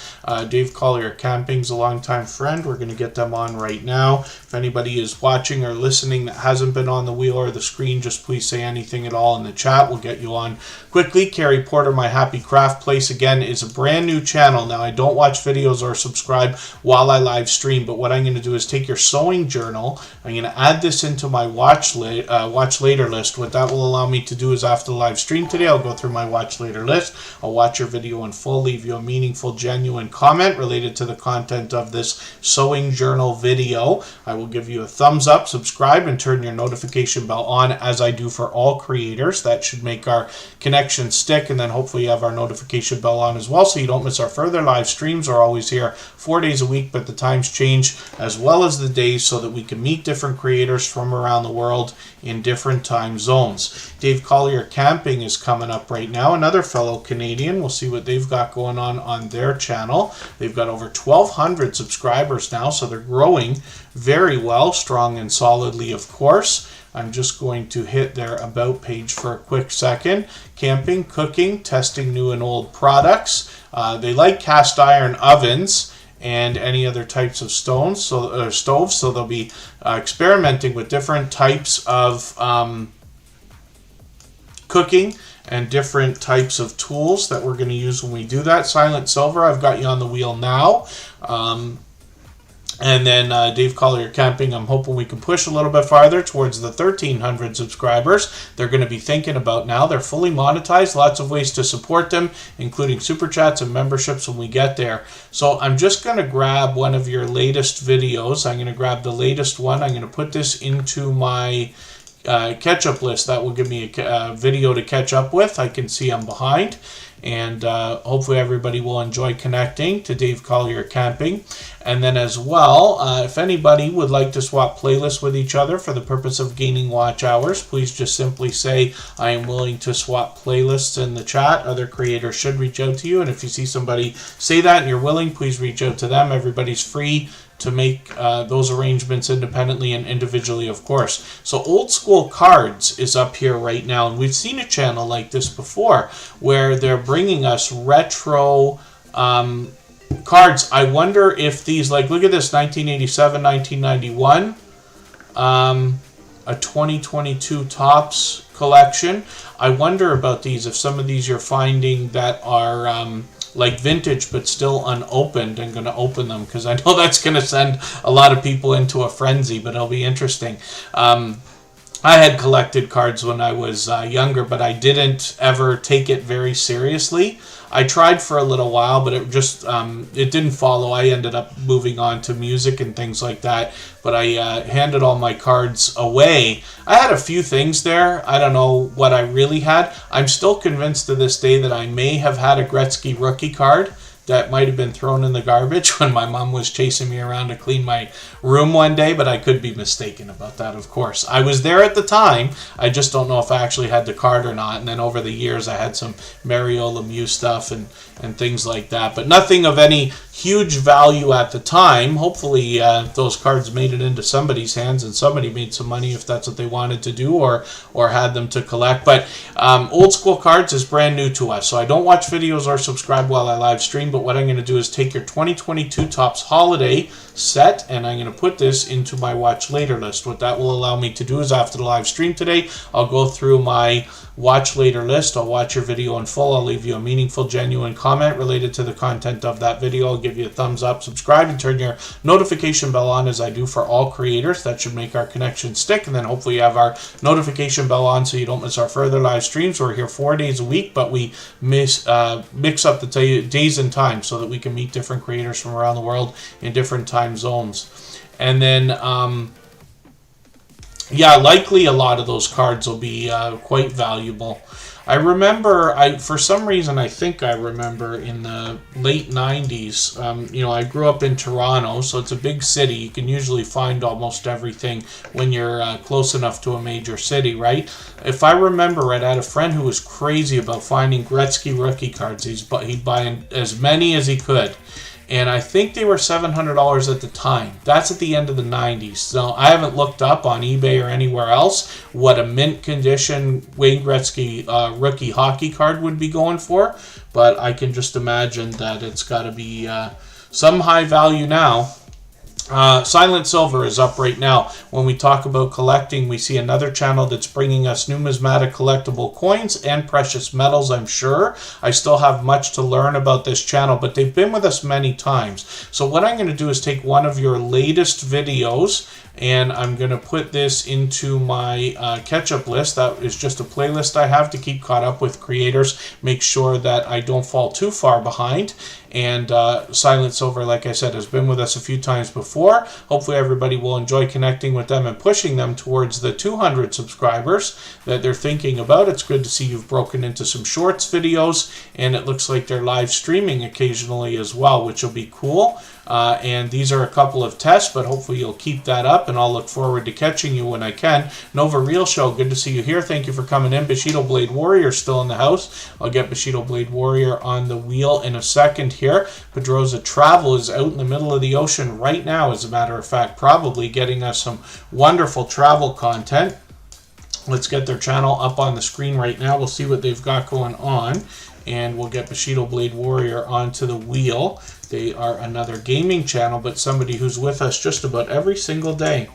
Dave Collier Camping's a longtime friend. We're going to get them on right now. If anybody is watching or listening that hasn't been on the wheel or the screen, just please say anything at all in the chat. We'll get you on quickly. Carrie Porter, My Happy Craft Place, again, is a brand new channel. Now, I don't watch videos or subscribe while I live stream, but what I'm going to do is take your sewing journal. I'm going to add this into my watch later list. What that will allow me to do is after the live stream today, I'll go through my watch later list. I'll watch your video in full, leave you a meaningful, genuine comment related to the content of this sewing journal video. I will will give you a thumbs up, subscribe, and turn your notification bell on, as I do for all creators. That should make our connection stick, and then hopefully you have our notification bell on as well so you don't miss our further live streams. We're always here 4 days a week, but the times change as well as the days so that we can meet different creators from around the world in different time zones. Dave Collier Camping is coming up right now, another fellow Canadian. We'll see what they've got going on their channel. They've got over 1,200 subscribers now, so they're growing very well, strong and solidly, of course. I'm just going to hit their About page for a quick second. Camping, cooking, testing new and old products. They like cast iron ovens and any other types of stoves, so they'll be experimenting with different types of cooking and different types of tools that we're going to use when we do that. Silent Silver, I've got you on the wheel now. And then Dave Collier Camping, I'm hoping we can push a little bit farther towards the 1,300 subscribers they're going to be thinking about now. They're fully monetized, lots of ways to support them, including super chats and memberships when we get there. So I'm just going to grab one of your latest videos. I'm going to grab the latest one. I'm going to put this into my catch-up list. That will give me a video to catch up with. I can see I'm behind. And hopefully everybody will enjoy connecting to Dave Collier Camping. And then as well, if anybody would like to swap playlists with each other for the purpose of gaining watch hours, please just simply say, I am willing to swap playlists in the chat. Other creators should reach out to you. And if you see somebody say that and you're willing, please reach out to them. Everybody's free to make those arrangements independently and individually, of course. So Old School Cards is up here right now, and we've seen a channel like this before where they're bringing us retro cards. I wonder if these, like, look at this, 1987, 1991, a 2022 Topps collection. I wonder about these, if some of these you're finding that are like vintage but still unopened, and going to open them because I know that's going to send a lot of people into a frenzy, but it'll be interesting. I had collected cards when I was younger, but I didn't ever take it very seriously. I tried for a little while, but it just it didn't follow. I ended up moving on to music and things like that, but I handed all my cards away. I had a few things there. I don't know what I really had. I'm still convinced to this day that I may have had a Gretzky rookie card that might have been thrown in the garbage when my mom was chasing me around to clean my room one day, but I could be mistaken about that, of course. I was there at the time. I just don't know if I actually had the card or not. And then over the years, I had some Mario Lemieux stuff and things like that, but nothing of any huge value at the time. Hopefully those cards made it into somebody's hands and somebody made some money if that's what they wanted to do, or had them to collect. But Old School Cards is brand new to us, so I don't watch videos or subscribe while I live stream, but what I'm going to do is take your 2022 Topps Holiday set, and I'm going to put this into my watch later list. What that will allow me to do is, after the live stream today, I'll go through my watch later list. I'll watch your video in full. I'll leave you a meaningful, genuine comment related to the content of that video. I'll give you a thumbs up, subscribe, and turn your notification bell on, as I do for all creators. That should make our connection stick, and then hopefully you have our notification bell on so you don't miss our further live streams. We're here 4 days a week, but we mix up the days and times so that we can meet different creators from around the world in different time zones. And then yeah, likely a lot of those cards will be quite valuable. I remember, for some reason, I think I remember in the late 90s, I grew up in Toronto, so it's a big city. You can usually find almost everything when you're close enough to a major city, right? If I remember right, I had a friend who was crazy about finding Gretzky rookie cards. He'd buy as many as he could. And I think they were $700 at the time. That's at the end of the 90s. So I haven't looked up on eBay or anywhere else what a mint condition Wayne Gretzky rookie hockey card would be going for. But I can just imagine that it's got to be some high value now. Silent Silver is up right now. When we talk about collecting, we see another channel that's bringing us numismatic collectible coins and precious metals, I'm sure. I still have much to learn about this channel, but they've been with us many times. So what I'm going to do is take one of your latest videos, and I'm going to put this into my catch-up list. That is just a playlist I have to keep caught up with creators, make sure that I don't fall too far behind. And Silent Silver, like I said, has been with us a few times before. Hopefully everybody will enjoy connecting with them and pushing them towards the 200 subscribers that they're thinking about. It's good to see you've broken into some shorts videos, and it looks like they're live streaming occasionally as well, which will be cool. And these are a couple of tests, but hopefully you'll keep that up, and I'll look forward to catching you when I can. Nova Real Show, good to see you here. Thank you for coming in. Bushido Blade Warrior still in the house. I'll get Bushido Blade Warrior on the wheel in a second here. Pedroza Travel is out in the middle of the ocean right now, as a matter of fact, probably getting us some wonderful travel content. Let's get their channel up on the screen right now. We'll see what they've got going on, and we'll get Bushido Blade Warrior onto the wheel. They are another gaming channel, but somebody who's with us just about every single day.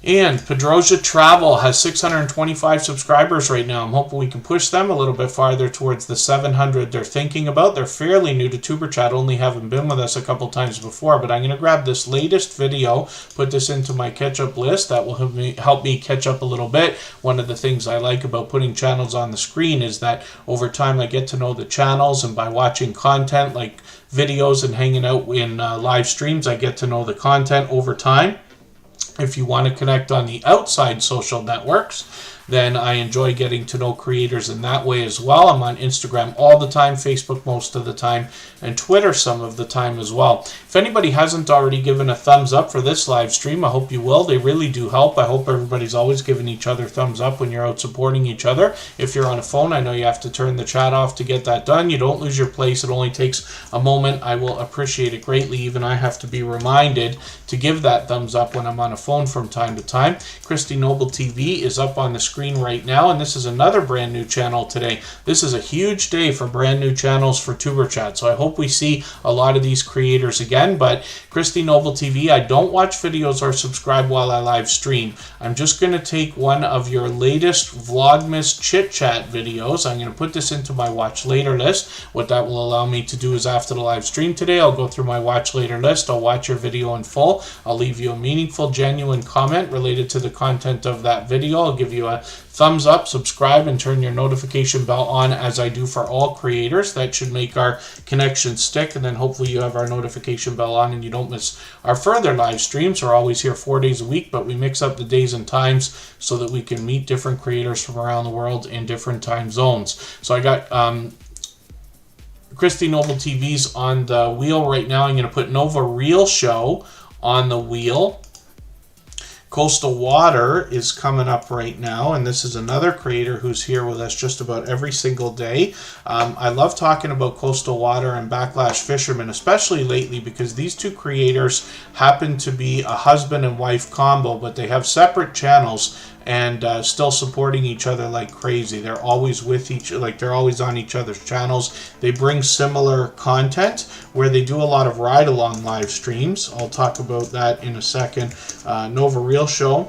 And Pedroza Travel has 625 subscribers right now. I'm hoping we can push them a little bit farther towards the 700 they're thinking about. They're fairly new to Superchat, only having been with us a couple times before. But I'm going to grab this latest video, put this into my catch-up list. That will help me catch up a little bit. One of the things I like about putting channels on the screen is that over time I get to know the channels, and by watching content like videos and hanging out in live streams, I get to know the content over time. If you want to connect on the outside social networks, then I enjoy getting to know creators in that way as well. I'm on Instagram all the time, Facebook most of the time, and Twitter some of the time as well. If anybody hasn't already given a thumbs up for this live stream, I hope you will. They really do help. I hope everybody's always giving each other thumbs up when you're out supporting each other. If you're on a phone, I know you have to turn the chat off to get that done. You don't lose your place. It only takes a moment. I will appreciate it greatly. Even I have to be reminded to give that thumbs up when I'm on a phone from time to time. Christy Noble TV is up on the screen right now, and this is another brand new channel today. This is a huge day for brand new channels for Superchat, so I hope we see a lot of these creators again. But Christy Noble TV, I don't watch videos or subscribe while I live stream. I'm just going to take one of your latest Vlogmas chit chat videos. I'm going to put this into my watch later list. What that will allow me to do is after the live stream today, I'll go through my watch later list. I'll watch your video in full. I'll leave you a meaningful, genuine comment related to the content of that video. I'll give you a thumbs up, subscribe, and turn your notification bell on, as I do for all creators. That should make our connection stick, and then hopefully you have our notification bell on and you don't miss our further live streams. We're always here 4 days a week, but we mix up the days and times so that we can meet different creators from around the world in different time zones. So I got Christy Noble TV's on the wheel right now. I'm going to put Nova Real Show on the wheel. Coastal Water is coming up right now, and this is another creator who's here with us just about every single day. I love talking about Coastal Water and Backlash Fisherman, especially lately, because these two creators happen to be a husband and wife combo, but they have separate channels and still supporting each other like crazy. They're always with they're always on each other's channels. They bring similar content where they do a lot of ride-along live streams. I'll talk about that in a second. Nova Real Show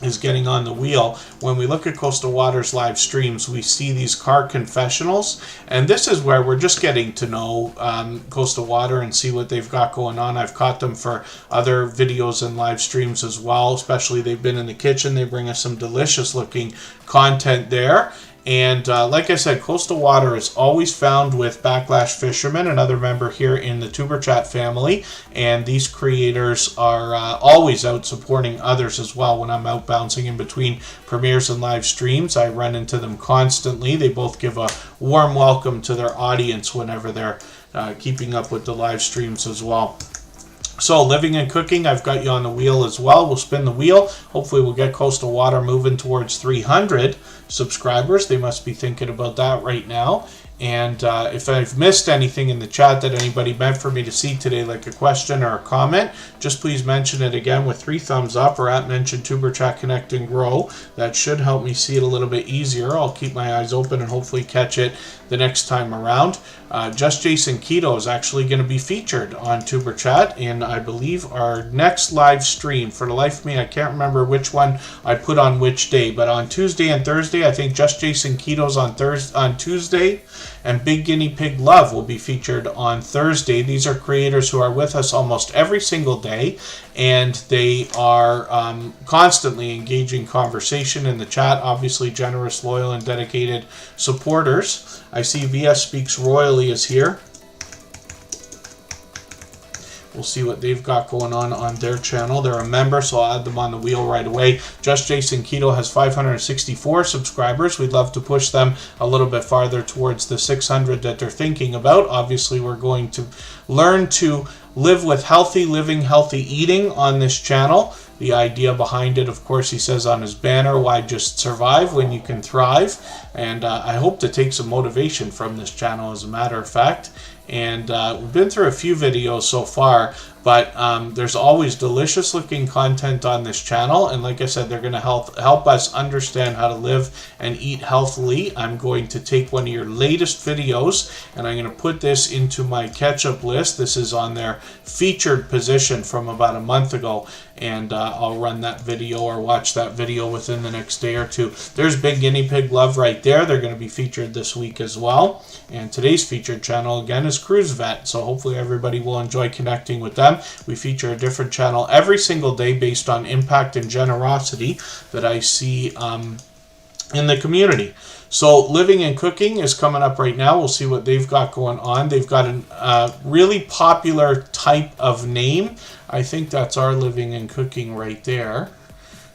is getting on the wheel. When we look at Coastal Water's live streams, we see these car confessionals, and this is where we're just getting to know Coastal Water and see what they've got going on. I've caught them for other videos and live streams as well, especially they've been in the kitchen. They bring us some delicious looking content there. And like I said, Coastal Water is always found with Backlash Fisherman, another member here in the Superchat family. And these creators are always out supporting others as well. When I'm out bouncing in between premieres and live streams, I run into them constantly. They both give a warm welcome to their audience whenever they're keeping up with the live streams as well. So, living and cooking, I've got you on the wheel as well. We'll spin the wheel. Hopefully we'll get Coastal Water moving towards 300 subscribers. They must be thinking about that right now. And if I've missed anything in the chat that anybody meant for me to see today, like a question or a comment, just please mention it again with 3 thumbs up or at mention Superchat Connect and Grow. That should help me see it a little bit easier. I'll keep my eyes open and hopefully catch it the next time around. Just Jason Keto is actually going to be featured on Superchat in, I believe, our next live stream. For the life of me, I can't remember which one I put on which day, but on Tuesday and Thursday, I think Just Jason Keto's on Tuesday, And Big Guinea Pig Love will be featured on Thursday. These are creators who are with us almost every single day, and they are constantly engaging conversation in the chat. Obviously generous, loyal, and dedicated supporters. I see VS Speaks Royally is here. We'll see what they've got going on their channel. They're a member, so I'll add them on the wheel right away. Just Jason Keto has 564 subscribers. We'd love to push them a little bit farther towards the 600 that they're thinking about. Obviously, we're going to learn to live with healthy living, healthy eating on this channel. The idea behind it, of course, he says on his banner, why just survive when you can thrive? And I hope to take some motivation from this channel, as a matter of fact. And we've been through a few videos so far, but there's always delicious looking content on this channel, and like I said, they're going to help us understand how to live and eat healthily. I'm going to take one of your latest videos and I'm going to put this into my catch-up list. This is on their featured position from about a month ago, and I'll run that video or watch that video within the next day or two. There's Big Guinea Pig Love right there. They're going to be featured this week as well. And today's featured channel again is Cruise Vet, so hopefully everybody will enjoy connecting with them. We feature a different channel every single day based on impact and generosity that I see in the community. So Living and Cooking is coming up right now. We'll see what they've got going on. They've got a really popular type of name. I think that's our Living and Cooking right there.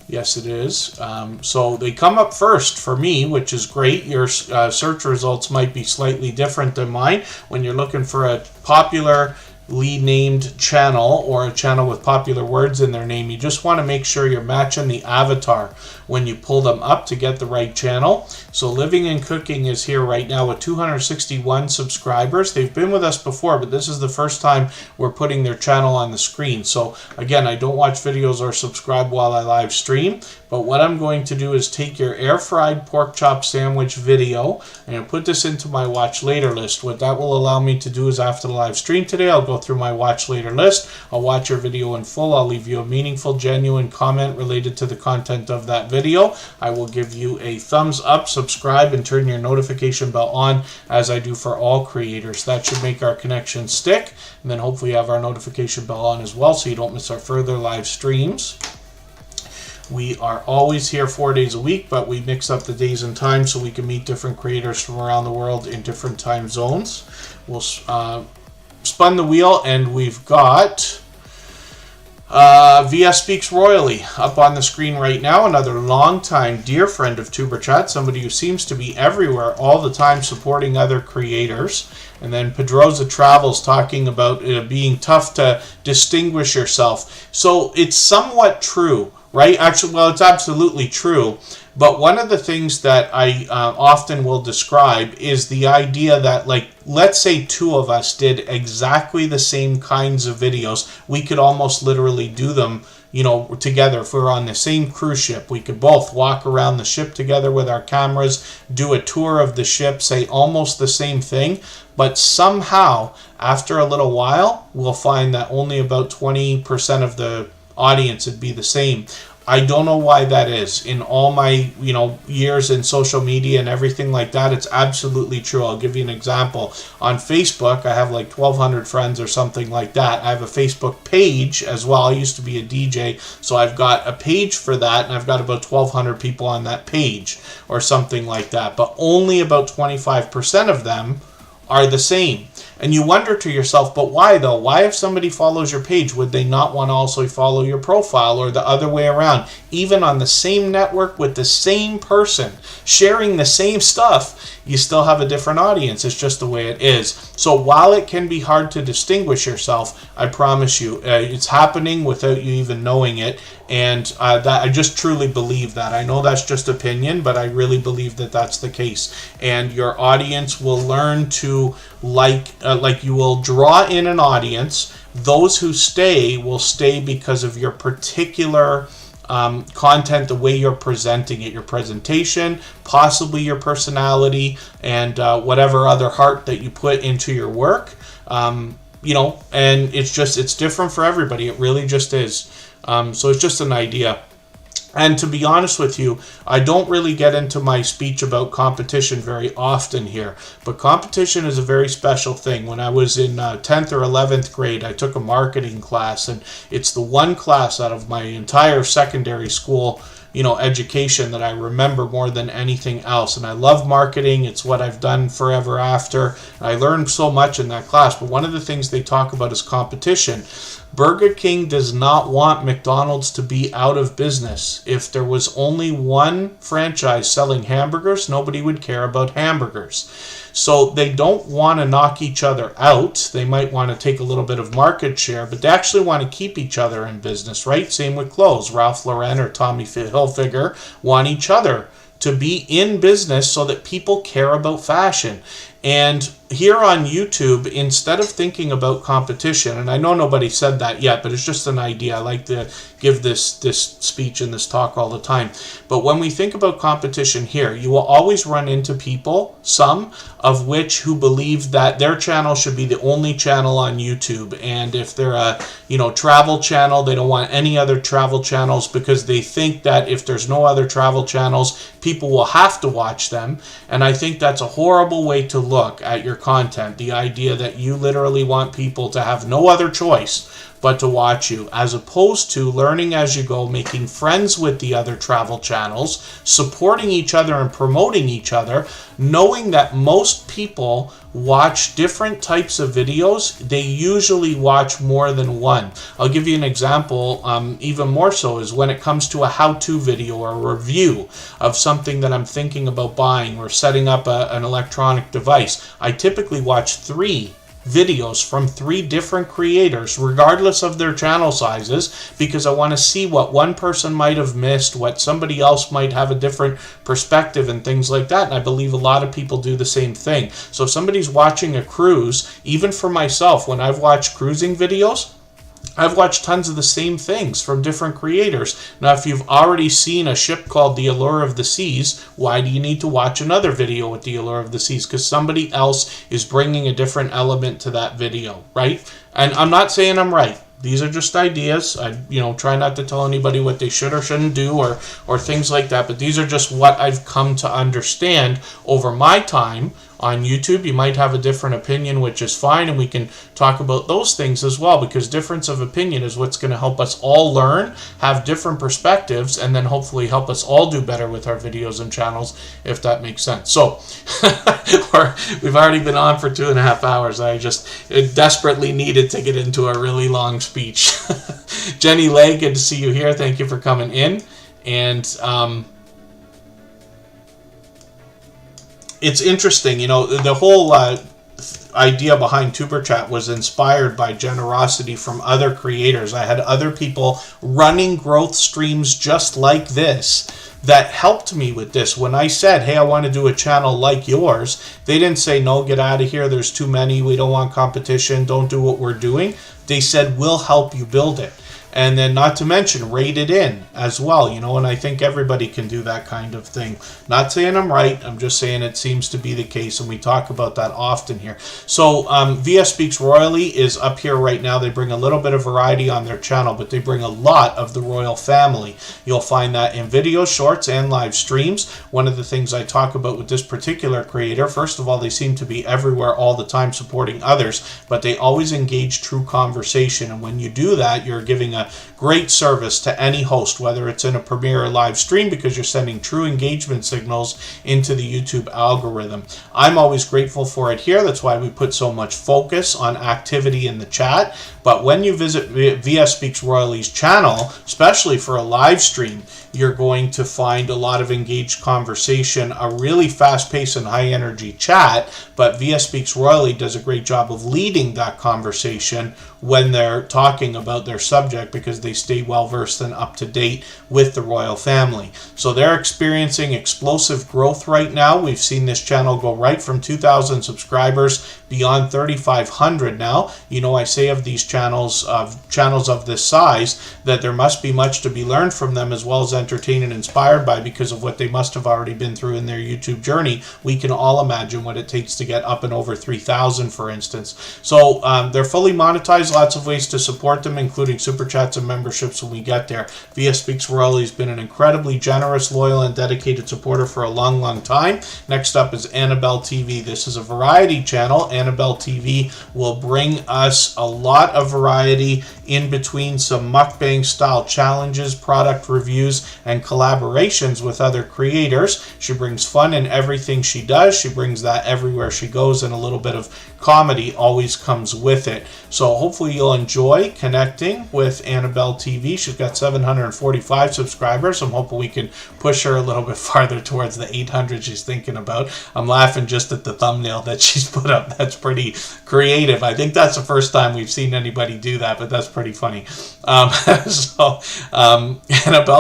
Yes, it is. So they come up first for me, which is great. Your search results might be slightly different than mine. When you're looking for a popularly named channel or a channel with popular words in their name, you just want to make sure you're matching the avatar when you pull them up to get the right channel. So Living and Cooking is here right now with 261 subscribers. They've been with us before, but this is the first time we're putting their channel on the screen. So again, I don't watch videos or subscribe while I live stream, but what I'm going to do is take your air fried pork chop sandwich video and put this into my watch later list. What that will allow me to do is after the live stream today, I'll go through my watch later list. I'll watch your video in full. I'll leave you a meaningful, genuine comment related to the content of that video. I will give you a thumbs up, subscribe, and turn your notification bell on, as I do for all creators. That should make our connection stick, and then hopefully have our notification bell on as well so you don't miss our further live streams. We are always here 4 days a week, but we mix up the days and times so we can meet different creators from around the world in different time zones. We'll spun the wheel, and we've got VS Speaks Royally up on the screen right now. Another longtime dear friend of Superchat, somebody who seems to be everywhere all the time supporting other creators. And then Pedroza Travels talking about it being tough to distinguish yourself. So it's somewhat true, right? Actually, well, it's absolutely true. But one of the things that I often will describe is the idea that, like, let's say two of us did exactly the same kinds of videos. We could almost literally do them, you know, together. If we're on the same cruise ship, we could both walk around the ship together with our cameras, do a tour of the ship, say almost the same thing. But somehow, after a little while, we'll find that only about 20% of the audience would be the same. I don't know why that is. In all my, years in social media and everything like that, it's absolutely true. I'll give you an example. On Facebook, I have like 1,200 friends or something like that. I have a Facebook page as well. I used to be a DJ, so I've got a page for that, and I've got about 1,200 people on that page or something like that. But only about 25% of them are the same. And you wonder to yourself, but why though? Why, if somebody follows your page, would they not want to also follow your profile, or the other way around? Even on the same network with the same person, sharing the same stuff, you still have a different audience. It's just the way it is. So while it can be hard to distinguish yourself, I promise you, it's happening without you even knowing it. And that I just truly believe that. I know that's just opinion, but I really believe that that's the case. And your audience will learn to like you will draw in an audience. Those who stay will stay because of your particular content, the way you're presenting it, your presentation, possibly your personality, and whatever other heart that you put into your work. And it's different for everybody. It really just is. So it's just an idea. And to be honest with you, I don't really get into my speech about competition very often here, but competition is a very special thing. When I was in 10th or 11th grade, I took a marketing class, and it's the one class out of my entire secondary school education that I remember more than anything else. And I love marketing. It's what I've done forever after. I learned so much in that class, but one of the things they talk about is competition. Burger King does not want McDonald's to be out of business. If there was only one franchise selling hamburgers, nobody would care about hamburgers. So they don't want to knock each other out. They might want to take a little bit of market share, but they actually want to keep each other in business, right? Same with clothes. Ralph Lauren or Tommy Hilfiger want each other to be in business so that people care about fashion. And here on YouTube, instead of thinking about competition, and I know nobody said that yet, but it's just an idea. I like to give this speech and this talk all the time. But when we think about competition here, you will always run into people, some of which who believe that their channel should be the only channel on YouTube. And if they're a travel channel, they don't want any other travel channels because they think that if there's no other travel channels, people will have to watch them. And I think that's a horrible way to look at your content. The idea that you literally want people to have no other choice but to watch you, as opposed to learning as you go, making friends with the other travel channels, supporting each other and promoting each other, knowing that most people watch different types of videos. They usually watch more than one. I'll give you an example, even more so, is when it comes to a how-to video or a review of something that I'm thinking about buying or setting up an electronic device. I typically watch 3 videos from 3 different creators, regardless of their channel sizes, because I want to see what one person might have missed, what somebody else might have a different perspective and things like that. And I believe a lot of people do the same thing. So if somebody's watching a cruise, even for myself, when I've watched cruising videos, I've watched tons of the same things from different creators. Now, if you've already seen a ship called The Allure of the Seas, why do you need to watch another video with The Allure of the Seas? Because somebody else is bringing a different element to that video, right? And I'm not saying I'm right. These are just ideas. I try not to tell anybody what they should or shouldn't do or things like that. But these are just what I've come to understand over my time on YouTube. You might have a different opinion, which is fine, and we can talk about those things as well, because difference of opinion is what's going to help us all learn, have different perspectives, and then hopefully help us all do better with our videos and channels, if that makes sense. So we've already been on for 2.5 hours. I just desperately needed to get into a really long speech. Jenny Lay, good to see you here. Thank you for coming in. And it's interesting, the whole idea behind Superchat was inspired by generosity from other creators. I had other people running growth streams just like this that helped me with this. When I said, hey, I want to do a channel like yours, they didn't say, no, get out of here, there's too many, we don't want competition, don't do what we're doing. They said, we'll help you build it. And then not to mention, rate it in as well, and I think everybody can do that kind of thing. Not saying I'm right, I'm just saying it seems to be the case, and we talk about that often here. So VS Speaks Royally is up here right now. They bring a little bit of variety on their channel, but they bring a lot of the royal family. You'll find that in videos, shorts, and live streams. One of the things I talk about with this particular creator, first of all, they seem to be everywhere all the time supporting others, but they always engage true conversation. And when you do that, you're giving a great service to any host, whether it's in a premiere or live stream, because you're sending true engagement signals into the YouTube algorithm. I'm always grateful for it here. That's why we put so much focus on activity in the chat. But when you visit VS Speaks Royally's channel, especially for a live stream, you're going to find a lot of engaged conversation, a really fast-paced and high-energy chat, but VS Speaks Royally does a great job of leading that conversation when they're talking about their subject, because they stay well-versed and up-to-date with the royal family. So they're experiencing explosive growth right now. We've seen this channel go right from 2,000 subscribers beyond 3,500 now. I say of these channels of this size that there must be much to be learned from them, as well as entertained and inspired by, because of what they must have already been through in their YouTube journey. We can all imagine what it takes to get up and over 3,000, for instance. So they're fully monetized, lots of ways to support them, including Super Chat Chats and memberships when we get there. Via Speaks Royally has been an incredibly generous, loyal, and dedicated supporter for a long, long time. Next up is Annabelle TV. This is a variety channel. Annabelle TV will bring us a lot of variety in between some mukbang style challenges, product reviews, and collaborations with other creators. She brings fun in everything she does. She brings that everywhere she goes, and a little bit of comedy always comes with it. So hopefully you'll enjoy connecting with Annabelle TV. She's got 745 subscribers. I'm hoping we can push her a little bit farther towards the 800 she's thinking about. I'm laughing just at the thumbnail that she's put up. That's pretty creative. I think that's the first time we've seen anybody do that, but that's pretty funny. Annabelle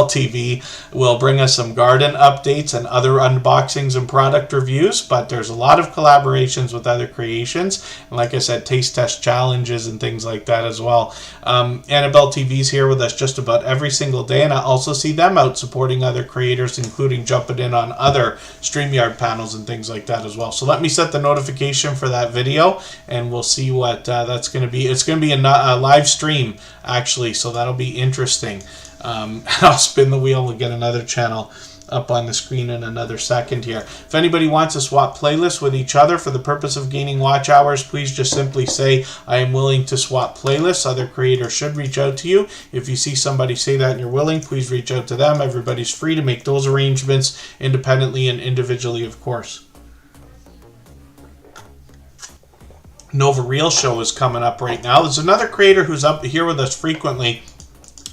TV will bring us some garden updates and other unboxings and product reviews, but there's a lot of collaborations with other creations, and like I said, taste test challenges and things like that as well. Annabelle TV's here with us just about every single day, and I also see them out supporting other creators, including jumping in on other StreamYard panels and things like that as well. So let me set the notification for that video, and we'll see what that's going to be. It's going to be a live stream, actually, so that'll be interesting. I'll spin the wheel. We'll get another channel up on the screen in another second here. If anybody wants to swap playlists with each other for the purpose of gaining watch hours, please just simply say, I am willing to swap playlists. Other creators should reach out to you. If you see somebody say that and you're willing, please reach out to them. Everybody's free to make those arrangements independently and individually, of course. Nova Real Show is coming up right now. There's another creator who's up here with us frequently,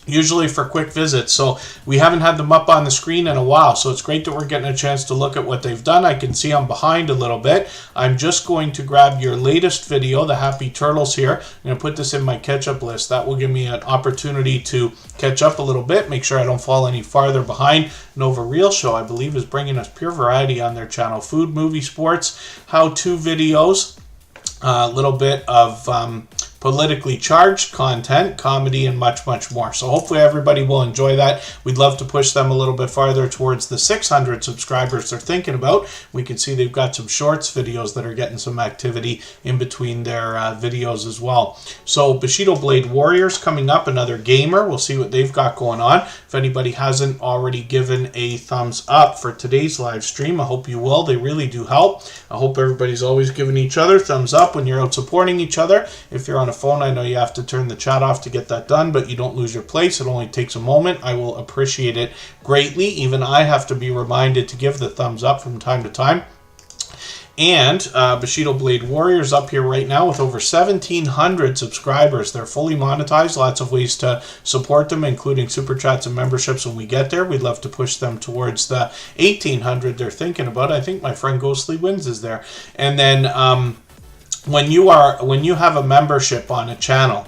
usually for quick visits, so we haven't had them up on the screen in a while, so it's great that we're getting a chance to look at what they've done. I can see I'm behind a little bit. I'm just going to grab your latest video, the Happy Turtles here. I'm going to put this in my catch-up list. That will give me an opportunity to catch up a little bit, make sure I don't fall any farther behind. Nova Real Show, I believe, is bringing us pure variety on their channel. Food, movie, sports, how-to videos, a little bit of politically charged content, comedy, and much, much more. So hopefully everybody will enjoy that. We'd love to push them a little bit farther towards the 600 subscribers they're thinking about. We can see they've got some shorts videos that are getting some activity in between their videos as well. So Bushido Blade Warriors coming up, another gamer. We'll see what they've got going on. If anybody hasn't already given a thumbs up for today's live stream, I hope you will. They really do help. I hope everybody's always giving each other thumbs up when you're out supporting each other. If you're on a phone, I know you have to turn the chat off to get that done, but you don't lose your place. It only takes a moment. I will appreciate it greatly. Even I have to be reminded to give the thumbs up from time to time. And Bushido Blade Warriors up here right now with over 1,700 subscribers. They're fully monetized. Lots of ways to support them, including super chats and memberships when we get there. We'd love to push them towards the 1,800 they're thinking about. I think my friend Ghostly Wins is there. And then when you have a membership on a channel,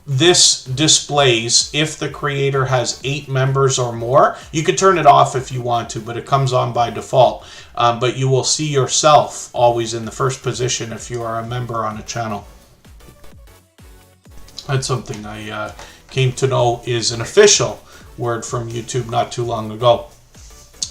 this displays if the creator has 8 members or more. You could turn it off if you want to, but it comes on by default. But you will see yourself always in the first position if you are a member on a channel. That's something I came to know is an official word from YouTube not too long ago.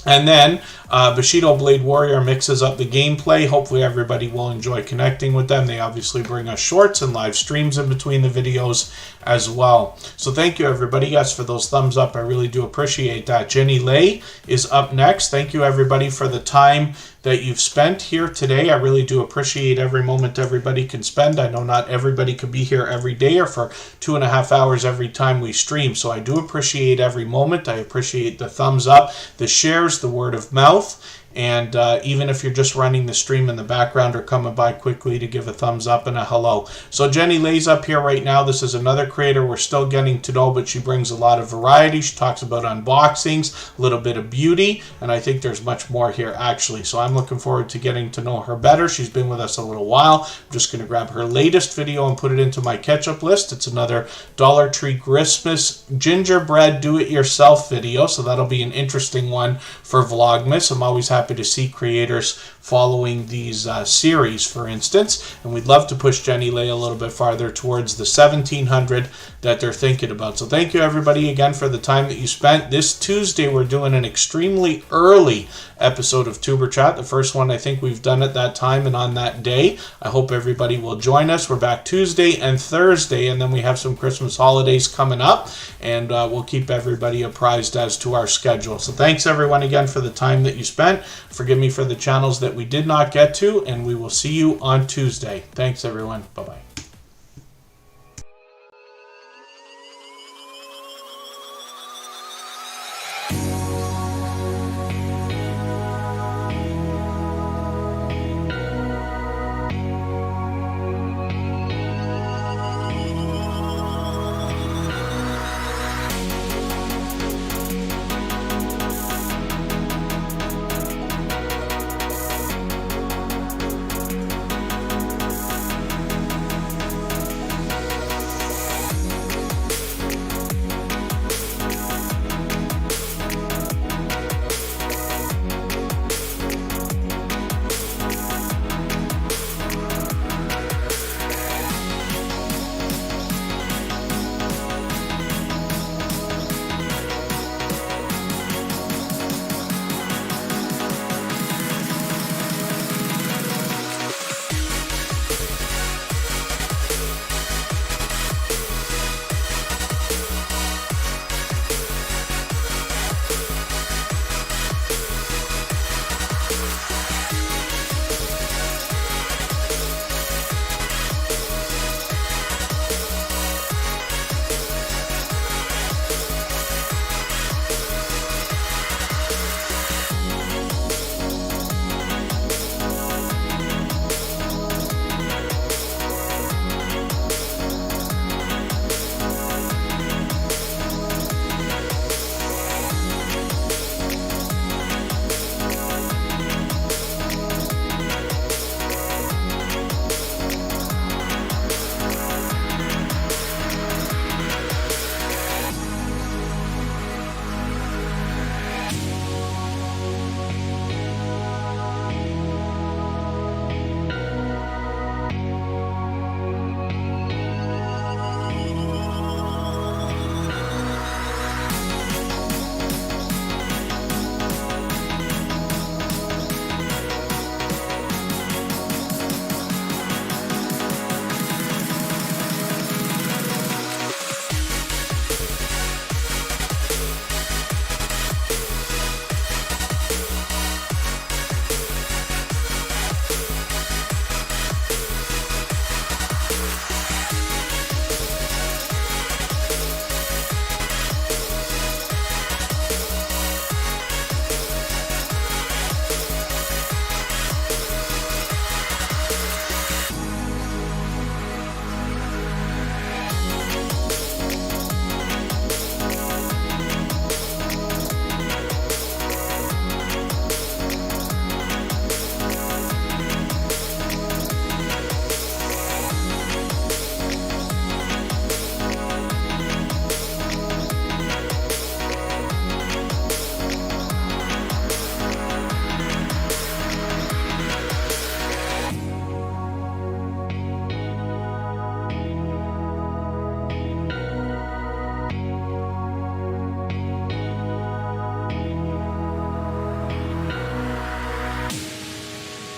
And then Bushido Blade Warrior mixes up the gameplay. Hopefully everybody will enjoy connecting with them. They obviously bring us shorts and live streams in between the videos as well. So thank you everybody, yes, for those thumbs up. I really do appreciate that. Jenny Lay is up next. Thank you everybody for the time that you've spent here today. I really do appreciate every moment everybody can spend. I know not everybody could be here every day or for 2.5 hours every time we stream. So I do appreciate every moment. I appreciate the thumbs up, the shares, the word of mouth. And even if you're just running the stream in the background or coming by quickly to give a thumbs up and a hello. So Jenny Lay's up here right now. This is another creator we're still getting to know, but she brings a lot of variety. She talks about unboxings, a little bit of beauty, and I think there's much more here actually. So I'm looking forward to getting to know her better. She's been with us a little while. I'm just going to grab her latest video and put it into my catch-up list. It's another Dollar Tree Christmas gingerbread do-it-yourself video, so that'll be an interesting one for Vlogmas. I'm always happy happy to see creators following these series, for instance. And we'd love to push Jenny Lay a little bit farther towards the 1,700 that they're thinking about. So thank you, everybody, again for the time that you spent. This Tuesday, we're doing an extremely early episode of Tuber Chat, the first one I think we've done at that time and on that day. I hope everybody will join us. We're back Tuesday and Thursday, and then we have some Christmas holidays coming up, and we'll keep everybody apprised as to our schedule. So thanks, everyone, again for the time that you spent. Forgive me for the channels that we did not get to, and we will see you on Tuesday. Thanks, everyone. Bye-bye.